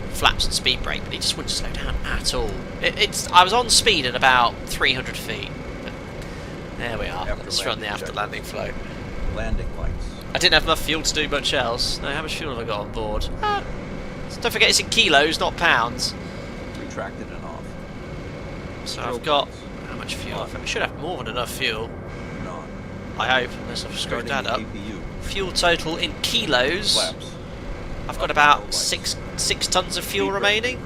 flaps and speed brake, but it just wouldn't slow down at all. I was on speed at about 300 feet. There we are. Let's run the after landing flow. Landing lights. I didn't have enough fuel to do much else. No, how much fuel have I got on board? Don't forget it's in kilos, not pounds. Retracted and off. So I've got... How much fuel? I should have more than enough fuel. None. I hope, unless I've screwed that up. APU. Fuel total in kilos. Flaps. I've got about 6 tons of fuel remaining.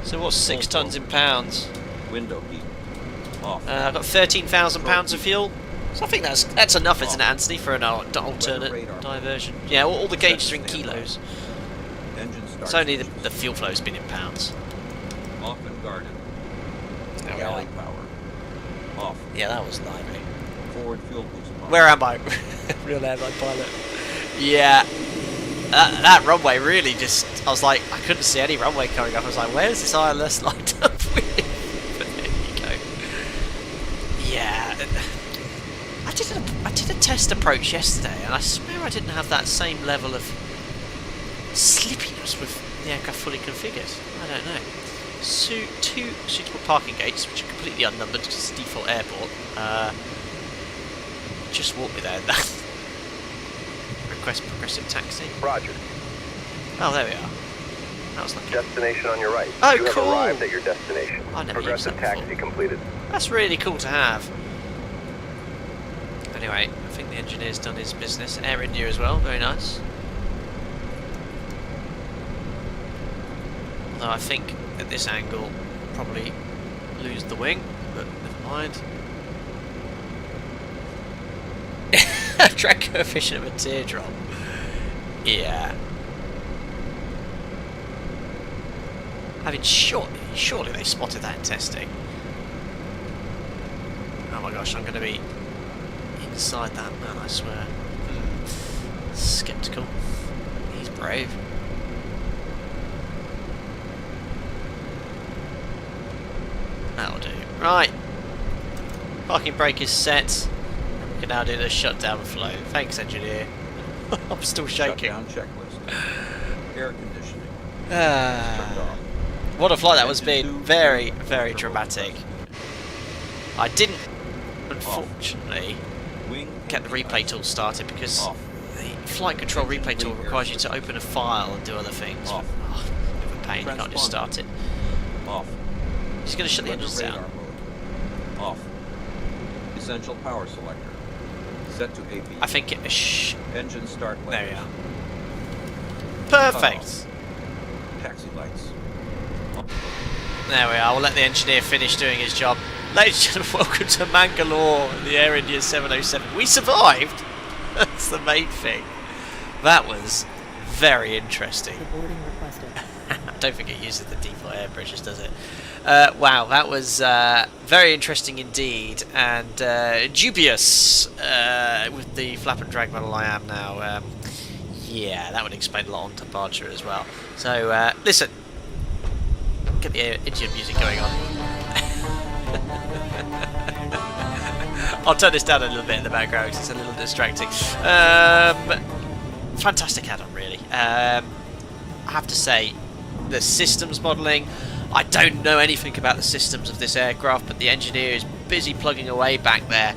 So what's 6 tons in pounds? Window heat. Off. I've got 13,000 pounds of fuel. So I think that's enough, isn't it, Anthony, for an alternate diversion? Yeah, all the gauges are in kilos. Engine start. It's only the fuel flow's been in pounds. Off and guarded. There we Galley are. power. Off. Yeah, that was lively. Forward fuel boost pump. Where am I? Real airline pilot. Yeah. That runway really just... I was like, I couldn't see any runway coming up. I was like, where's this ILS lined up with? But there you go. Yeah. I did a test approach yesterday, and I swear I didn't have that same level of slippiness with the aircraft fully configured. I don't know. So, 2 suitable parking gates, which are completely unnumbered because it's a default airport. Just walk me there. Request progressive taxi. Roger. Oh, there we are. That was lucky. Destination on your right. Oh, you cool. have arrived at your destination. I never used Progressive that before. taxi completed. That's really cool to have. Anyway, I think the engineer's done his business. Air India as well, very nice. Although I think at this angle, probably lose the wing, but never mind. Drag coefficient of a teardrop. Yeah. I mean, surely they spotted that in testing. Oh my gosh, I'm going to be inside that man, I swear. Skeptical. He's brave. That'll do. Right. Parking brake is set. We can now do the shutdown flow. Thanks, engineer. I'm still shaking. Shutdown checklist. Air conditioning. Ah. Turned off. What a flight that was Engine been. two, Very, turbo very thrust. dramatic. I didn't, unfortunately, Wing get the replay tool started because off. the flight control replay tool requires you to open a file and do other things. Off. Oh, bit of a pain, you can't just start it. Off. He's going to shut the Weather engines radar down. mode. Off. Essential power selector. Set to AP. I think it... Engine start There we lights. are. Perfect. Taxi lights. There we are. We'll let the engineer finish doing his job. Ladies and gentlemen, welcome to Mangalore, the Air India 707. We survived. That's the main thing. That was very interesting. I don't think it uses the default air pressures, does it? Wow, that was very interesting indeed, and dubious with the flap and drag model I am now. Yeah, that would explain a lot on departure as well. So, listen, get the Indian music going on. I'll turn this down a little bit in the background because it's a little distracting. Fantastic add-on, really. I have to say, the systems modelling, I don't know anything about the systems of this aircraft, but the engineer is busy plugging away back there,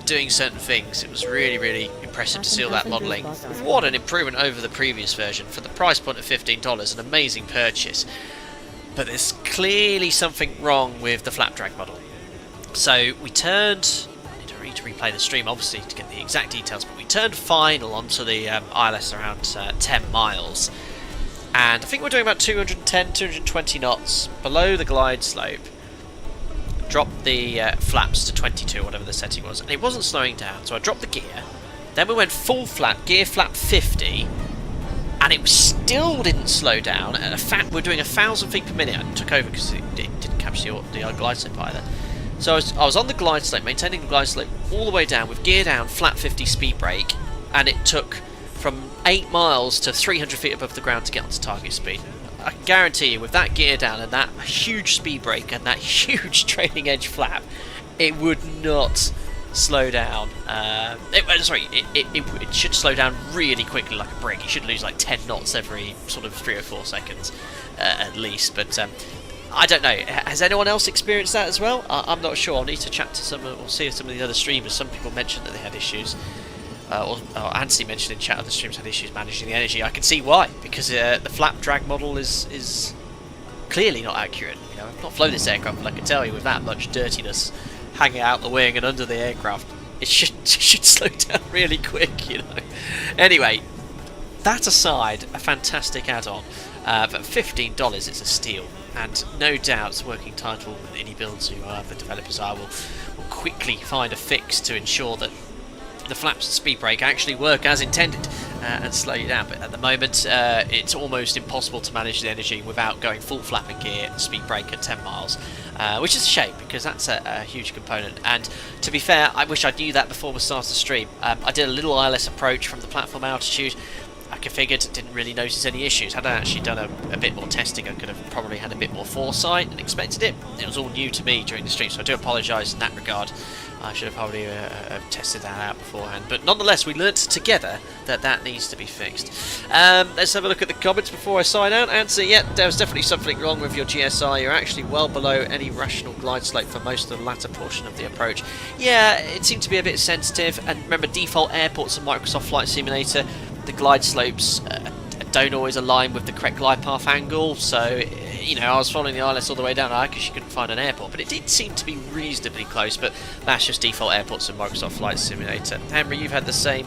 doing certain things. It was really, really impressive to see all that modelling. What an improvement over the previous version. For the price point of $15, an amazing purchase. But there's clearly something wrong with the flap drag model. So we turned... I need to replay the stream, obviously, to get the exact details, but we turned final onto the ILS around 10 miles. And I think we're doing about 210, 220 knots below the glide slope. Dropped the flaps to 22, whatever the setting was, and it wasn't slowing down, so I dropped the gear. Then we went full flap, gear flap 50, and it still didn't slow down. And we're doing 1,000 feet per minute. I took over because it didn't capture the glide slope either. So I was on the glide slope, maintaining the glide slope all the way down with gear down, flat 50 speed brake, and it took from 8 miles to 300 feet above the ground to get onto target speed. I can guarantee you, with that gear down and that huge speed brake and that huge trailing edge flap, it would not slow down. It should slow down really quickly like a brick. It should lose like 10 knots every sort of 3 or 4 seconds at least. But I don't know. Has anyone else experienced that as well? I'm not sure. I'll need to chat to some or see if some of the other streamers. Some people mentioned that they had issues. Or Anthony mentioned in chat other streams had issues managing the energy. I can see why, because the flap drag model is clearly not accurate. You know, I've not flown this aircraft, but I can tell you with that much dirtiness hanging out the wing and under the aircraft, it should slow down really quick, you know. Anyway, that aside, a fantastic add-on. For $15, it's a steal. and no doubt working title with iniBuilds, who are the developers are, will quickly find a fix to ensure that the flaps and speed brake actually work as intended and slow you down. But at the moment it's almost impossible to manage the energy without going full flap and gear and speed brake at 10 miles, which is a shame because that's a huge component. And to be fair, I wish I knew that before we started the stream. I did a little ILS approach from the platform altitude. I configured, didn't really notice any issues. Had I actually done a bit more testing, I could have probably had a bit more foresight and expected it. It was all new to me during the stream, so I do apologise in that regard. I should have probably tested that out beforehand. But nonetheless, we learnt together that that needs to be fixed. Let's have a look at the comments before I sign out. Answer, yeah, there was definitely something wrong with your GSI. You're actually well below any rational glide slope for most of the latter portion of the approach. Yeah, it seemed to be a bit sensitive. And remember, default airports in Microsoft Flight Simulator, the glide slopes don't always align with the correct glide path angle, so you know, I was following the ILS all the way down because you couldn't find an airport, but it did seem to be reasonably close. But that's just default airports in Microsoft Flight Simulator. Henry, you've had the same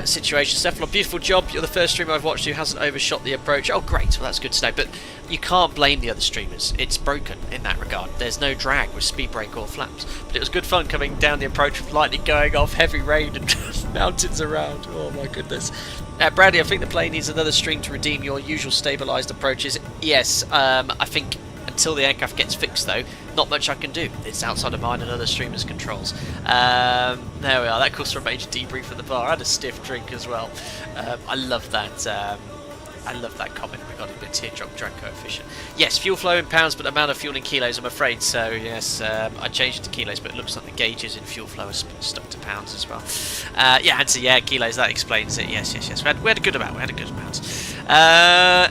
situation. Stefan, beautiful job. You're the first streamer I've watched who hasn't overshot the approach. Oh great, well that's good to know, but you can't blame the other streamers. It's broken in that regard. There's no drag with speed brake or flaps, but it was good fun coming down the approach with lightning going off, heavy rain and mountains around. Oh my goodness. Bradley, I think the plane needs another stream to redeem your usual stabilised approaches. Yes, I think until the aircraft gets fixed though, not much I can do. It's outside of mine and other streamers' controls. There we are, that calls for a major debrief at the bar. I had a stiff drink as well. I love that. I love that comment regarding the teardrop drag coefficient. Yes, fuel flow in pounds, but amount of fuel in kilos, I'm afraid. So yes, I changed it to kilos, but it looks like the gauges in fuel flow are stuck to pounds as well. Yeah, and so yeah, kilos, that explains it. Yes. We had a good amount.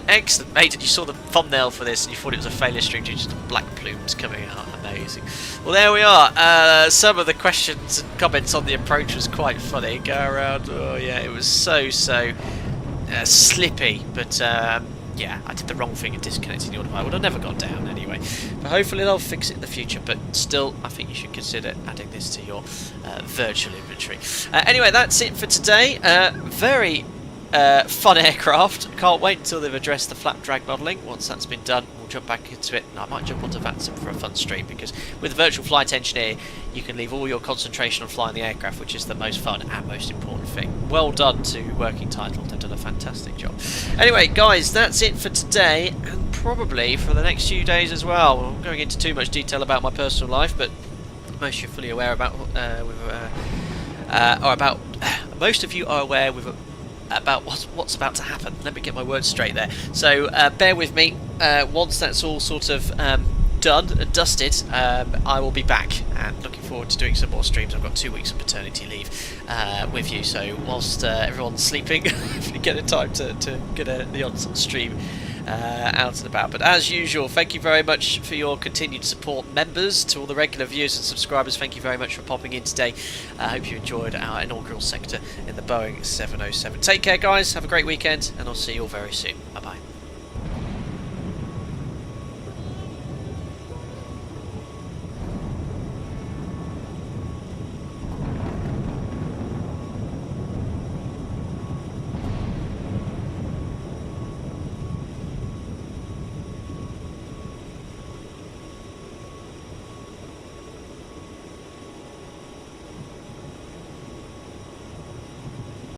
Excellent, mate. You saw the thumbnail for this and you thought it was a failure stream due to the black plumes coming out. Amazing. Well, there we are. Some of the questions and comments on the approach was quite funny. Go around. Oh yeah, it was so slippy, but yeah, I did the wrong thing in disconnecting the audio. I would have never got down anyway, but hopefully they'll fix it in the future. But still, I think you should consider adding this to your virtual inventory. Anyway, that's it for today. Very fun aircraft. Can't wait until they've addressed the flap drag modelling. Once that's been done, we'll jump back into it, and I might jump onto VATSIM for a fun stream, because with Virtual Flight Engineer you can leave all your concentration on flying the aircraft, which is the most fun and most important thing. Well done to Working Title, they've done a fantastic job. Anyway guys, that's it for today, and probably for the next few days as well. I'm not going into too much detail about my personal life, but most you're fully aware about most of you are aware about what's about to happen. Let me get my words straight there. So bear with me. Once that's all sort of done and dusted, I will be back, and looking forward to doing some more streams. I've got 2 weeks of paternity leave with you, so whilst everyone's sleeping, hopefully get a time to get the odd stream out and about. But as usual, thank you very much for your continued support. Members, to all the regular viewers and subscribers, thank you very much for popping in today. I hope you enjoyed our inaugural sector in the Boeing 707. Take care guys, have a great weekend, and I'll see you all very soon. Bye bye.